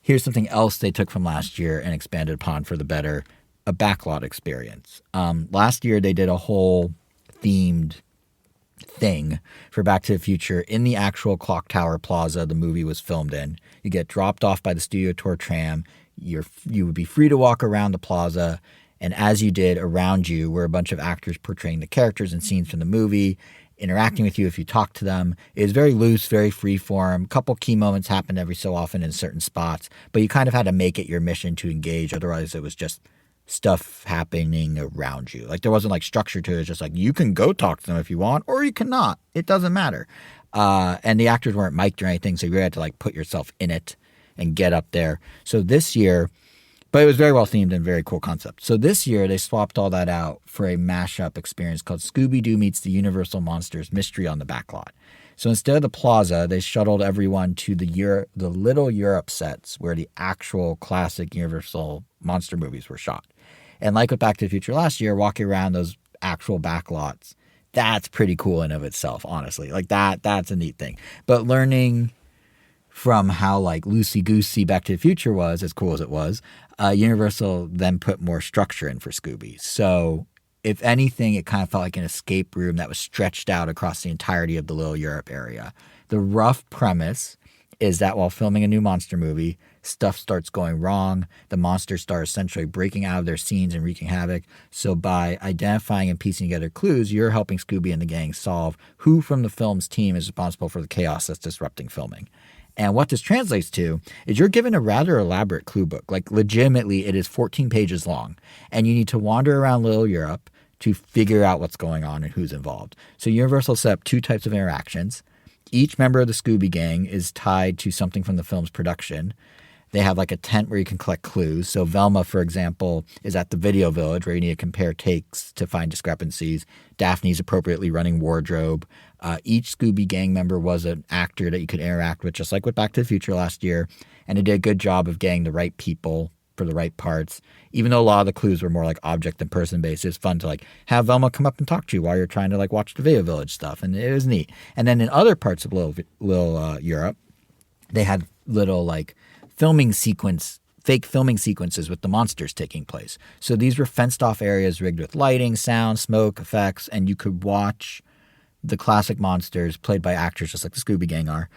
here's something else they took from last year and expanded upon for the better, a backlot experience. Last year, they did a whole themed thing for Back to the Future in the actual Clock Tower Plaza the movie was filmed in. You get dropped off by the Studio Tour tram. You would be free to walk around the plaza. And as you did, around you were a bunch of actors portraying the characters and scenes from the movie, interacting with you if you talk to them. It was very loose, very free form. A couple key moments happened every so often in certain spots, but you kind of had to make it your mission to engage. Otherwise, it was just stuff happening around you. Like there wasn't like structure to it. It's just like you can go talk to them if you want, or you cannot. It doesn't matter. And the actors weren't mic'd or anything, so you had to like put yourself in it and get up there. So this year, but it was very well themed and very cool concept. So this year, they swapped all that out for a mashup experience called Scooby-Doo Meets the Universal Monsters Mystery on the Backlot. So instead of the plaza, they shuttled everyone to the Little Europe sets where the actual classic Universal monster movies were shot. And like with Back to the Future last year, walking around those actual backlots, that's pretty cool in of itself, honestly. Like that's a neat thing. But learning from how like loosey-goosey Back to the Future was, as cool as it was, Universal then put more structure in for Scooby. So if anything, it kind of felt like an escape room that was stretched out across the entirety of the Little Europe area. The rough premise is that while filming a new monster movie, stuff starts going wrong. The monsters start essentially breaking out of their scenes and wreaking havoc. So by identifying and piecing together clues, you're helping Scooby and the gang solve who from the film's team is responsible for the chaos that's disrupting filming. And what this translates to is you're given a rather elaborate clue book. Like legitimately, it is 14 pages long. And you need to wander around Little Europe to figure out what's going on and who's involved. So Universal set up 2 types of interactions. Each member of the Scooby Gang is tied to something from the film's production. They have like a tent where you can collect clues. So Velma, for example, is at the video village where you need to compare takes to find discrepancies. Daphne's appropriately running wardrobe. Each Scooby Gang member was an actor that you could interact with, just like with Back to the Future last year. And it did a good job of getting the right people for the right parts. Even though a lot of the clues were more like object and person based, it's fun to like have Velma come up and talk to you while you're trying to like watch the video village stuff. And it was neat. And then in other parts of Little Europe, they had little like fake filming sequences with the monsters taking place. So these were fenced off areas rigged with lighting, sound, smoke, effects, and you could watch the classic monsters played by actors just like the Scooby Gang are,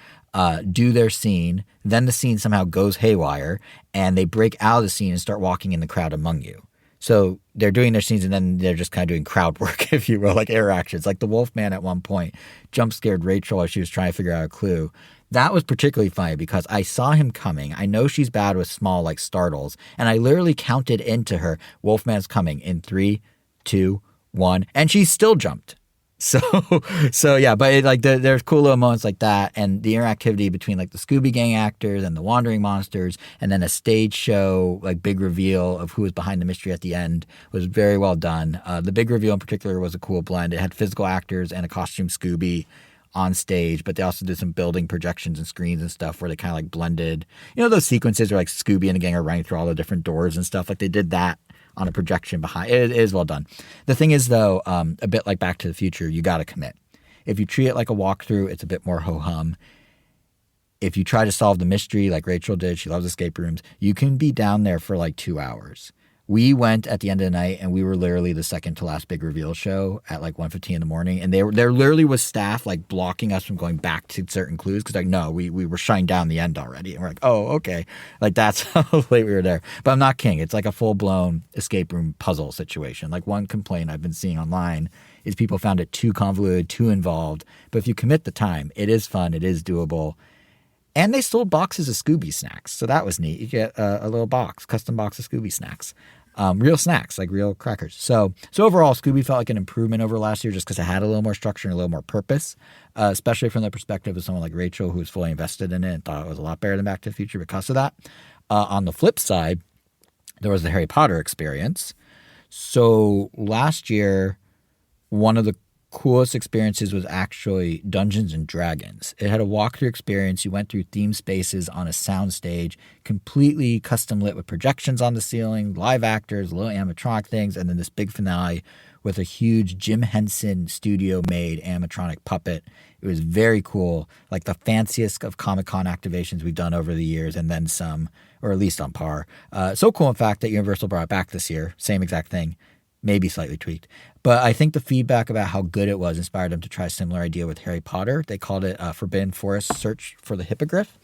do their scene. Then the scene somehow goes haywire and they break out of the scene and start walking in the crowd among you. So they're doing their scenes and then they're just kind of doing crowd work, if you will, like interactions. Like the Wolfman at one point jump scared Rachel as she was trying to figure out a clue. That was particularly funny because I saw him coming. I know she's bad with small like startles. And I literally counted into her, Wolfman's coming in 3, 2, 1. And she still jumped. So yeah, but there's cool little moments like that, and the interactivity between like the Scooby Gang actors and the wandering monsters, and then a stage show like big reveal of who was behind the mystery at the end was very well done. The big reveal in particular was a cool blend. It had physical actors and a costume Scooby on stage, but they also did some building projections and screens and stuff where they kind of like blended, those sequences where like Scooby and the gang are running through all the different doors and stuff. Like they did that on a projection behind. It is well done. The thing is, though, a bit like Back to the Future, you got to commit. If you treat it like a walkthrough, it's a bit more ho-hum. If you try to solve the mystery like Rachel did, she loves escape rooms, you can be down there for like 2 hours. We went at the end of the night, and we were literally the second to last big reveal show at like 1:15 in the morning. And there literally was staff like blocking us from going back to certain clues because like, no, we were shutting down the end already. And we're like, oh, okay. Like that's how late we were there. But I'm not kidding. It's like a full-blown escape room puzzle situation. Like one complaint I've been seeing online is people found it too convoluted, too involved. But if you commit the time, it is fun. It is doable. And they sold boxes of Scooby snacks. So that was neat. You get a little box, custom box of Scooby snacks. Real snacks, like real crackers. So overall, Scooby felt like an improvement over last year just because it had a little more structure and a little more purpose, especially from the perspective of someone like Rachel who was fully invested in it and thought it was a lot better than Back to the Future because of that. On the flip side, there was the Harry Potter experience. So last year, one of the coolest experiences was actually Dungeons and Dragons. It had a walkthrough experience. You went through theme spaces on a soundstage, completely custom lit with projections on the ceiling, live actors, little animatronic things, and then this big finale with a huge Jim Henson studio-made animatronic puppet. It was very cool, like the fanciest of Comic-Con activations we've done over the years, and then some, or at least on par. So cool, in fact, that Universal brought it back this year. Same exact thing. Maybe slightly tweaked. But I think the feedback about how good it was inspired them to try a similar idea with Harry Potter. They called it Forbidden Forest Search for the Hippogriff.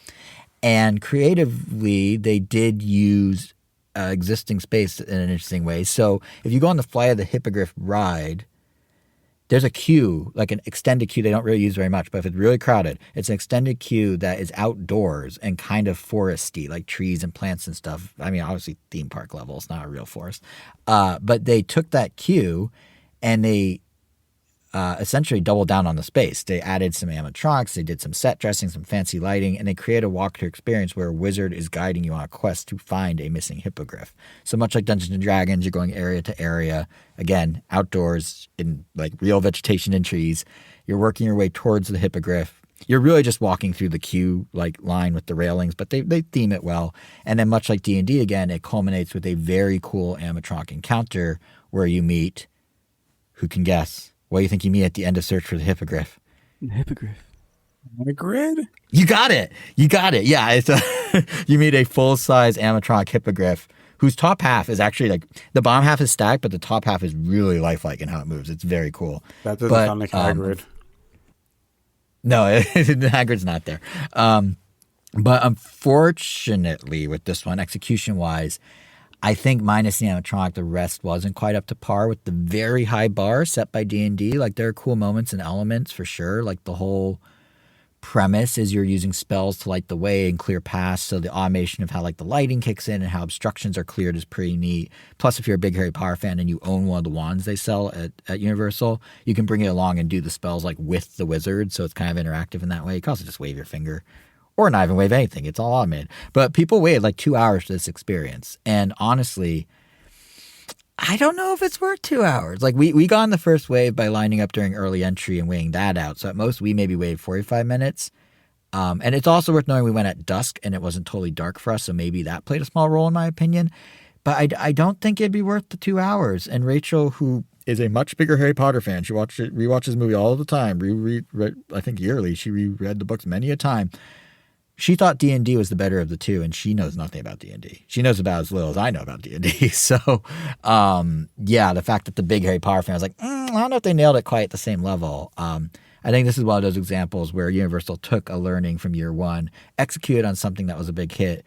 And creatively, they did use existing space in an interesting way. So if you go on the Flight of the Hippogriff ride, there's a queue, like an extended queue they don't really use very much, but if it's really crowded, it's an extended queue that is outdoors and kind of foresty, like trees and plants and stuff. I mean, obviously theme park level, it's not a real forest. But they took that queue and they essentially doubled down on the space. They added some animatronics, they did some set dressing, some fancy lighting, and they created a walkthrough experience where a wizard is guiding you on a quest to find a missing hippogriff. So much like Dungeons & Dragons, you're going area to area, again, outdoors in like real vegetation and trees. You're working your way towards the hippogriff. You're really just walking through the queue like line with the railings, but they theme it well. And then much like D&D again, it culminates with a very cool animatronic encounter where you meet, who can guess? What do you think you meet at the end of Search for the Hippogriff? The hippogriff. Hagrid? You got it. Yeah, it's you meet a full-size animatronic hippogriff whose top half is actually like the bottom half is stacked, but the top half is really lifelike in how it moves. It's very cool. That doesn't sound like Hagrid. No, Hagrid's not there. But unfortunately, with this one, execution-wise, I think minus the animatronic, the rest wasn't quite up to par with the very high bar set by D&D. Like, there are cool moments and elements for sure. Like, the whole premise is you're using spells to light the way and clear paths. So the automation of how, like, the lighting kicks in and how obstructions are cleared is pretty neat. Plus, if you're a big Harry Potter fan and you own one of the wands they sell at Universal, you can bring it along and do the spells, like, with the wizard. So it's kind of interactive in that way. You can also just wave your finger. Or not even wave anything. It's all automated. But people waited like 2 hours for this experience. And honestly, I don't know if it's worth 2 hours. Like we got on the first wave by lining up during early entry and waiting that out. So at most we maybe waited 45 minutes. And it's also worth knowing we went at dusk and it wasn't totally dark for us. So maybe that played a small role in my opinion. But I don't think it'd be worth the 2 hours. And Rachel, who is a much bigger Harry Potter fan, she rewatches the movie all the time. I think yearly. She reread the books many a time. She thought D&D was the better of the two, and she knows nothing about D&D. She knows about as little as I know about D&D. So, yeah, the fact that the big Harry Potter fan was like, I don't know if they nailed it quite at the same level. I think this is one of those examples where Universal took a learning from year one, executed on something that was a big hit.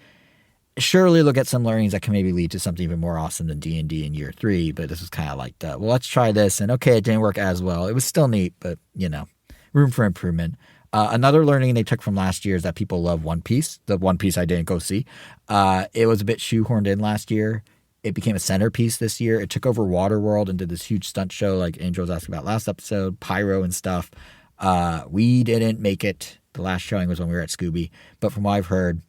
Surely they'll get some learnings that can maybe lead to something even more awesome than D&D in year three, but this was kind of like, well, let's try this, and okay, it didn't work as well. It was still neat, but, room for improvement. Another learning they took from last year is that people love One Piece. The One Piece I didn't go see. It was a bit shoehorned in last year. It became a centerpiece this year. It took over Waterworld and did this huge stunt show like Angel was asking about last episode, pyro and stuff. We didn't make it. The last showing was when we were at Scooby. But from what I've heard,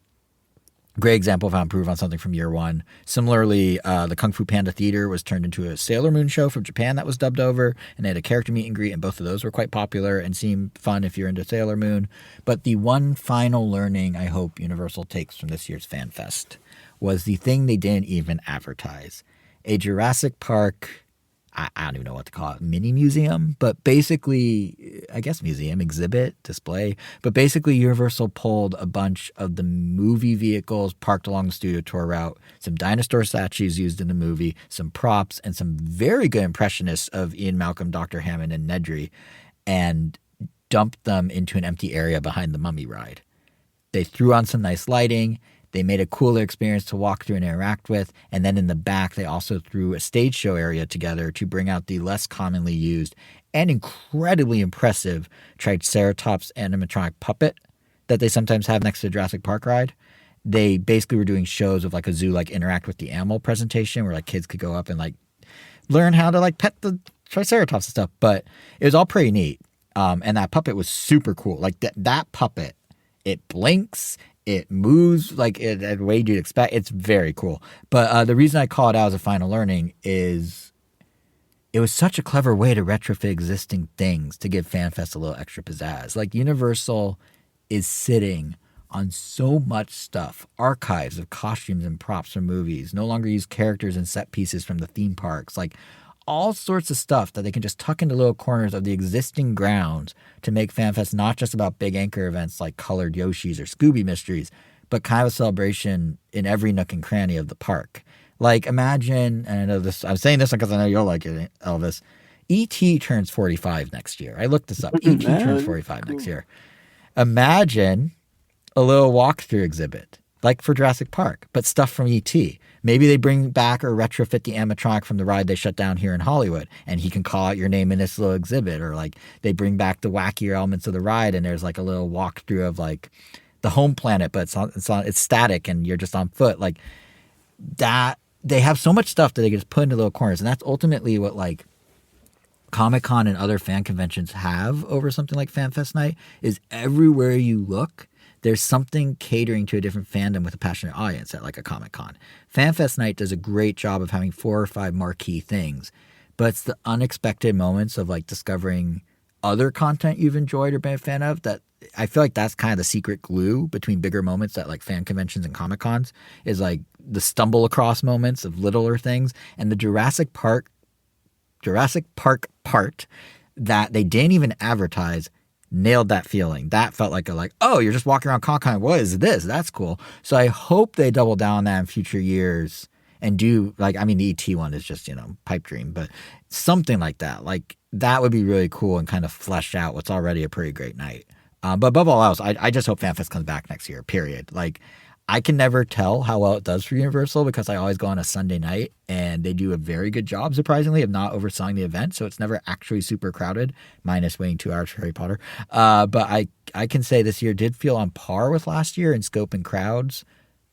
great example of how improved on something from year one. Similarly, the Kung Fu Panda Theater was turned into a Sailor Moon show from Japan that was dubbed over, and they had a character meet and greet, and both of those were quite popular and seemed fun if you're into Sailor Moon. But the one final learning I hope Universal takes from this year's Fan Fest was the thing they didn't even advertise. A Jurassic Park, I don't even know what to call it, mini museum, but basically, I guess museum, exhibit, display. But basically, Universal pulled a bunch of the movie vehicles parked along the studio tour route, some dinosaur statues used in the movie, some props, and some very good impressionists of Ian Malcolm, Dr. Hammond, and Nedry, and dumped them into an empty area behind the Mummy ride. They threw on some nice lighting. They made a cooler experience to walk through and interact with. And then in the back, they also threw a stage show area together to bring out the less commonly used and incredibly impressive Triceratops animatronic puppet that they sometimes have next to the Jurassic Park ride. They basically were doing shows of like a zoo, like interact with the animal presentation where like kids could go up and like learn how to like pet the Triceratops and stuff. But it was all pretty neat. And that puppet was super cool. Like that puppet, it blinks. It moves like the way you'd expect. It's very cool. But the reason I call it out as a final learning is it was such a clever way to retrofit existing things to give FanFest a little extra pizzazz. Like Universal is sitting on so much stuff, archives of costumes and props from movies, no longer use characters and set pieces from the theme parks, like all sorts of stuff that they can just tuck into little corners of the existing grounds to make FanFest not just about big anchor events like colored Yoshis or Scooby Mysteries, but kind of a celebration in every nook and cranny of the park. Like imagine, and I know this, I'm saying this because I know you'll like it, Elvis, E.T. turns 45 next year. I looked this up. E.T. turns 45 next year. Imagine a little walkthrough exhibit, like for Jurassic Park, but stuff from E.T. Maybe they bring back or retrofit the animatronic from the ride they shut down here in Hollywood, and he can call out your name in this little exhibit. Or like they bring back the wackier elements of the ride, and there's like a little walkthrough of like the home planet, but it's static, and you're just on foot. Like that, they have so much stuff that they can just put into little corners, and that's ultimately what like Comic-Con and other fan conventions have over something like FanFest Night. Is everywhere you look, there's something catering to a different fandom with a passionate audience at like a Comic-Con. FanFest Night does a great job of having 4 or 5 marquee things, but it's the unexpected moments of like discovering other content you've enjoyed or been a fan of that I feel like that's kind of the secret glue between bigger moments at like fan conventions and Comic-Cons is like the stumble across moments of littler things, and the Jurassic Park part that they didn't even advertise nailed that feeling. That felt like oh, you're just walking around Comic-Con. What is this? That's cool. So I hope they double down on that in future years and do like, I mean, the ET one is just, pipe dream, but something like that. Like that would be really cool and kind of flesh out what's already a pretty great night. But above all else, I just hope FanFest comes back next year, period. Like I can never tell how well it does for Universal because I always go on a Sunday night and they do a very good job, surprisingly, of not overselling the event. So it's never actually super crowded, minus waiting 2 hours for Harry Potter. But I can say this year did feel on par with last year in scope and crowds.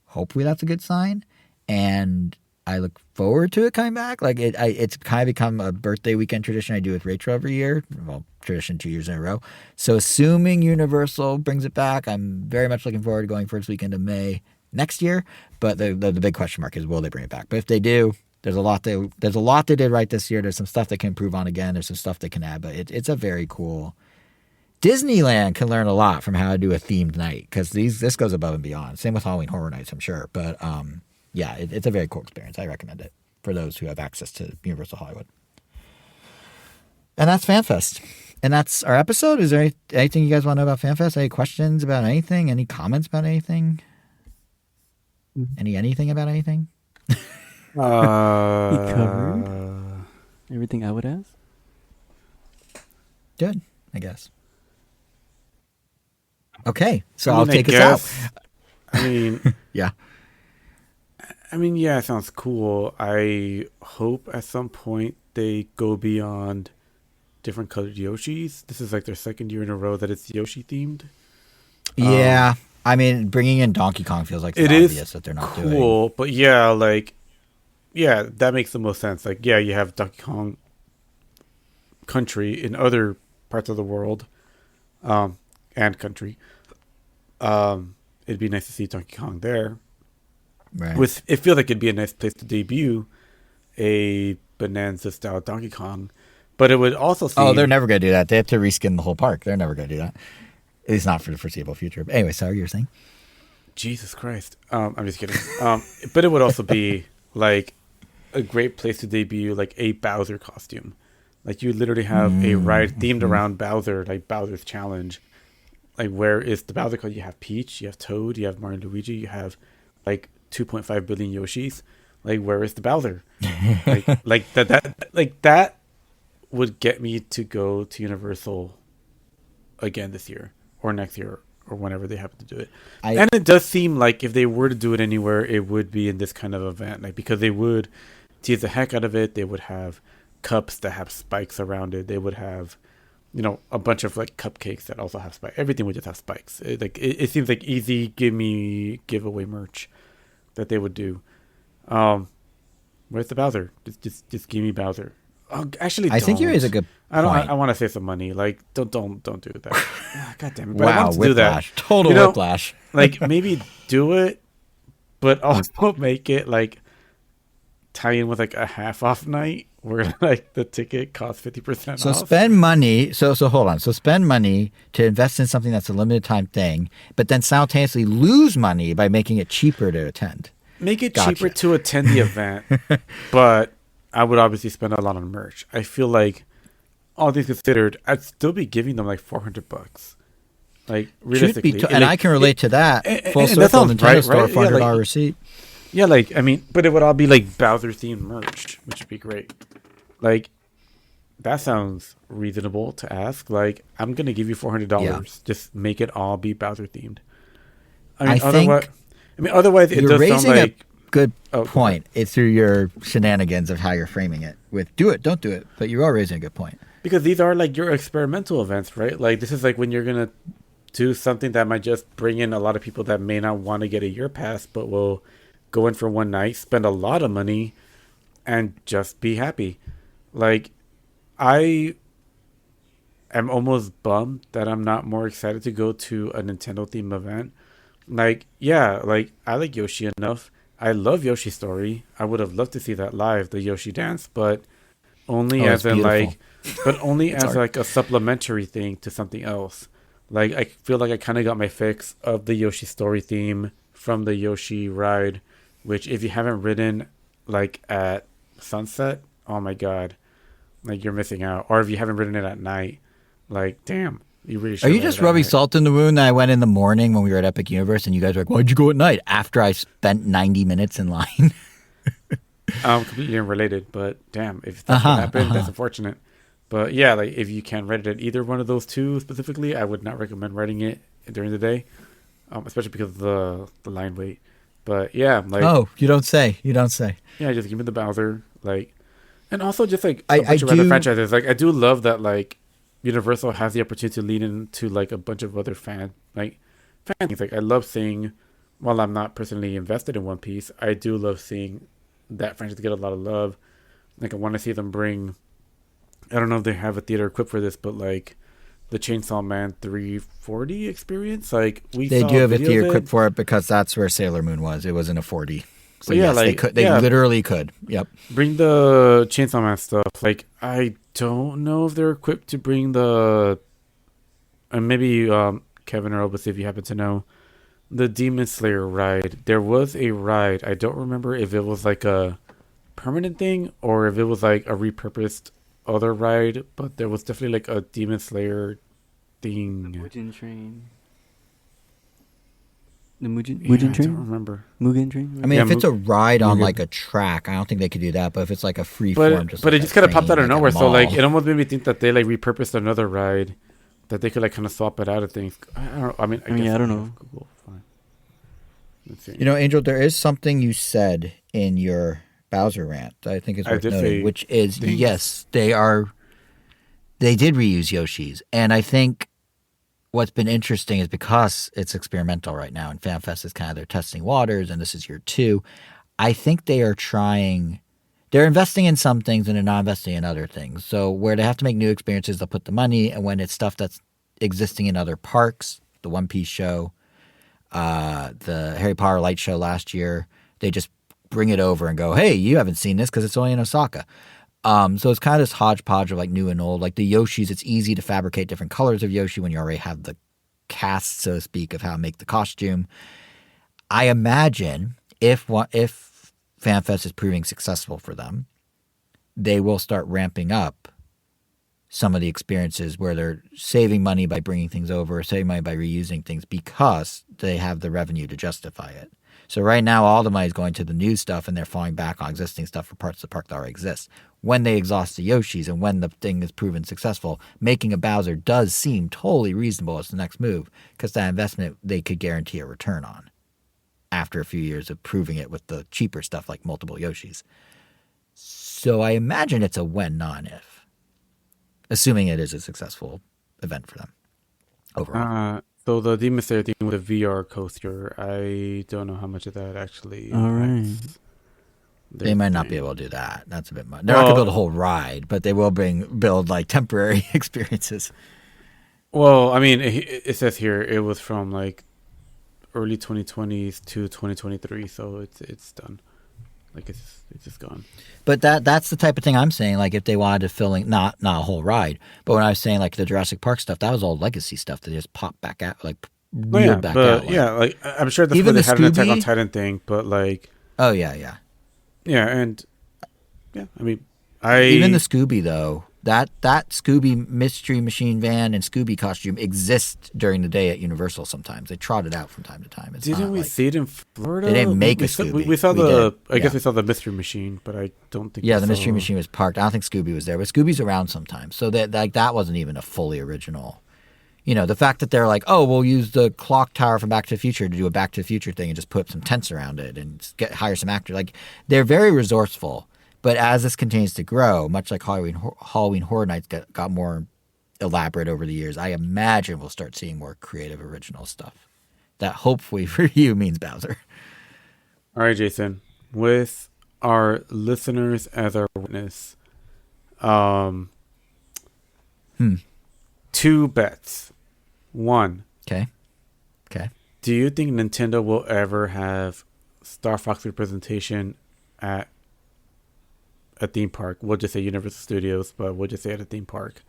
Hopefully that's a good sign. And I look forward to it coming back. Like it's kind of become a birthday weekend tradition I do with Rachel every year. Well, tradition 2 years in a row. So assuming Universal brings it back, I'm very much looking forward to going first weekend of May next year. But the big question mark is, will they bring it back? But if they do, there's a lot they did right this year. There's some stuff they can improve on again. There's some stuff they can add. But it's a very cool. Disneyland can learn a lot from how to do a themed night because this goes above and beyond. Same with Halloween Horror Nights, I'm sure. But yeah, it's a very cool experience. I recommend it for those who have access to Universal Hollywood. And that's FanFest. And that's our episode. Is there anything you guys want to know about FanFest? Any questions about anything? Any comments about anything? Anything about anything? He covered everything I would ask. Good, I guess. Okay, so I'll take us out. I mean, yeah. Yeah, it sounds cool. I hope at some point they go beyond different colored Yoshis. This is like their second year in a row that it's Yoshi themed. Yeah, I mean, bringing in Donkey Kong feels like it's obvious that they're not doing. Cool, but yeah, that makes the most sense. Like, yeah, you have Donkey Kong Country in other parts of the world, and country. It'd be nice to see Donkey Kong there. Right. It feels like it'd be a nice place to debut a Bonanza style Donkey Kong, but it would also seem... Oh, they're never going to do that. They have to reskin the whole park. They're never going to do that. At least not for the foreseeable future. But anyway, sorry, you were saying? Jesus Christ. I'm just kidding. But it would also be like a great place to debut like a Bowser costume. Like you literally have a ride themed around Bowser, like Bowser's Challenge. Like where is the Bowser called? You have Peach, you have Toad, you have Mario and Luigi, you have like 2.5 billion Yoshis. Like where is the Bowser? like that would get me to go to Universal again this year or next year or whenever they happen to do it. And it does seem like if they were to do it anywhere, it would be in this kind of event, like because they would tease the heck out of it. They would have cups that have spikes around it. They would have, you know, a bunch of like cupcakes that also have spikes. Everything would just have spikes. It seems like easy giveaway merch that they would do. Where's the Bowser? Just give me Bowser. Oh, actually, I think you raise a good point. I want to say some money. Like, don't do that. God damn it! But I Wow, want to do that. whiplash. Total whiplash. Like maybe do it, but also make it like tie in with like a half off night where like the ticket costs 50% So off. spend money. So hold on. So spend money to invest in something that's a limited time thing, but then simultaneously lose money by making it cheaper to attend. Make it cheaper to attend the event, but I would obviously spend a lot on merch. I feel like all things considered, I'd still be giving them like $400. Like realistically, and I can relate to that. Full circle, Nintendo store, $400 receipt. Yeah, like I mean, but it would all be like Bowser themed merch, which would be great. Like that sounds reasonable to ask. Like I'm gonna give you $400. Yeah. Just make it all be Bowser themed. I mean, otherwise it does sound like good point. It's through your shenanigans of how you're framing it with do it, don't do it, but you are raising a good point. Because these are like your experimental events, right? Like this is like when you're going to do something that might just bring in a lot of people that may not want to get a year pass, but will go in for one night, spend a lot of money, and just be happy. Like I am almost bummed that I'm not more excited to go to a Nintendo themed event. Like, yeah, like I like Yoshi enough. I love Yoshi's Story. I would have loved to see that live, the Yoshi dance, but only as in like, but only as like a supplementary thing to something else. Like I feel like I kind of got my fix of the Yoshi Story theme from the Yoshi ride, which if you haven't ridden like at sunset, oh my god, like you're missing out. Or if you haven't ridden it at night, like damn. You really Are you just rubbing salt in the wound that I went in the morning when we were at Epic Universe and you guys were like, why'd you go at night? After I spent 90 minutes in line. Completely unrelated, but damn, if that's what happened, that's unfortunate. But yeah, like if you can't ride it at either one of those two specifically, I would not recommend riding it during the day, especially because of the line wait. But yeah, like you don't say. Yeah, just give me the Bowser, like, and also just like a bunch of other franchises. Like I do love that like Universal has the opportunity to lean into like a bunch of other fan things. Like I love seeing, while I'm not personally invested in One Piece, I do love seeing that franchise get a lot of love. Like I want to see them bring, I don't know if they have a theater equipped for this, but like the Chainsaw Man 340 experience. Like they do have a theater equipped for it because that's where Sailor Moon was. It was in a 4D. So yeah, yes, like they literally could. Yep. Bring the Chainsaw Man stuff. Like I don't know if they're equipped to bring the, and maybe Kevin or Obus, if you happen to know, the Demon Slayer ride. There was a ride. I don't remember if it was like a permanent thing or if it was like a repurposed other ride, but there was definitely like a Demon Slayer thing. The Mugen Train. The Mugen Train? I don't remember. Mugen Train? I mean, if it's a ride on like a track, I don't think they could do that. But if it's like a free form, but it just kind of popped out of nowhere. So like, it almost made me think that they like repurposed another ride that they could like kind of swap it out of things. I don't know. I mean, I don't know. Google. Fine. Let's see. You know, Angel, there is something you said in your Bowser rant that I think is worth noting, which is yes, they did reuse Yoshi's, and I think what's been interesting is because it's experimental right now and FanFest is kind of they're testing waters and this is year 2. I think they're investing in some things and they're not investing in other things. So where they have to make new experiences, they'll put the money, and when it's stuff that's existing in other parks, the One Piece show, the Harry Potter light show last year, they just bring it over and go, hey, you haven't seen this because it's only in Osaka. So it's kind of this hodgepodge of like new and old. Like the Yoshis, it's easy to fabricate different colors of Yoshi when you already have the cast, so to speak, of how to make the costume. I imagine if FanFest is proving successful for them, they will start ramping up some of the experiences where they're saving money by bringing things over, or saving money by reusing things because they have the revenue to justify it. So right now, all the money is going to the new stuff, and they're falling back on existing stuff for parts of the park that already exist. When they exhaust the Yoshis and when the thing is proven successful, making a Bowser does seem totally reasonable as the next move, because that investment they could guarantee a return on after a few years of proving it with the cheaper stuff like multiple Yoshis. So I imagine it's a when, not an if, assuming it is a successful event for them overall. So the Demon Slayer thing with the VR coaster, I don't know how much of that actually. All right. They might not be able to do that. That's a bit much. They're not going to build a whole ride, but they will build like temporary experiences. Well, I mean, it says here it was from like early 2020s to 2023, so it's done. Like it's just gone. But that's the type of thing I'm saying. Like if they wanted to fill in, not a whole ride, but when I was saying like the Jurassic Park stuff, that was all legacy stuff that they just popped back out, like reeled back out. Like, yeah, like I'm sure that's even why they had an Attack on Scooby? Titan thing, but like. Oh yeah. And yeah, I mean, even the Scooby though, that Scooby Mystery Machine van and Scooby costume exists during the day at Universal. Sometimes they trot it out from time to time. It's didn't we see it in Florida? They didn't make we a Scooby. We saw We the. did. I guess Yeah. we saw the Mystery Machine, but I don't think. Yeah, we the saw- Mystery Machine was parked. I don't think Scooby was there, but Scooby's around sometimes. So that wasn't even a fully original. You know, the fact that they're like, oh, we'll use the clock tower from Back to the Future to do a Back to the Future thing and just put some tents around it and hire some actors. Like, they're very resourceful. But as this continues to grow, much like Halloween Horror Nights got more elaborate over the years, I imagine we'll start seeing more creative, original stuff. That hopefully for you means Bowser. All right, Jason. With our listeners as our witness, 2 bets. 1. Okay. Do you think Nintendo will ever have Star Fox representation at a theme park? We'll just say Universal Studios, but we'll just say at a theme park.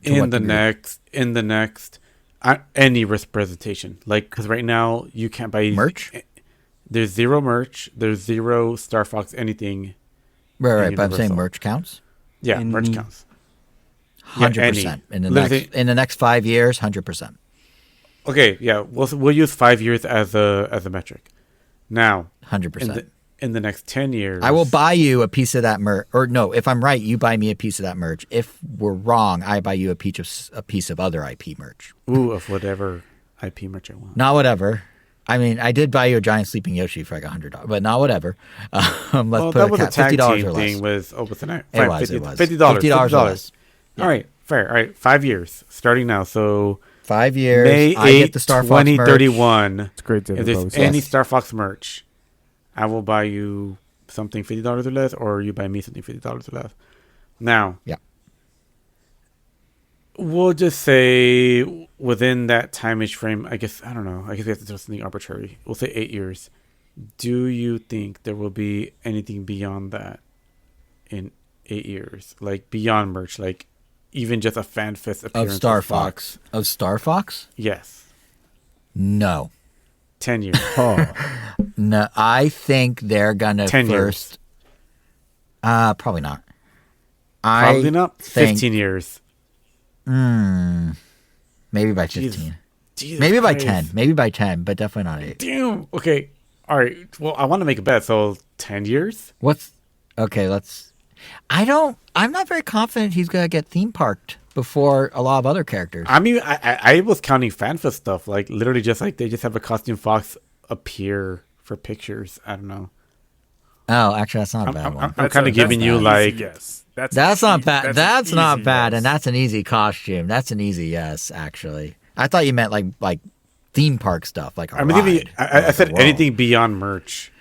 In the next, any representation. Like, because right now you can't buy Merch? There's 0 merch. There's 0 Star Fox anything. Right. But I'm saying Universal. merch counts. Yeah, Any- merch counts. 100% Literally- in the next 5 years. 100%. Okay, yeah, we'll use 5 years as a metric. Now, 100%. in the next 10 years, I will buy you a piece of that merch. Or no, if I'm right, you buy me a piece of that merch. If we're wrong, I buy you a piece of other IP merch. of whatever IP merch I want. Not whatever. I mean, I did buy you a giant sleeping Yoshi for like $100, but not whatever. Let's put that was a tag $50 team or less. thing. What's the name? It was. $50. $50 or less. All right, fair. All right, 5 years starting now. So 5 years. May I 8th, get the Star Fox merch. 2031. It's great to If there's propose. any Yes. Star Fox merch, I will buy you something $50 or less, or you buy me something $50 or less. Now, Yeah. we'll just say within that timage frame, I guess, I don't know. I guess we have to do something arbitrary. We'll say 8 years. Do you think there will be anything beyond that in 8 years? Like beyond merch, like even just a fan fest appearance Of Star Fox. Of Star Fox? Yes. No. 10 years. No, I think they're gonna 10 first. Probably not. Probably not. think- 15 years. Maybe by Jesus. 15. Jesus Maybe by Christ. 10. Maybe by 10, but definitely not 8. Damn. Okay. All right. Well, I want to make a bet. So 10 years? Okay, I'm not very confident he's gonna get theme parked before a lot of other characters. I mean, I was counting fanfest stuff. Like literally just like they just have a costume fox appear for pictures. I don't know. Oh, actually, that's not a bad one. I'm kind of giving you like yes. That's not bad. an That's not easy bad, yes. and that's an easy costume. That's an easy yes, actually. I thought you meant like theme park stuff, like a I'm giving you, ride, I like said a world. anything beyond merch.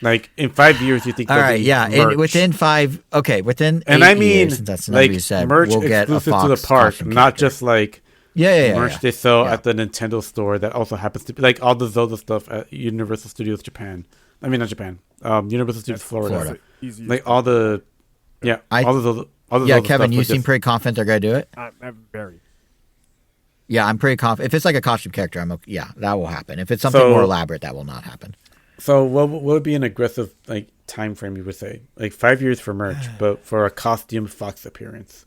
Like in 5 years, you think All there'll right, be yeah, merch. within 8 and I mean years, since that's the number like you said, merch we'll get a exclusive Fox to the park, costume not character. just like yeah, merch they sell Yeah. at the Nintendo store that also happens to be like all the Zelda stuff at Universal Studios Japan. I mean not Japan. Universal Studios Florida. Easy. Like all the all the Zelda Yeah, Kevin, stuff you was seem just- pretty confident they're gonna do it. I'm very. Yeah, I'm pretty confident. If it's like a costume character, I'm okay. Yeah, that will happen. If it's something So- more elaborate, that will not happen. So what would be an aggressive like time frame you would say? Like 5 years for merch, but for a costume Fox appearance.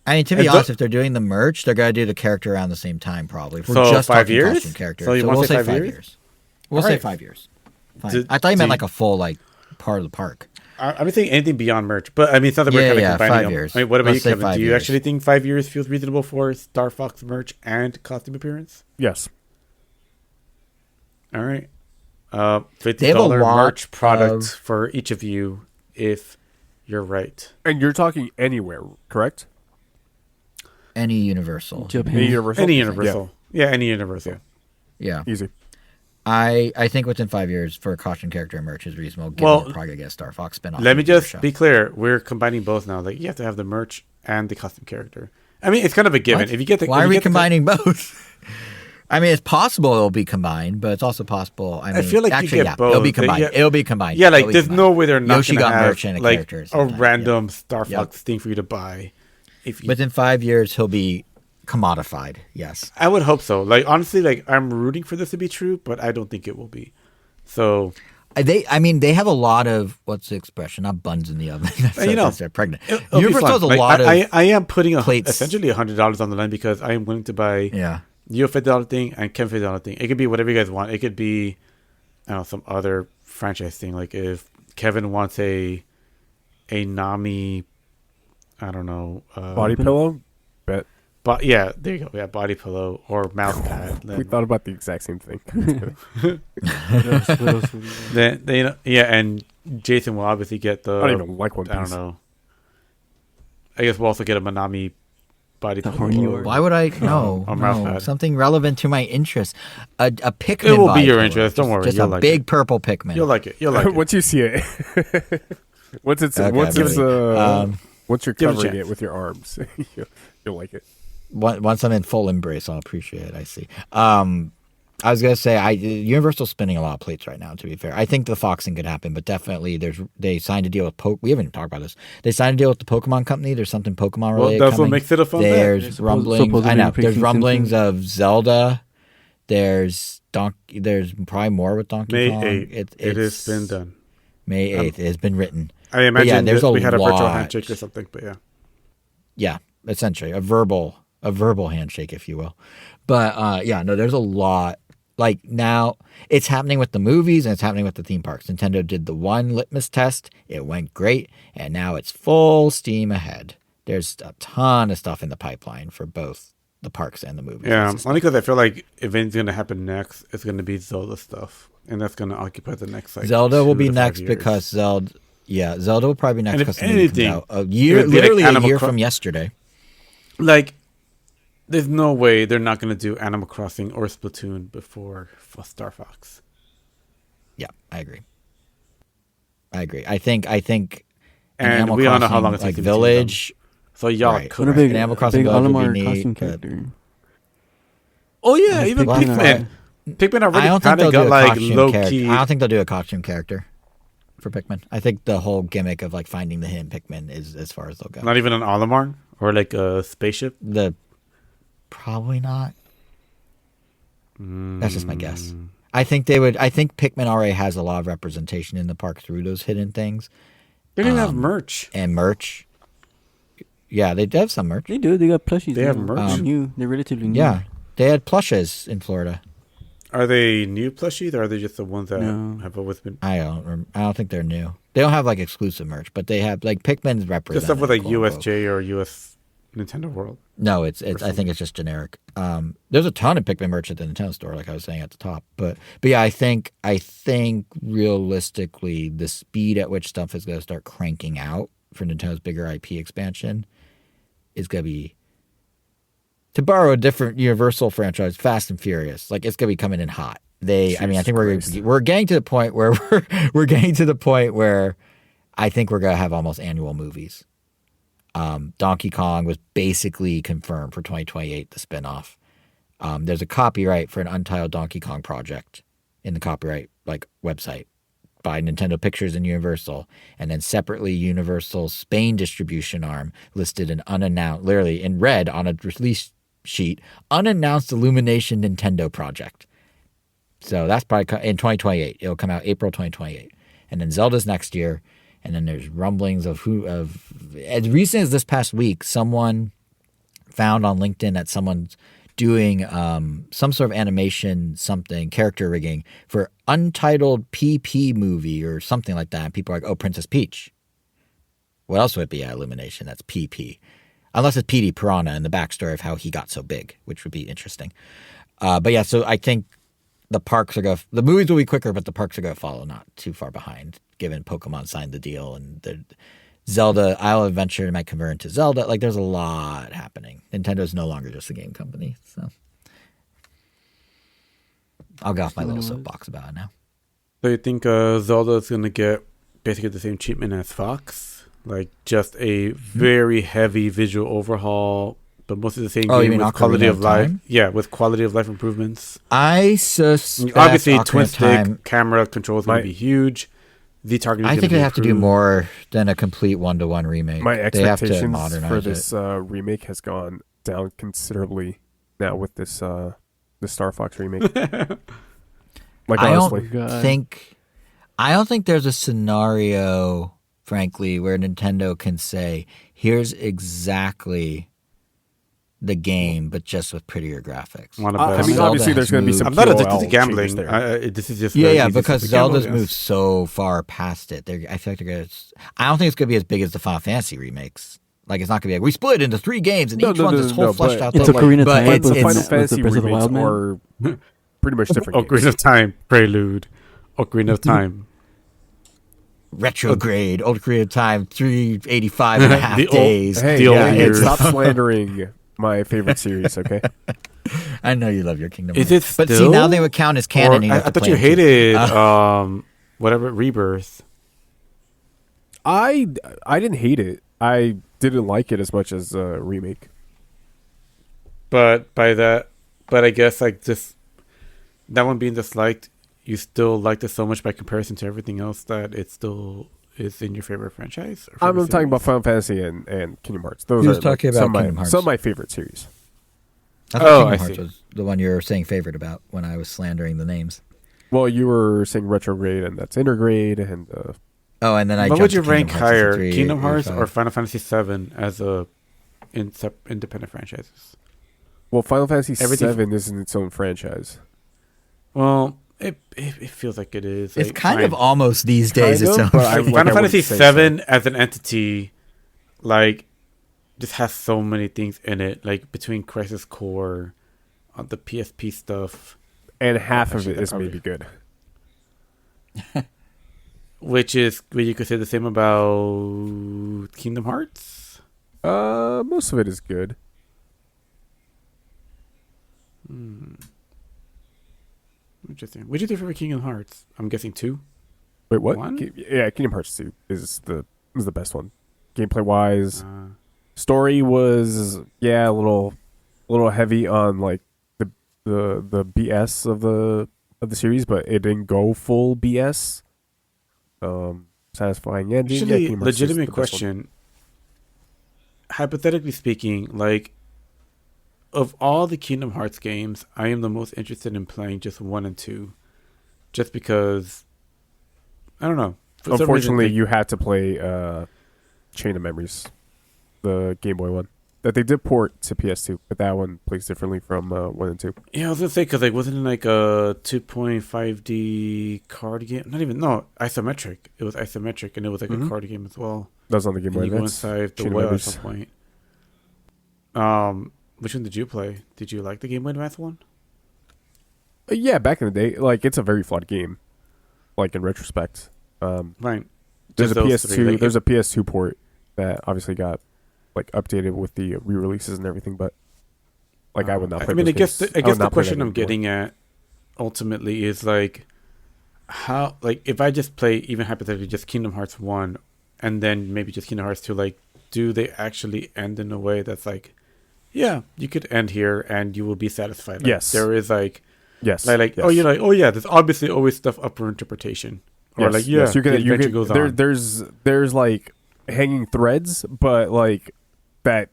I mean, to be And honest, if they're doing the merch, they're gonna do the character around the same time, probably. If we're So just 5 talking years? costume character, So you so wanna we'll say say 5 5 years? years. We'll All say right. 5 years. Fine. Do- I thought you do meant you- like a full like part of the park. I would think anything beyond merch, but I mean, it's not that we're Yeah, kind of yeah, combining 5 them. years. I mean, what about Let's you, say Kevin? 5 Do you years. actually think 5 years feels reasonable for Star Fox merch and costume appearance? Yes. All right. They have a $50 lot merch product of- for each of you if you're right. And you're talking anywhere, correct? Any Universal. Japan. Any Universal? Any Universal. Yeah, any Universal. Yeah. Easy. I think within 5 years for a costume character and merch is reasonable. Given Well, we're probably gonna get a Star Fox spinoff. Let me in the just show. be clear. We're combining both now. Like, you have to have the merch and the costume character. I mean, it's kind of a given. What? If you get the, Why if are you we get the- combining both? I mean, it's possible it'll be combined, but it's also possible. I mean, feel like you actually, get yeah, both. It'll be combined. Yeah. It'll be combined. Yeah, like It'll be there's combined. no way they're not Yoshi going to got have merch and a like character a sometime. random Star Yep. Fox thing for you to buy. If you, Within 5 years, he'll be commodified. Yes. I would hope so. Like honestly, like I'm rooting for this to be true, but I don't think it will be. So I mean, they have a lot of what's the expression? Not buns in the oven. you know, they're pregnant. it'll be Universal fun. has a Like, lot of I am putting plates. essentially $100 on the line because I am willing to buy yeah. you a $50 thing and Ken $50 thing. It could be whatever you guys want. It could be, I don't know, some other franchise thing. Like if Kevin wants a Nami, I don't know, Body pillow? Bet. But yeah, there you go. Yeah, body pillow or mouse pad. We thought about the exact same thing. What else would we do? Then you know, yeah, and Jason will obviously get the. I don't even like One Piece. I don't know. I guess we'll also get a Manami body The pillow. horny word. Why would I? No, a mouse no. pad. Something relevant to my interest. A Pikmin. It will be body your pillow. interest. Don't worry, Just you'll a like big it. purple Pikmin. You'll like it. You'll like it. Once you see it. Once it's Okay, once it's maybe. once you're give it a covering it chance. with your arms, you'll like it. Once I'm in full embrace, I'll appreciate it. I see. I was gonna say, Universal's spinning a lot of plates right now. To be fair, I think the Foxing could happen, but definitely they signed a deal with We haven't even talked about this. They signed a deal with the Pokemon company. There's something Pokemon related. Well, that's what coming. makes it a fun bet. There's rumblings. supposedly I know. fixing There's rumblings Simpsons. of Zelda. There's There's probably more with Donkey May Kong. 8th. It has been done. May 8th. It has been written. I imagine yeah, there's that a we had a virtual lot. handshake or something, but yeah. Yeah, essentially a verbal handshake, if you will. But yeah, no, there's a lot. Like now, it's happening with the movies and it's happening with the theme parks. Nintendo did the one litmus test; it went great, and now it's full steam ahead. There's a ton of stuff in the pipeline for both the parks and the movies. Yeah, It's just- only because I feel like if anything's going to happen next, it's going to be Zelda stuff. And that's going to occupy the next, like, Zelda will 2 be to 5 next years. because Zelda will probably be next And if because the movie comes anything, out a year, it would be like literally a Animal year Cro- from yesterday. Like, there's no way they're not going to do Animal Crossing or Splatoon before Star Fox. Yeah, I agree. I think an And Animal we all know how Crossing, long it's like taking to do Village. So y'all Right. could. What a big, An Animal Crossing big Village would be Olimar neat, costume but- character. Oh, yeah, Yes, even Pikmin. Pikmin. Pikmin I already don't think kind they'll of do got, a like, costume low character. key. I don't think they'll do a costume character for Pikmin. I think the whole gimmick of like finding the hidden Pikmin is as far as they'll go. Not even an Olimar or like a spaceship. Probably not. That's just my guess. Mm. I think they would. I think Pikmin already has a lot of representation in the park through those hidden things They didn't have merch. and merch. Yeah, they have some merch. They do. They got plushies. They have now. merch? They're new. They're relatively new. Yeah, they had plushes in Florida. Are they new plushies or are they just the ones that No. have always been? I don't think they're new. They don't have like exclusive merch, but they have like Pikmin's represented. Just stuff with like quote, unquote. USJ or US Nintendo World. No, it's. I think it's just generic. There's a ton of Pikmin merch at the Nintendo store, like I was saying at the top. But yeah, I think realistically, the speed at which stuff is going to start cranking out for Nintendo's bigger IP expansion is going to be, to borrow a different Universal franchise, Fast and Furious. Like it's going to be coming in hot. I think we're getting to the point where we're getting to the point where I think we're going to have almost annual movies. Donkey Kong was basically confirmed for 2028, the spinoff. There's a copyright for an Untitled Donkey Kong project in the copyright website by Nintendo Pictures and Universal, and then separately Universal's Spain distribution arm listed an unannounced, literally in red on a release sheet, unannounced Illumination Nintendo project. So that's probably in 2028. It'll come out April 2028. And then Zelda's next year. And then there's rumblings of as recent as this past week, someone found on LinkedIn that someone's doing some sort of animation, character rigging for Untitled PP movie or something like that. And people are like, oh, Princess Peach. What else would it be at Illumination? That's PP. Unless it's Petey Piranha and the backstory of how he got so big, which would be interesting. But yeah, so I think the movies will be quicker, but the parks are going to follow not too far behind, given Pokemon signed the deal and the Zelda Isle of Adventure might convert into Zelda. Like, there's a lot happening. Nintendo's no longer just a game company. So I'll get off my little soapbox about it now. So you think Zelda's going to get basically the same treatment as Fox? Like, just a very heavy visual overhaul, but mostly the same game with quality of life. Yeah, with quality of life improvements. I suspect obviously twin stick camera controls going to be huge. The targeting. I think they have to do more than a complete 1-to-1 remake. My expectations for this remake has gone down considerably now with this Star Fox remake. Like, I honestly, don't think there's a scenario, frankly, where Nintendo can say, "Here's exactly the game, but just with prettier graphics." I mean, obviously, there's going to be some. I'm not addicted to gambling. This is just because Zelda's moved so far past it. I feel like they're going to. I don't think it's going to be as big as the Final Fantasy remakes. Like, it's not going to be like, we split into 3 games and each one's this whole fleshed out thing. It's Ocarina of Time, but the Final it's Fantasy Breath of the remakes Wild, are pretty much different games. Ocarina of Time, Prelude, Ocarina of Time. Retrograde, Ocarina of Time, 385 and a half days. Stop slandering my favorite series, okay? I know you love your Kingdom Hearts. Is it but see, now they would count as canon. I thought you hated whatever Rebirth. I didn't hate it. I didn't like it as much as a remake. But I guess like that one being disliked, you still liked it so much by comparison to everything else that it still is in your favorite franchise? I'm talking about Final Fantasy and Kingdom Hearts. Those are talking about Kingdom Hearts. Some of my favorite series. I thought Kingdom Hearts was the one you were saying favorite about when I was slandering the names. Well, you were saying retrograde, and that's intergrade, and and then what would you rank higher, Kingdom Hearts or Final Fantasy VII as independent franchises? Well, Final Fantasy VII isn't its own franchise. Well, it feels like it is. It's kind of almost these days its own. Final Fantasy VII as an entity, like, just has so many things in it, like between Crisis Core, the PSP stuff, and half of it is maybe good. Which is, would you could say the same about Kingdom Hearts? Most of it is good. Interesting. What did you do for Kingdom Hearts? I'm guessing 2. Wait, what? 1? Kingdom Hearts 2 was the best one. Gameplay wise, story was a little heavy on like the BS of the series, but it didn't go full BS. Satisfying ending. Actually, legitimate question. Hypothetically speaking, like, of all the Kingdom Hearts games, I am the most interested in playing just 1 and 2. Just because, I don't know. Unfortunately, you had to play Chain of Memories, the Game Boy one. That they did port to PS2, but that one plays differently from 1 and 2. Yeah, I was going to say, because, like, wasn't it like a 2.5D card game? Isometric. It was isometric, and it was like a card game as well. That was on the Game Boy Advance. You go inside the whale at some point. Which one did you play? Did you like the Game Boy Advance one? Yeah, back in the day. Like, it's a very flawed game, like, in retrospect. Right. There's a PS2. Like, there's a PS2 port that obviously got like updated with the re-releases and everything, but like I would not play. I guess the question I'm getting at ultimately is like, how, like, if I just play, even hypothetically, just Kingdom Hearts 1 and then maybe just Kingdom Hearts 2, like, do they actually end in a way that's like, yeah, you could end here and you will be satisfied? Like, yes, there is like, yes, like, yes. oh, you're like, oh yeah, there's obviously always stuff up for interpretation, or like, yeah, you can goes on. There's like hanging threads, but like that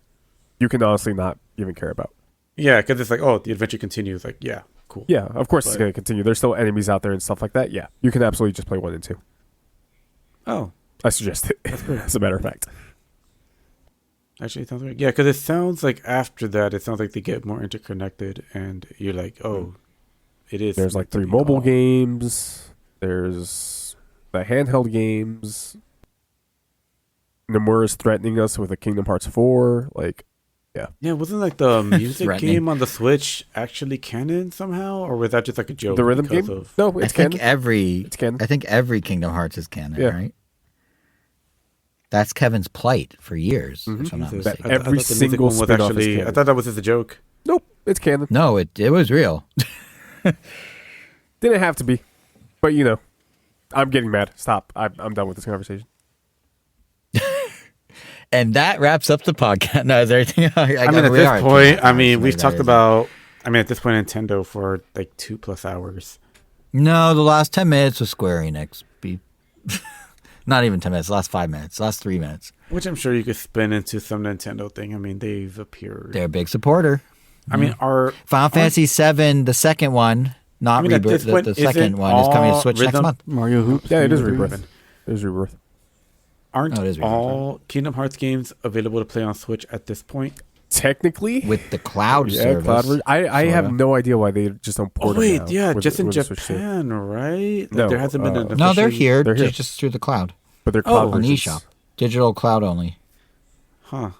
you can honestly not even care about. Yeah, because it's like, oh, the adventure continues. Like, yeah, cool. Yeah, of course it's But- going to continue. There's still enemies out there and stuff like that. Yeah, you can absolutely just play 1 and 2. Oh, I suggest it. As a matter of fact. actually, it sounds right. Yeah, because it sounds like after that, it sounds like they get more interconnected, and you're like, oh, it is. There's like meant to 3 be mobile all- games. There's the handheld games. Nomura's threatening us with a Kingdom Hearts 4. Like, Yeah, wasn't like the music Threatening. game on the Switch actually canon somehow, or was that just like a joke? the rhythm because game? Of... No, I it's think canon. It's canon. I think every Kingdom Hearts is canon, Yeah. right? That's Kevin's plight for years, Mhm. if I'm not Jesus. mistaken. Every thought the music single one was spin-off is actually. I canon. thought that was just a joke. Nope, it's canon. No, it was real. Didn't have to be. But, you know, I'm getting mad. Stop. I'm done with this conversation. And that wraps up the podcast. No, is there anything? I mean, at this point, we've talked about. I mean, at this point, Nintendo for like 2+ hours. No, the last 10 minutes was Square Enix. Not even 10 minutes. The last 5 minutes. The last 3 minutes. Which I'm sure you could spin into some Nintendo thing. I mean, they've appeared. They're a big supporter. I mean, are Final Fantasy VII, the second one, not I mean, at Rebirth. this point, The second isn't one is coming to all Switch next rhythm- month. Mario Hoops. Yeah, it is 3. Rebirth. It is Rebirth. aren't Oh, it is Rebirth, all Kingdom Hearts games available to play on Switch at this point? Technically, With the cloud yeah, service. cloud version. I have sorta. no idea why they just don't port Oh it wait, now yeah, with- just in with the Switch too. Japan, right? Like, No, there hasn't been an official... No, they're here. They're here. Just through the cloud. But they're cloud Oh, On versions. eShop. Digital cloud only. Huh.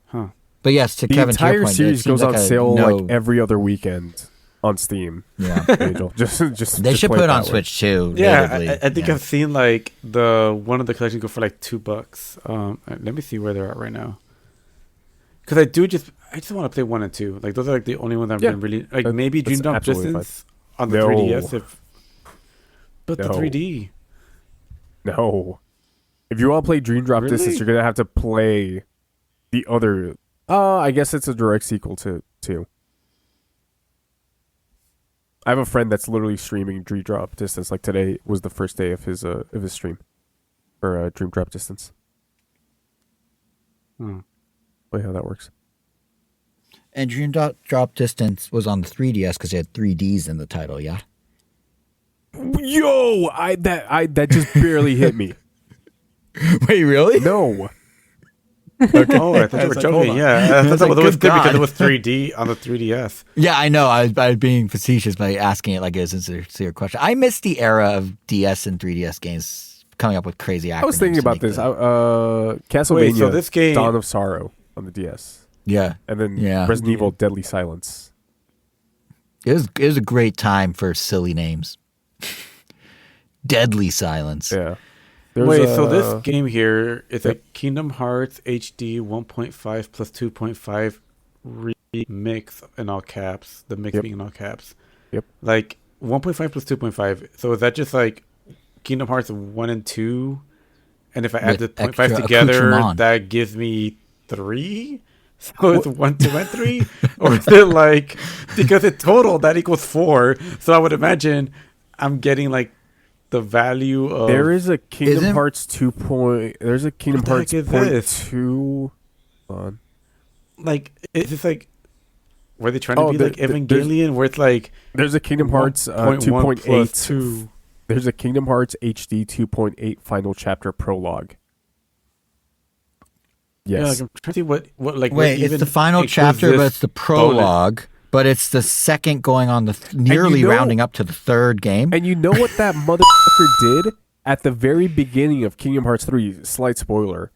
Huh. But yes, to The Kevin, to your entire point, it series seems goes like on a sale no- like every other weekend on Steam. Yeah. Angel. Just They just should play put it that on way. Switch too. Yeah, natively. I think Yeah. I've seen like one of the collections go for like $2. Let me see where they're at right now. Because I just want to play 1 and 2. Like those are like the only ones I've Yeah, been really like. that- Maybe that's Dream Drop absolutely Distance on the No. 3DS, but the No. 3D. No. If you want to play Dream Drop Really? Distance, you're gonna have to play the other. I guess it's a direct sequel to 2. I have a friend that's literally streaming Dream Drop Distance. Like today was the first day of his stream for Dream Drop Distance. Hmm. Wait, how that works? And Dream Drop Distance was on the 3DS because it had 3Ds in the title, yeah? Yo, that just barely hit me. Wait, really? No. Oh, I thought you were was like, hold joking. on. Yeah, I I thought was that like, was good good because God. it was 3D on the 3DS. Yeah, I know. I was being facetious by asking it like it's a sincere question. I miss the era of DS and 3DS games coming up with crazy acronyms. I was thinking to about make this. the- Castlevania, Wait, so this game- Dawn of Sorrow on the DS, yeah. and then Yeah. Resident Evil Deadly Silence. It was a great time for silly names. Deadly Silence. Yeah. Wait, so this game here is a Kingdom Hearts HD 1.5 plus 2.5 remix in all caps. The mix Yep. being in all caps. Yep. Like 1.5 plus 2.5. So is that just like Kingdom Hearts 1 and 2? And if I add the With 0.5 extra together, accoutrement. that gives me 3? So it's 1, 2, and 3? Or is it like, because in total that equals 4. So I would imagine I'm getting like the value of. There is a Kingdom Isn't- Hearts 2. There's a Kingdom What the Hearts heck is point this? 2. Hold on. Like, is this like, were they trying Oh, to be like there's- Evangelion, where it's like There's a Kingdom Hearts 1.1 plus 2.8. 2? There's a Kingdom Hearts HD 2.8 Final Chapter Prologue. Yeah, Yes. like, I'm trying to see what like. Wait, what it's even the final includes chapter, but this it's the prologue. But it's the second going on the nearly know- rounding up to the third game. And you know what that motherfucker did at the very beginning of Kingdom Hearts 3? Slight spoiler.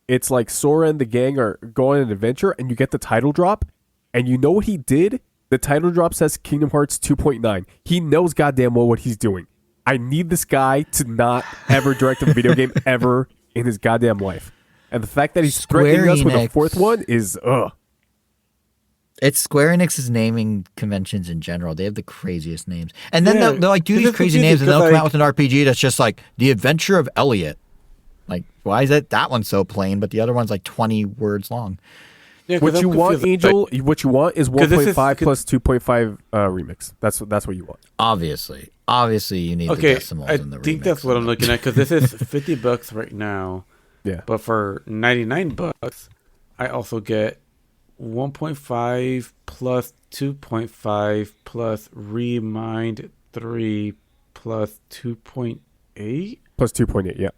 It's like Sora and the gang are going on an adventure, and you get the title drop. And you know what he did? The title drop says Kingdom Hearts 2.9. He knows goddamn well what he's doing. I need this guy to not ever direct a video game ever in his goddamn life. And the fact that he's Square threatening us with a Enix. fourth one is It's Square Enix's naming conventions in general. They have the craziest names. And then Yeah, they'll like do it's these just crazy confusing names and they'll because, come out like- with an RPG that's just like The Adventure of Elliot. Like, why is that one so plain, but the other one's like 20 words long? Yeah, 'cause what you I'm want, confused. Angel. What you want is 'Cause this is- 1.5 plus 2.5 remix. That's what you want. Obviously, you need the Okay, decimals I in the think remix that's what of I'm it. looking at because this is $50 right now. Yeah. But for $99, I also get 1.5 plus 2.5 plus Remind 3 plus 2.8 Plus 2.8, yeah.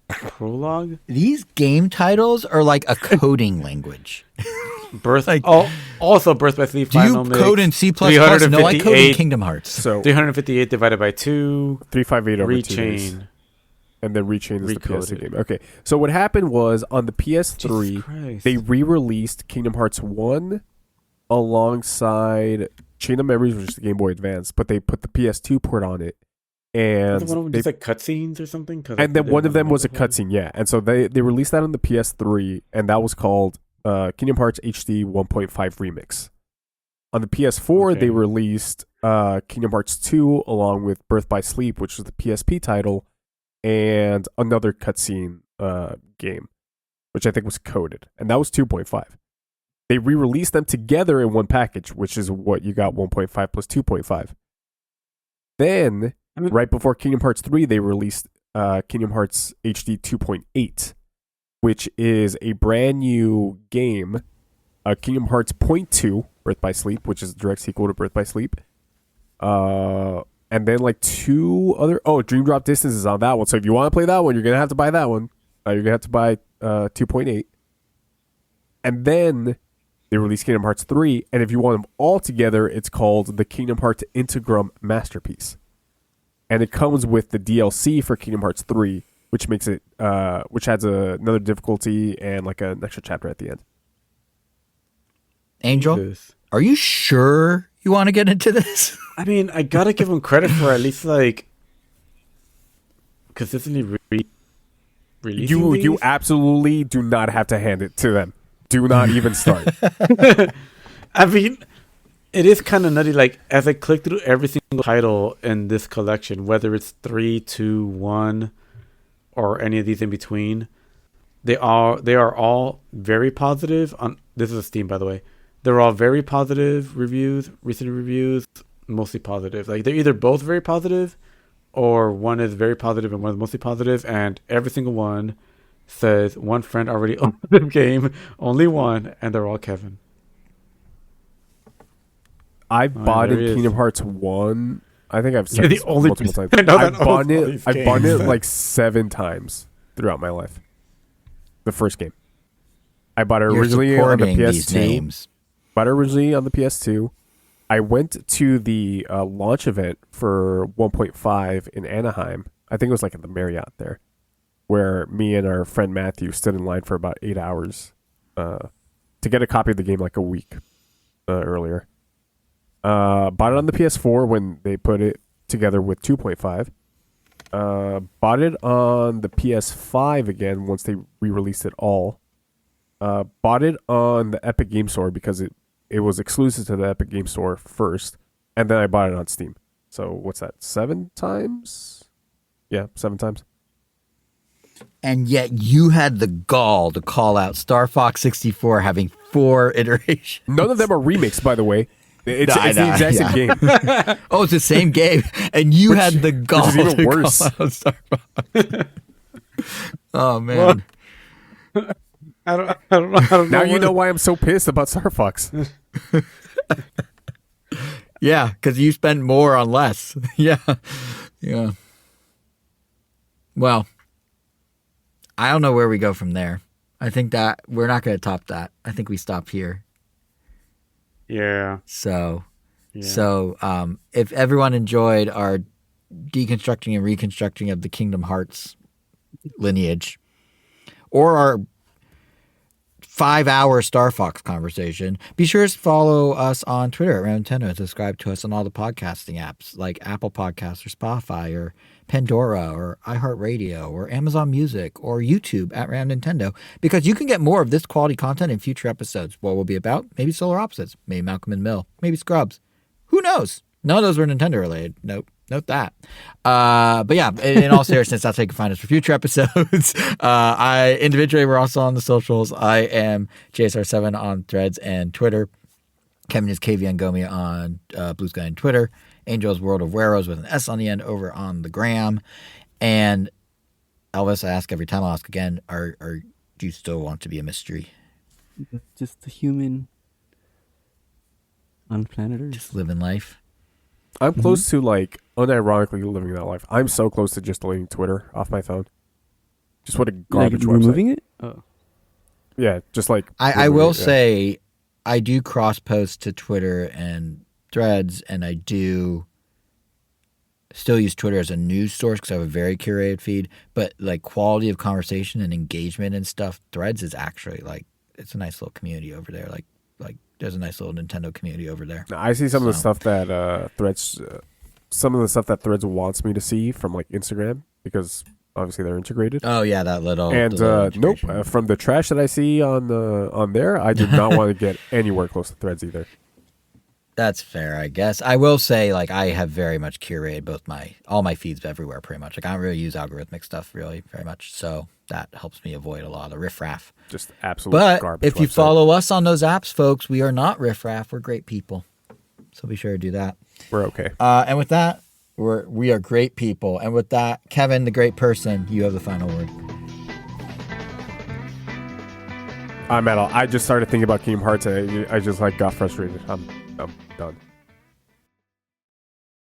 prologue. These game titles are like a coding language. Birth. Like- Also Birth by Sleep. Do you Final Mix, code in C++? No, I code in 358 Kingdom Hearts. So 358 divided by 2. 358 over 2 days. Rechain. And then Rechain is the PS2 Recoded. game. Okay, so what happened was on the Jesus PS3, Christ. they re-released Kingdom Hearts 1 alongside Chain of Memories, which is the Game Boy Advance, but they put the PS2 port on it. And One of them they- just like cutscenes or something. and then one of them was a cutscene, yeah. And so they released that on the PS3, and that was called Kingdom Hearts HD 1.5 Remix. On the PS4, Okay. they released Kingdom Hearts 2 along with Birth by Sleep, which was the PSP title, and another cutscene game, which I think was coded, and that was 2.5. They re-released them together in one package, which is what you got 1.5 plus 2.5. Then, right before Kingdom Hearts 3, they released Kingdom Hearts HD 2.8, which is a brand new game, Kingdom Hearts Point 2, Birth by Sleep, which is a direct sequel to Birth by Sleep. And then like two other... Oh, Dream Drop Distance is on that one. So if you want to play that one, you're going to have to buy that one. You're going to have to buy 2.8. And then they released Kingdom Hearts 3. And if you want them all together, it's called the Kingdom Hearts Integrum Masterpiece. And it comes with the DLC for Kingdom Hearts 3, which makes it... which adds another difficulty and like an extra chapter at the end. Angel, are you sure you want to get into this? I mean, I gotta give them credit for at least like consistently releasing You these. absolutely do not have to hand it to them. Do not even start. I mean, it is kind of nutty. Like as I click through every single title in this collection, whether it's 3, 2, 1, or any of these in between, they are all very positive. On this is a Steam, by the way. They're all very positive reviews, recent reviews, mostly positive. Like they're either both very positive, or one is very positive and one is mostly positive, and every single one says one friend already owned the game, only one, and they're all Kevin. I bought there in he is. Kingdom Hearts 1. I think I've said You're the this only multiple person times. I know that I've bought owns all it. these I've bought it games. like 7 times throughout my life. The first game. I bought it You're originally on the supporting these PS2. names. Bought it originally on the PS2. I went to the launch event for 1.5 in Anaheim. I think it was like at the Marriott there, where me and our friend Matthew stood in line for about 8 hours to get a copy of the game like a week earlier. Bought it on the PS4 when they put it together with 2.5. Bought it on the PS5 again once they re-released it all. Bought it on the Epic Game Store because it was exclusive to the Epic Game Store first, and then I bought it on Steam. So what's that? 7 times? Yeah, 7 times. And yet you had the gall to call out Star Fox 64 having 4 iterations. None of them are remakes, by the way. It's, No, I it's the know, exact same game. Oh, it's the same game, and you had the gall is even to worse. call out Star Fox. Oh man. I don't know. Now you know why I'm so pissed about Star Fox. Yeah, because you spend more on less. Yeah. Yeah. Well, I don't know where we go from there. I think that we're not going to top that. I think we stop here. Yeah. So, Yeah. if everyone enjoyed our deconstructing and reconstructing of the Kingdom Hearts lineage, or our 5-hour Star Fox conversation, be sure to follow us on Twitter at Round Nintendo and subscribe to us on all the podcasting apps like Apple Podcasts or Spotify or Pandora or iHeartRadio or Amazon Music or YouTube at Round Nintendo, because you can get more of this quality content in future episodes. What we'll be about? Maybe Solar Opposites, maybe Malcolm and Mill, maybe Scrubs. Who knows? None of those were Nintendo related. Note that. But yeah, in all seriousness, that's how you can find us for future episodes. I individually, we're also on the socials. I am JSR7 on Threads and Twitter. Kevin is KV Ngomi on Blue Sky and Twitter. Angel's World of Weros with an S on the end over on the gram. And Elvis, I ask every time, I'll ask again, do you still want to be a mystery? Just a human on planet Earth. Just living life. I'm close to like unironically living that life. I'm so close to just deleting Twitter off my phone. Just what a garbage website. Removing it? Oh. Yeah, just like I will say I do cross post to Twitter and Threads, and I do still use Twitter as a news source because I have a very curated feed. But like quality of conversation and engagement and stuff, Threads is actually like it's a nice little community over there. Like there's a nice little Nintendo community over there. I see some of the stuff that Threads, some of the stuff that Threads wants me to see from like Instagram because obviously they're integrated. Oh yeah, that little. And nope, from the trash that I see on there, I do not want to get anywhere close to Threads either. That's fair, I guess. I will say, like, I have very much curated all my feeds everywhere, pretty much. Like, I don't really use algorithmic stuff really very much, so that helps me avoid a lot of the riffraff. Just absolute garbage. But if you website. follow us on those apps, folks, we are not riffraff. We're great people, so be sure to do that. We're okay. And with that, we are great people. And with that, Kevin, the great person, you have the final word. I'm at all. I just started thinking about Kingdom Hearts and I just like got frustrated. I'm done.